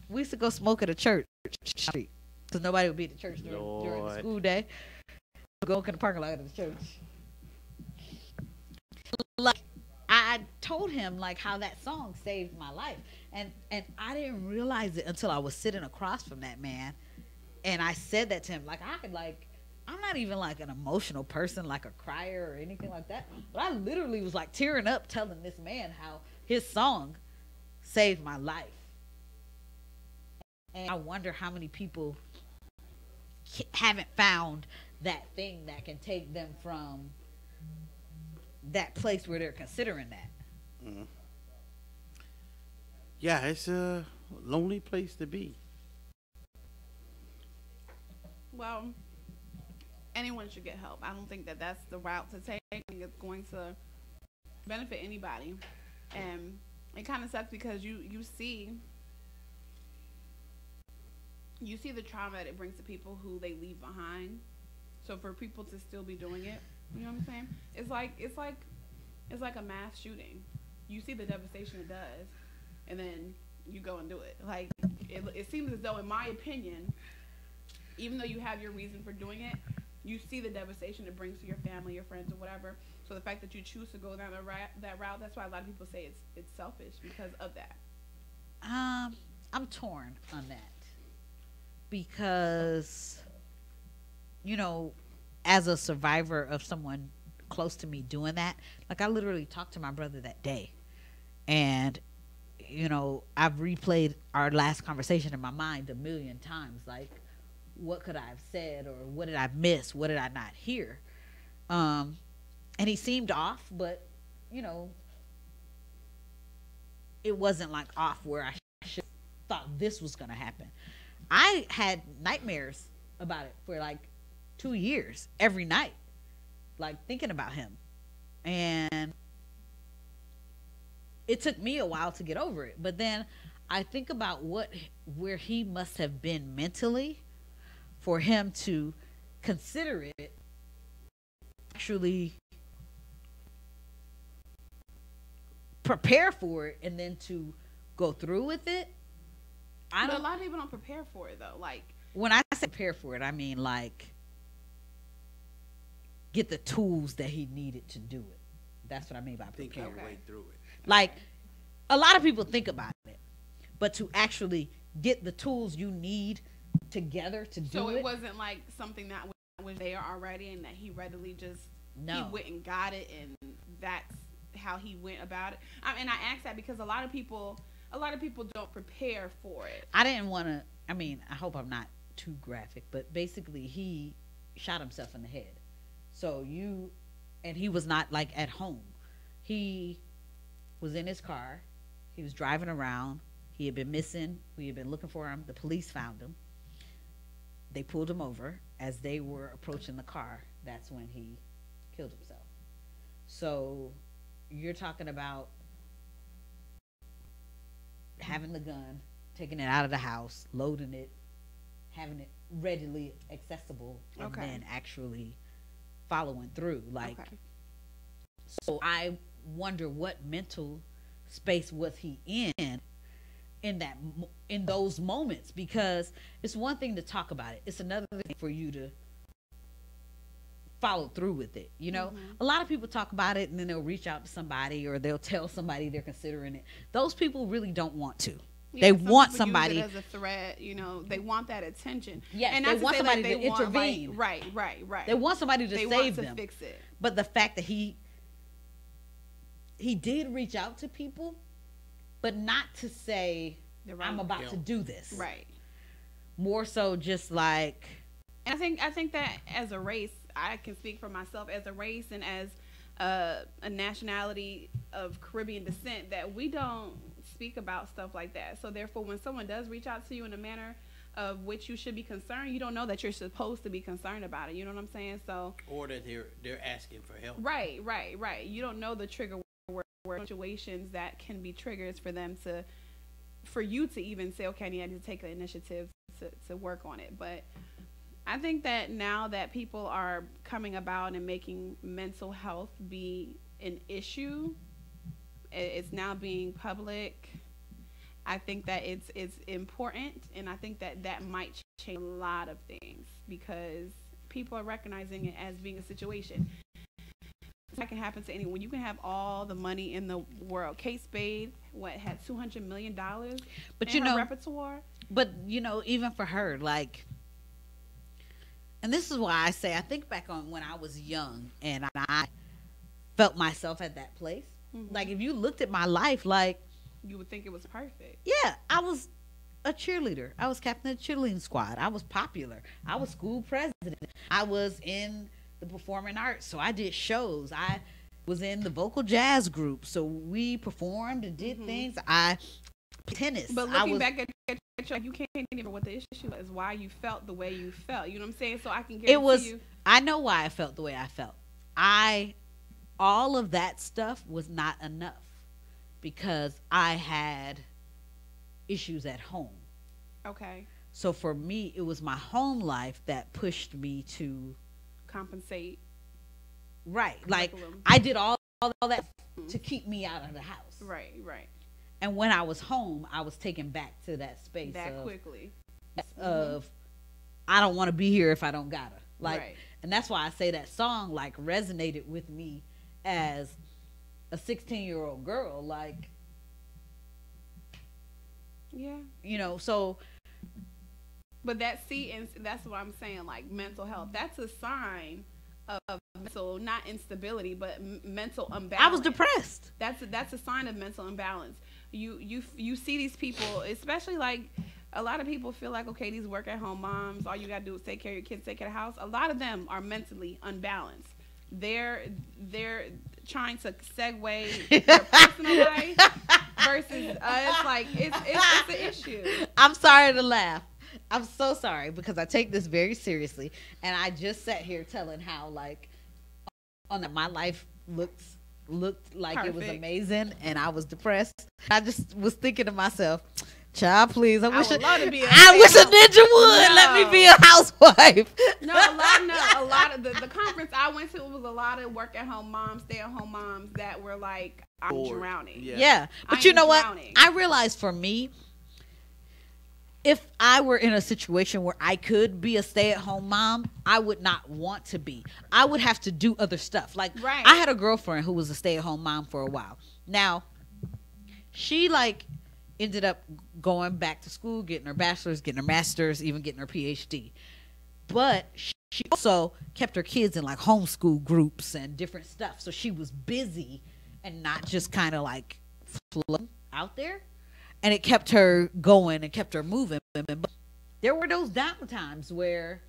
We used to go smoke at a church street because nobody would be at the church during the school day. Go in the parking lot of the church. Like, I told him like how that song saved my life, and I didn't realize it until I was sitting across from that man, and I said that to him. Like, I'm not even like an emotional person, like a crier or anything like that, but I literally was like tearing up telling this man how his song saved my life. And I wonder how many people haven't found that thing that can take them from that place where they're considering that. Yeah, it's a lonely place to be. Well, anyone should get help. I don't think that that's the route to take. I think it's going to benefit anybody. And it kind of sucks because you see the trauma that it brings to people who they leave behind. So for people to still be doing it, you know what I'm saying? It's like a mass shooting. You see the devastation it does, and then you go and do it. Like, it seems as though, in my opinion, even though you have your reason for doing it, you see the devastation it brings to your family, your friends, or whatever. So the fact that you choose to go down that route, that's why a lot of people say it's selfish because of that. I'm torn on that because, you know, as a survivor of someone close to me doing that, like, I literally talked to my brother that day, and, you know, I've replayed our last conversation in my mind a million times. Like, what could I have said, or what did I miss? What did I not hear? And he seemed off, but, you know, it wasn't like off where I should thought this was going to happen. I had nightmares about it for like 2 years, every night, like thinking about him. And it took me a while to get over it. But then I think about where he must have been mentally for him to consider it, actually prepare for it, and then to go through with it. But a lot of people don't prepare for it, though. Like, when I say prepare for it, I mean like get the tools that he needed to do it. That's what I mean by prepare. Think your way through it. Like, a lot of people think about it, but to actually get the tools you need together to do it. So it wasn't like something that was there already, and that he readily just he went and got it, and that's how he went about it. And I ask that because a lot of people don't prepare for it. I didn't want to. I mean, I hope I'm not too graphic, but basically he shot himself in the head. So and he was not like at home. He was in his car. He was driving around. He had been missing. We had been looking for him. The police found him. They pulled him over. As they were approaching the car, that's when he killed himself. So you're talking about having the gun, taking it out of the house, loading it, having it readily accessible, and then actually following through. Like, so I wonder what mental space was he in those moments, because it's one thing to talk about it, it's another thing for you to follow through with it. You know, a lot of people talk about it and then they'll reach out to somebody or they'll tell somebody they're considering it. Those people really don't want to. Yeah, they want use somebody it as a threat, you know. They want that attention. Yes, and they want somebody to intervene. Right. They want somebody to they save want them. To fix it. But the fact that he did reach out to people, but not to say, I'm about to do this. Right. More so just like. And I think that as a race, I can speak for myself, as a race and as a nationality of Caribbean descent, that we don't speak about stuff like that. So therefore, when someone does reach out to you in a manner of which you should be concerned, you don't know that you're supposed to be concerned about it. You know what I'm saying? So, or that they're asking for help. Right. You don't know the trigger word situations that can be triggers for you to even say, okay, I need to take the initiative to work on it. But I think that now that people are coming about and making mental health be an issue, it's now being public. I think that it's important, and I think that might change a lot of things because people are recognizing it as being a situation. That can happen to anyone. You can have all the money in the world. Kate Spade, had $200 million in her repertoire. But you know, even for her, like, and this is why I say I think back on when I was young and I felt myself at that place. Like, if you looked at my life, like, you would think it was perfect. Yeah, I was a cheerleader. I was captain of the cheerleading squad. I was popular. I was school president. I was in the performing arts, so I did shows. I was in the vocal jazz group, so we performed and did things. I played tennis. But looking back at you can't remember what the issue is, why you felt the way you felt. You know what I'm saying? So I can guarantee you. I know why I felt the way I felt. All of that stuff was not enough because I had issues at home. Okay. So for me, it was my home life that pushed me to compensate. Right. Like, I did all that to keep me out of the house. Right. And when I was home, I was taken back to that space quickly of I don't want to be here if I don't gotta. Like, and that's why I say that song like resonated with me as a 16-year-old girl. Like, yeah, you know, so. But that's what I'm saying. Like, mental health, that's a sign of mental, not instability, but mental imbalance. I was depressed. That's a sign of mental imbalance. You see these people, especially like a lot of people feel like, okay, these work at home moms, all you gotta do is take care of your kids, take care of the house. A lot of them are mentally unbalanced. They're trying to segue their personal life versus us. Like, it's an issue. I'm sorry to laugh. I'm so sorry because I take this very seriously, and I just sat here telling how like on that my life looked like perfect. It was amazing, and I was depressed. I just was thinking to myself, child, please, I wish a ninja would let me be a housewife. A lot of the conference I went to was a lot of work at home moms, stay at home moms that were like, I'm drowning. Yeah. But you know what? I realized for me, if I were in a situation where I could be a stay-at-home mom, I would not want to be. I would have to do other stuff. Like, I had a girlfriend who was a stay-at-home mom for a while. Now, she like ended up going back to school, getting her bachelor's, getting her master's, even getting her PhD. But she also kept her kids in like homeschool groups and different stuff. So she was busy and not just kind of like floating out there. And it kept her going and kept her moving. But there were those down times where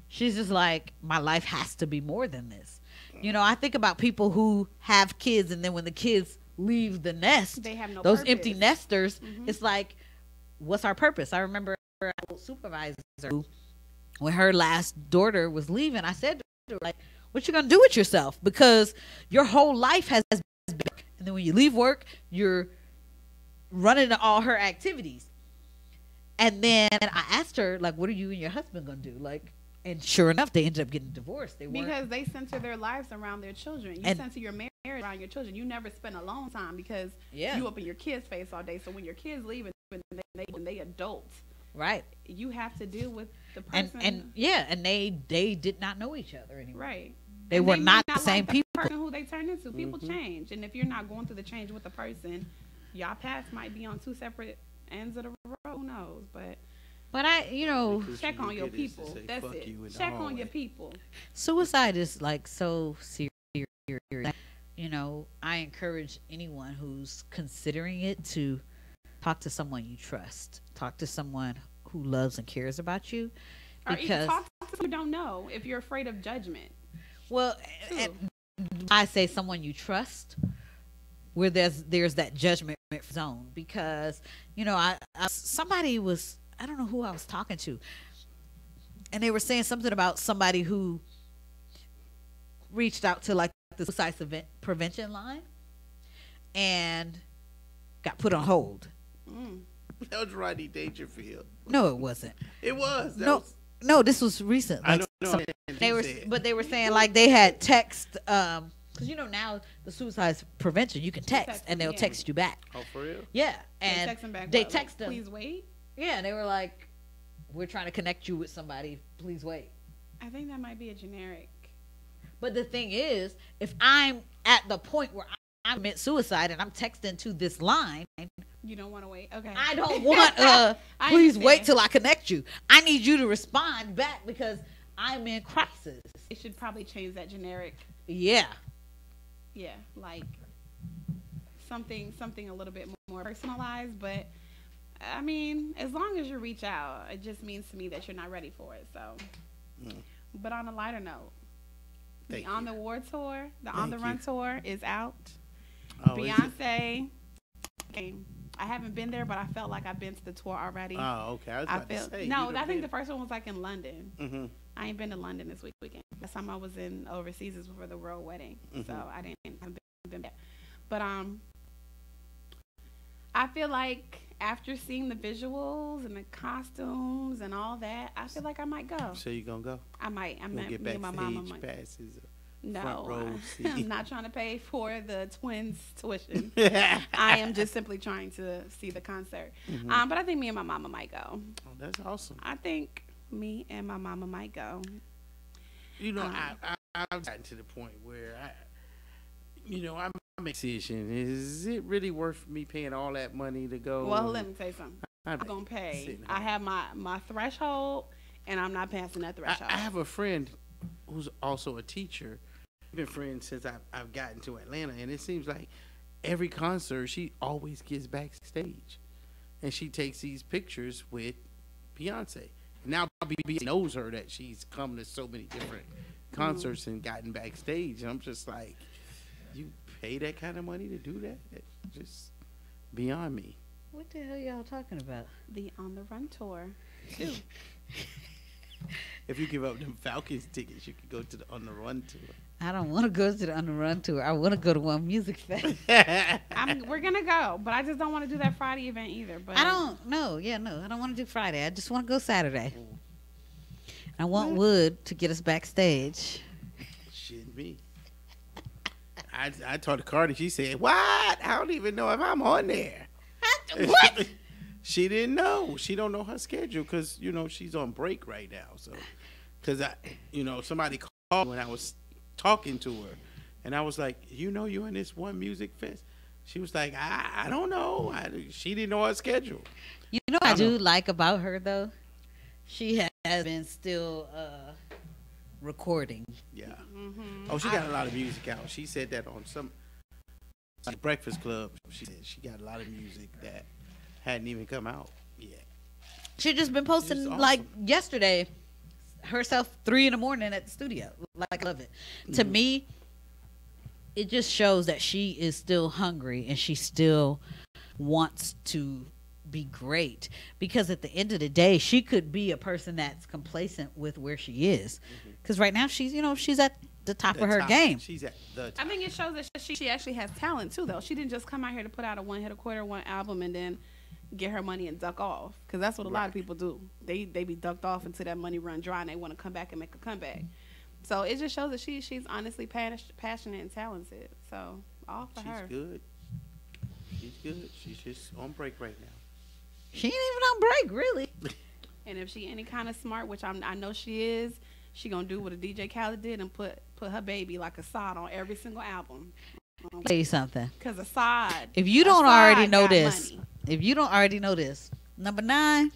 she's just like, my life has to be more than this. You know, I think about people who have kids, and then when the kids leave the nest, they have no those purpose. Empty nesters, it's like, what's our purpose? I remember our old supervisor, when her last daughter was leaving, I said to her, like, what you gonna do with yourself? Because your whole life has been, and then when you leave work, you're running to all her activities. And then I asked her, like, what are you and your husband gonna do? Like, and sure enough, they ended up getting divorced. Because they center their lives around their children. You center your marriage around your children. You never spend alone time because you up in your kids' face all day. So when your kids leave and when they adults, right, you have to deal with the person. And they did not know each other anymore. Right. They were not the same people. Person who they turn into. People change, and if you're not going through the change with the person, y'all paths might be on two separate ends of the road. Who knows? But check on your people. That's it. Check on your people. Suicide is like so serious. I encourage anyone who's considering it to talk to someone you trust. Talk to someone who loves and cares about you. Or even talk to someone you don't know if you're afraid of judgment. Well, I say someone you trust, where there's that judgment zone, because somebody was, I don't know who I was talking to, and they were saying something about somebody who reached out to like the suicide prevention line and got put on hold. That was Rodney Dangerfield. No, it wasn't. It was. No, this was recent. Like, I don't know. They were saying like they had text, because now the suicide prevention, you can text and they'll text you back. Oh, for real? Yeah, and they text them. Please wait. Yeah, and they were like, "We're trying to connect you with somebody. Please wait." I think that might be a generic. But the thing is, if I'm at the point where I commit suicide and I'm texting to this line, you don't want to wait. Okay. I don't want please wait till I connect you. I need you to respond back because I'm in crisis. It should probably change that generic. Yeah. Yeah, like something a little bit more personalized, but I mean, as long as you reach out, it just means to me that you're not ready for it. So, but on a lighter note, the On the War tour, the On the Run tour is out. Oh, Beyonce. I haven't been there, but I felt like I've been to the tour already. Oh, okay. I think the first one was like in London. Mm-hmm. I ain't been to London this weekend. Last time I was in overseas was for the royal wedding, so I haven't been there. But I feel like after seeing the visuals and the costumes and all that, I feel like I might go. So you gonna go? I might. Me and my mama might. Passes. No, I'm not trying to pay for the twins' tuition. I am just simply trying to see the concert. But I think me and my mama might go. Oh, that's awesome. I think me and my mama might go. I've gotten to the point where I make a decision. Is it really worth me paying all that money to go? Well, let me tell you something. I'm going to pay. I have my threshold, and I'm not passing that threshold. I have a friend who's also a teacher. We've been friends since I've gotten to Atlanta, and it seems like every concert she always gets backstage, and she takes these pictures with Beyonce. Now BB knows her that she's come to so many different concerts and gotten backstage. And I'm just like, you pay that kind of money to do that? It's just beyond me. What the hell y'all talking about? The On the Run tour, too. If you give up them Falcons tickets, you could go to the On the Run tour. I don't want to go to the On the Run tour. I want to go to One Music Fest. We're gonna go, but I just don't want to do that Friday event either. But I don't. No, I don't want to do Friday. I just want to go Saturday. I want Wood to get us backstage. Shouldn't be. I told Cardi. She said, "What? I don't even know if I'm on there." What? She didn't know. She don't know her schedule because she's on break right now. So, because somebody called when I was talking to her, and I was like, you're in this One Music Fest. She was like, I don't know. She didn't know her schedule. I do like about her though. She has been still recording. Yeah. Oh, she got a lot of music out. She said that on some Breakfast Club. She said she got a lot of music that hadn't even come out yet. She just been posting awesome. like yesterday herself 3 a.m. at the studio. Like, I love it. To me, it just shows that she is still hungry and she still wants to be great, because at the end of the day she could be a person that's complacent with where she is, because right now she's she's at the top of her game. She's at the top. I think it shows that she actually has talent too, though. She didn't just come out here to put out a one-hit quarter one album and then get her money and duck off, because that's what a lot of people do. They be ducked off until that money run dry and they want to come back and make a comeback. So it just shows that she's honestly passionate and talented. So all for her. She's good. She's good. She's just on break right now. She ain't even on break, really. And if she any kind of smart, which I know she is, she gonna do what a DJ Khaled did and put her baby like Assad on every single album. Tell you something. Because Assad. If you don't already know this, number 9.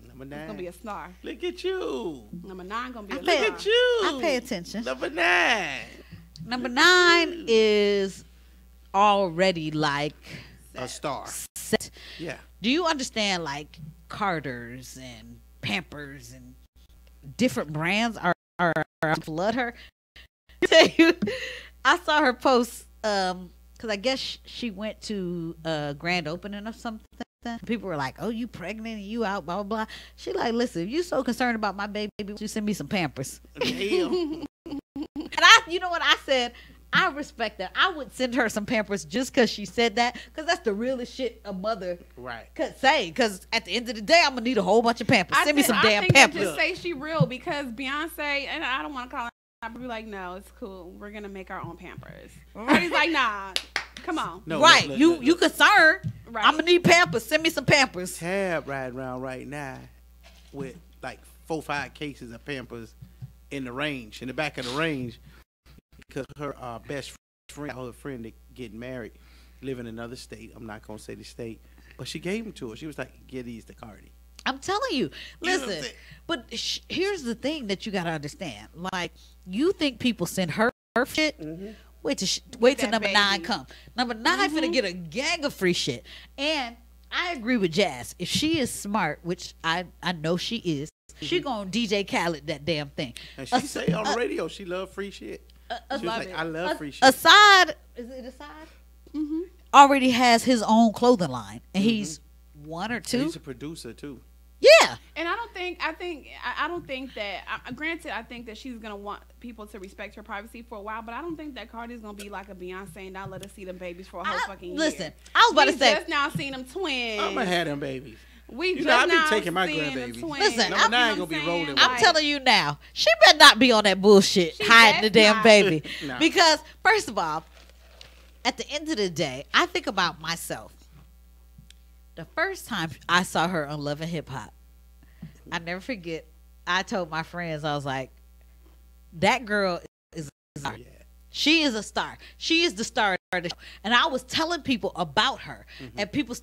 Number 9. It's gonna be a star. Look at you. Number 9 gonna be a Look star. at you. I pay attention. Number 9. Number 9 is already like a star. Set. Yeah. Do you understand like Carter's and Pampers and different brands are flood her? I saw her post because I guess she went to a grand opening of something. People were like, "Oh, you pregnant and you out, blah blah blah." She like, "Listen, if you so concerned about my baby, you send me some Pampers." Damn. And you know what I said? I respect that. I would send her some Pampers just because she said that, because that's the realest shit a mother could say. Because at the end of the day, I'm gonna need a whole bunch of Pampers. Send me some damn Pampers. I think just say she real, because Beyonce, and I don't want to call her. I'd be like, no, it's cool. We're gonna make our own Pampers. He's like, nah, come on. No, right, look. You concerned? Right. I'm gonna need Pampers. Send me some Pampers. Tab riding around right now with like 4-5 cases of Pampers in the back of the range, because her best friend, her friend that getting married, live in another state. I'm not gonna say the state, but she gave them to her. She was like, "Get these to Cardi." I'm telling you, listen. But here's the thing that you gotta understand. Like, you think people send her shit? Mm-hmm. Wait till number 9 come. Number 9 finna get a gang of free shit. And I agree with Jazz. If she is smart, which I know she is, she gonna DJ Khaled that damn thing. And she say on the radio she love free shit. She was like, "I love free shit." Assad, is it Assad? Mm-hmm. Already has his own clothing line, and he's 1 or 2. And he's a producer too. Yeah. And I don't think that. Granted, I think that she's gonna want people to respect her privacy for a while, but I don't think that Cardi's gonna be like a Beyonce and not let us see them babies for a whole fucking year. Listen, I was about to say, just now seen them twins. I'm gonna have them babies. I've been taking my grandbabies. Listen, number 9 gonna be rolling. I'm telling you now, she better not be on that bullshit hiding the damn baby. Nah. Because first of all, at the end of the day, I think about myself. The first time I saw her on Love and Hip Hop, I never forget. I told my friends, I was like, "That girl is a star. She is a star. She is the star of the show." And I was telling people about her, and people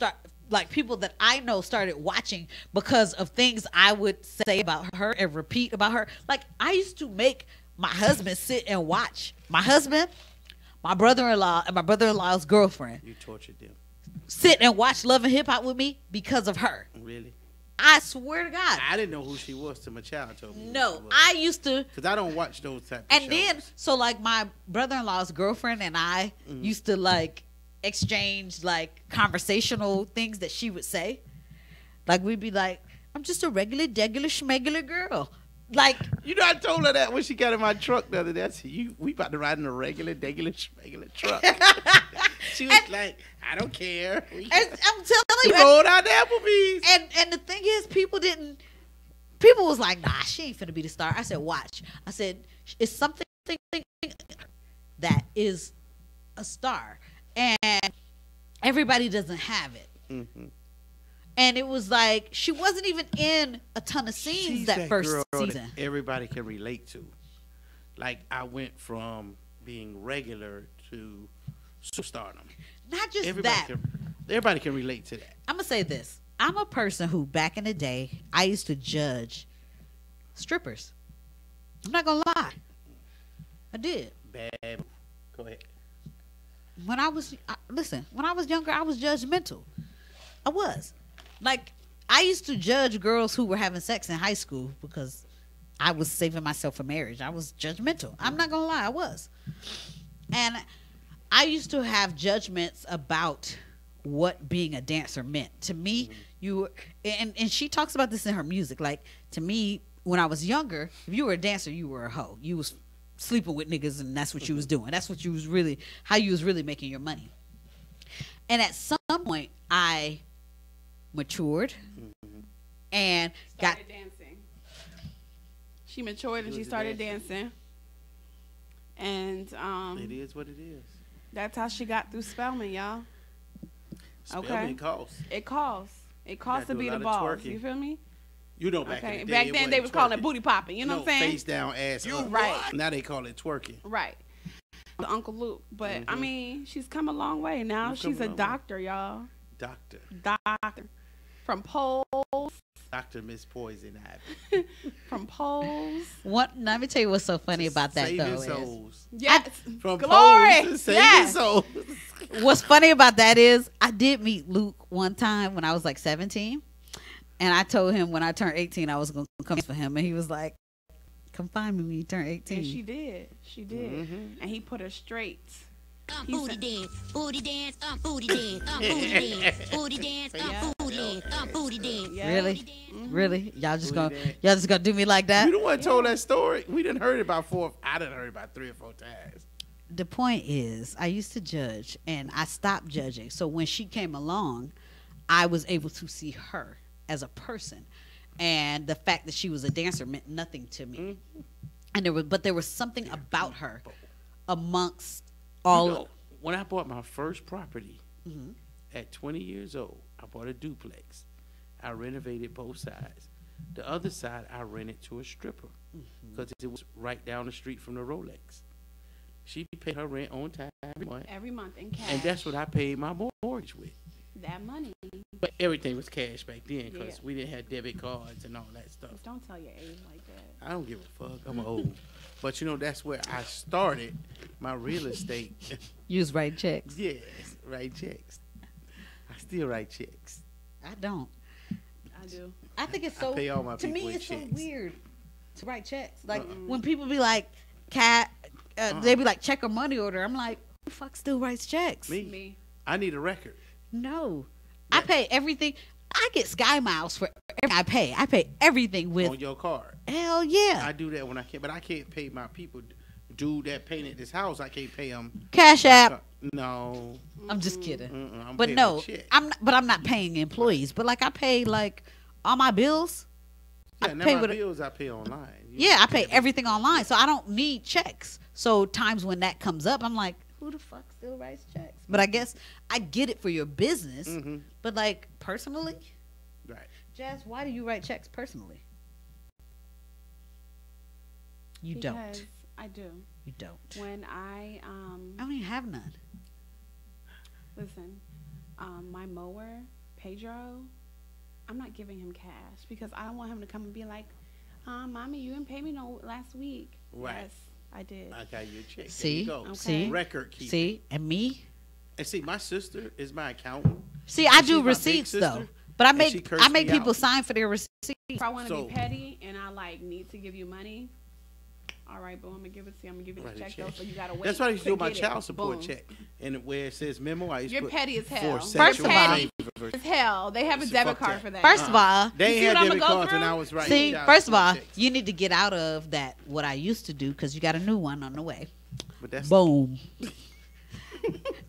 that I know started watching because of things I would say about her and repeat about her. Like, I used to make my husband sit and watch. My husband, my brother-in-law, and my brother-in-law's girlfriend. You tortured them. Sit and watch Love and Hip Hop with me because of her. Really? I swear to God. I didn't know who she was till my child told me. No, I used to. Because I don't watch those type of and shows. Then, so like my brother-in-law's girlfriend and I used to like exchange like conversational things that she would say. Like, we'd be like, "I'm just a regular, degular, schmegular girl." Like, you know, I told her that when she got in my truck the other day. I said, we about to ride in a regular, degular, schmegular truck. She was like, "I don't care." I'm telling you, rolled out the Applebee's. And the thing is, people was like, "Nah, she ain't finna be the star." I said, "Watch." I said, "It's something that is a star, and everybody doesn't have it." Mm-hmm. And it was like, she wasn't even in a ton of scenes. She's that first girl season. That everybody can relate to. Like, I went from being regular to superstardom. Not just Everybody can relate to that. I'm gonna say this. I'm a person who, back in the day, I used to judge strippers. I'm not gonna lie. I did. Bad. Go ahead. When I was younger, I was judgmental. I was. Like, I used to judge girls who were having sex in high school because I was saving myself for marriage. I was judgmental. I'm not gonna lie, I was. And I used to have judgments about what being a dancer meant. To me, and she talks about this in her music. Like, to me, when I was younger, if you were a dancer, you were a hoe. You was sleeping with niggas, and that's what you was doing. That's what you was really, how you was really making your money. And at some point, I matured and started dancing. She matured and she started dancing. And it is what it is. That's how she got through Spelman, y'all. Spelman costs. It costs. It costs to do a be the lot of boss. twerking. You feel me? You know, back in the day, back it then they wasn't was calling it twerking. booty popping. You know what I'm saying? Face down, ass up. right. Now they call it twerking. Right. The Uncle Luke. But I mean, she's come a long way. Now You've she's come a a long doctor, y'all. Doctor. Doctor. From polls. Dr. Miss Poison Ivy. From polls. Let me tell you what's so funny about that Saving though. souls. Yes. From Glory. polls to saving Yes. souls. What's funny about that is I did meet Luke one time when I was like 17, and I told him when I turned 18 I was going to come for him, and he was like, "Come find me when you turn 18." And she did. She did. And he put her straight. Booty dance, booty dance, booty dance, booty dance, booty dance, booty dance, booty dance. Really, really, y'all just gonna do me like that? You the one told that story. We done heard it about I done heard it about 3 or 4 times. The point is, I used to judge, and I stopped judging. So when she came along, I was able to see her as a person, and the fact that she was a dancer meant nothing to me. And there was something about her amongst all. You know, when I bought my first property at 20 years old, I bought a duplex. I renovated both sides. The other side I rented to a stripper because it was right down the street from the Rolex. She paid her rent on time Every month in cash. and that's what I paid my mortgage with. That money. But everything was cash back then because Yeah. we didn't have debit cards and all that stuff. Just don't tell your age like that. I don't give a fuck. I'm old. But you know, that's where I started my real estate. You was writing checks. Yes, write checks. I still write checks. I don't. I do. I think it's so. pay all my to people me, with it's checks. so weird to write checks. Like when people be like, they be like, check or money order. I'm like, who the fuck still writes checks? Me. I need a record. No, I pay everything. I get Sky Miles for everything I pay. I pay everything with On your card. Hell yeah. I do that when I can, but I can't pay my people. Dude that painted this house, I can't pay him. Cash App. No. I'm just kidding. I'm But paying no, a check. I'm not paying employees. But like I pay like all my bills. Yeah, I now pay my with bills I pay online. Yeah, I pay everything online, so I don't need checks. So times when that comes up, I'm like, who the fuck still writes checks? But I guess I get it for your business, but like personally, right? Jazz, why do you write checks personally? You Because don't. I do. You don't. When I don't even have none. Listen, my mower, Pedro, I'm not giving him cash because I don't want him to come and be like, Mommy, you didn't pay me no last week. Right. Yes, I did. I got you a check. See? There you go. See? Record keeping. See? And me? And see, my sister is my accountant. See, I And do she's my big receipts sister, though. But I and she make cursed me people out. sign for their receipts. If I want to So- be petty and I like need to give you money, all right, boom, I'm gonna give it to you. I'm gonna give you the Write a check, though, check. so you gotta wait. That's what I used to do with my get it. child support Boom. check. And where it says memo, I used You're to put petty as hell. for First sexual of all- favors. As hell. They have a So debit fuck card that. for that. First of all, They You see ain't what had I'ma debit go cards when through? I was writing See, child first of support all, checks. you need to get out of that what I used to do because you got a new one on the way. But that's Boom.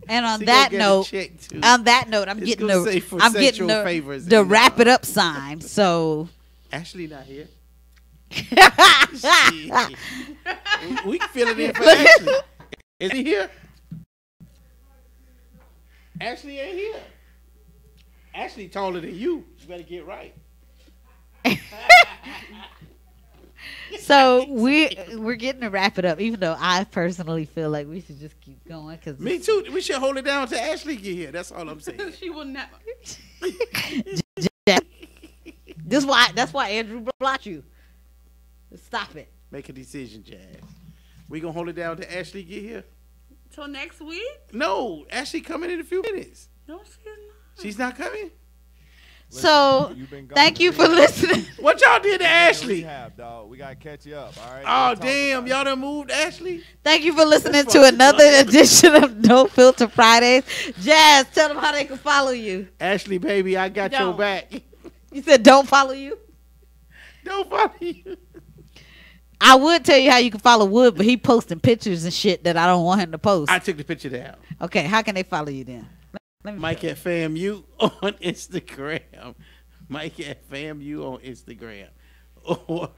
And on She that gonna get a note, check, too. I'm It's getting gonna say for I'm getting sexual favors the and, wrap it up sign. So Ashley not here. We can fill it in for Ashley. Is he here? Ashley ain't here. Ashley taller than you. You better get right. So we're getting to wrap it up, even though I personally feel like we should just keep going. Cause Me too. We should hold it down till Ashley get here. That's all I'm saying. She will never. That's why Andrew blocked you. Stop it. Make a decision, Jazz. We gonna hold it down till Ashley get here? Till next week? No, Ashley coming in a few minutes. No, she's not. She's not coming. So thank you for listening. What y'all did to Ashley? Dog. We gotta catch you up. All right. Oh damn, y'all done moved Ashley. Thank you for listening to another edition of No Filter Fridays. Jazz, tell them how they can follow you. Ashley, baby, I got your Don't. back. You said don't follow you? Don't follow you. I would tell you how you can follow Wood, but he posting pictures and shit that I don't want him to post. I took the picture down. Okay, how can they follow you then? Let me Mike at FAMU on Instagram. Mike at FAMU on Instagram. Or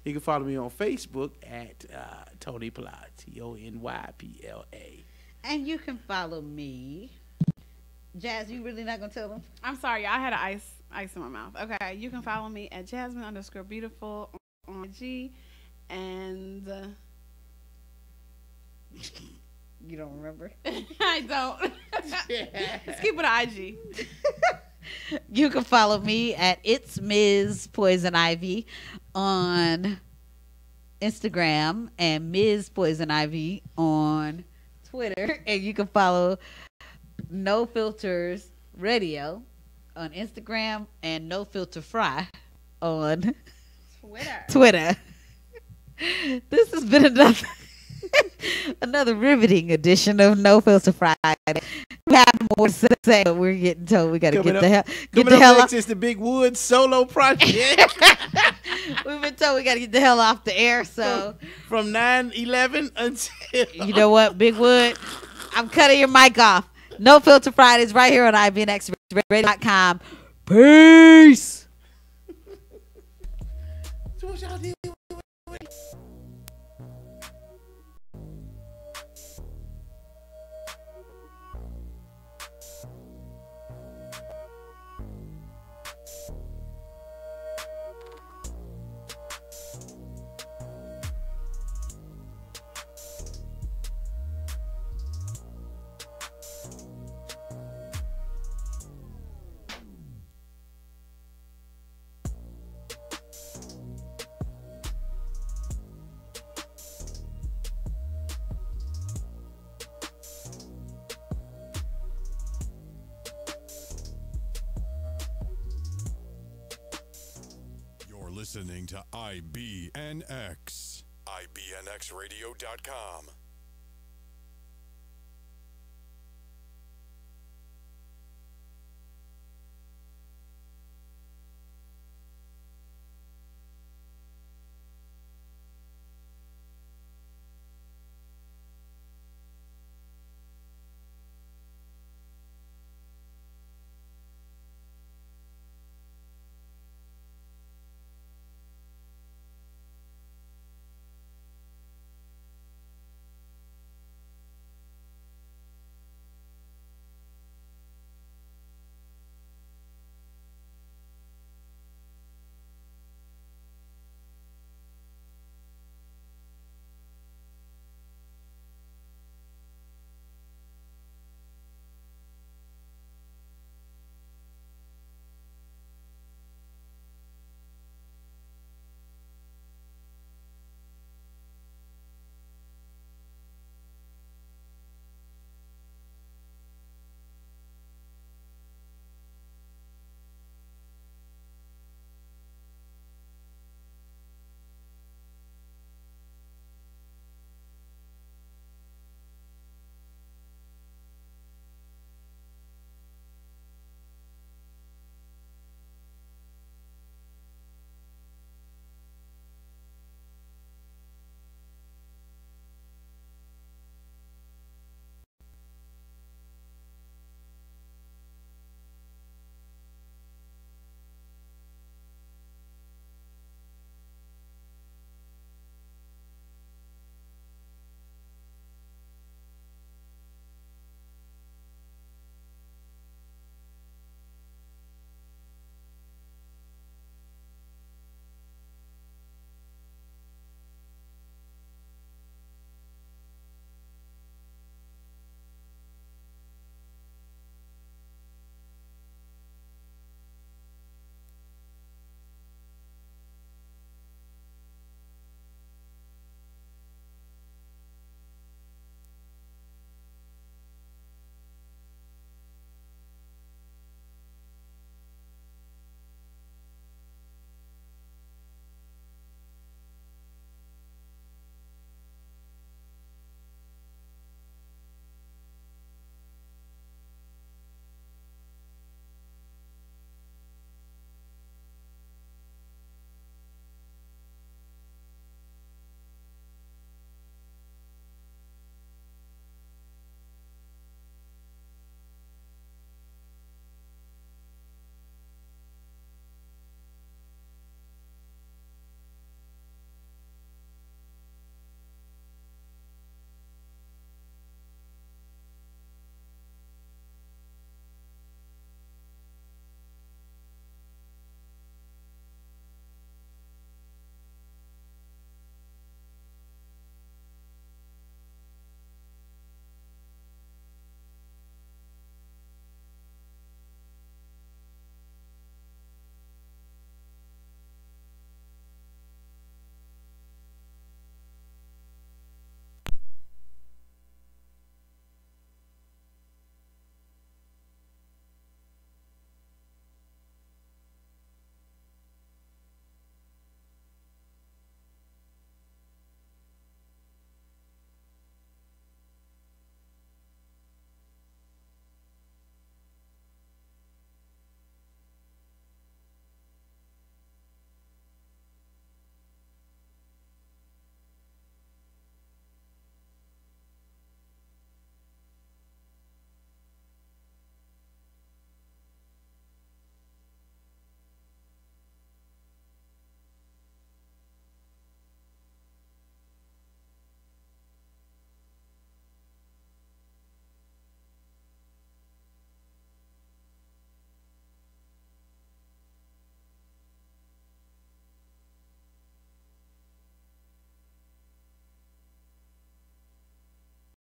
You can follow me on Facebook at Tony Pla, TonyPla. And you can follow me. Jazz, you really not gonna tell them? I'm sorry, I had an ice in my mouth. Okay, you can follow me at Jasmine_beautiful on IG, and you don't remember? I don't. Let's keep it on IG. You can follow me at It's Ms. Poison Ivy on Instagram and Ms. Poison Ivy on Twitter. And you can follow No Filters Radio on Instagram and No Filter Fry on Twitter. This has been another riveting edition of No Filter Friday. We have more to say, but we're getting told we got to get the hell off. It's the Big Woods solo project. We've been told we got to get the hell off the air. So from 9/11 until you know what, Big Wood, I'm cutting your mic off. No Filter Fridays right here on IBNXradio.com. Peace. So what y'all do? Listening to IBNX. IBNXradio.com.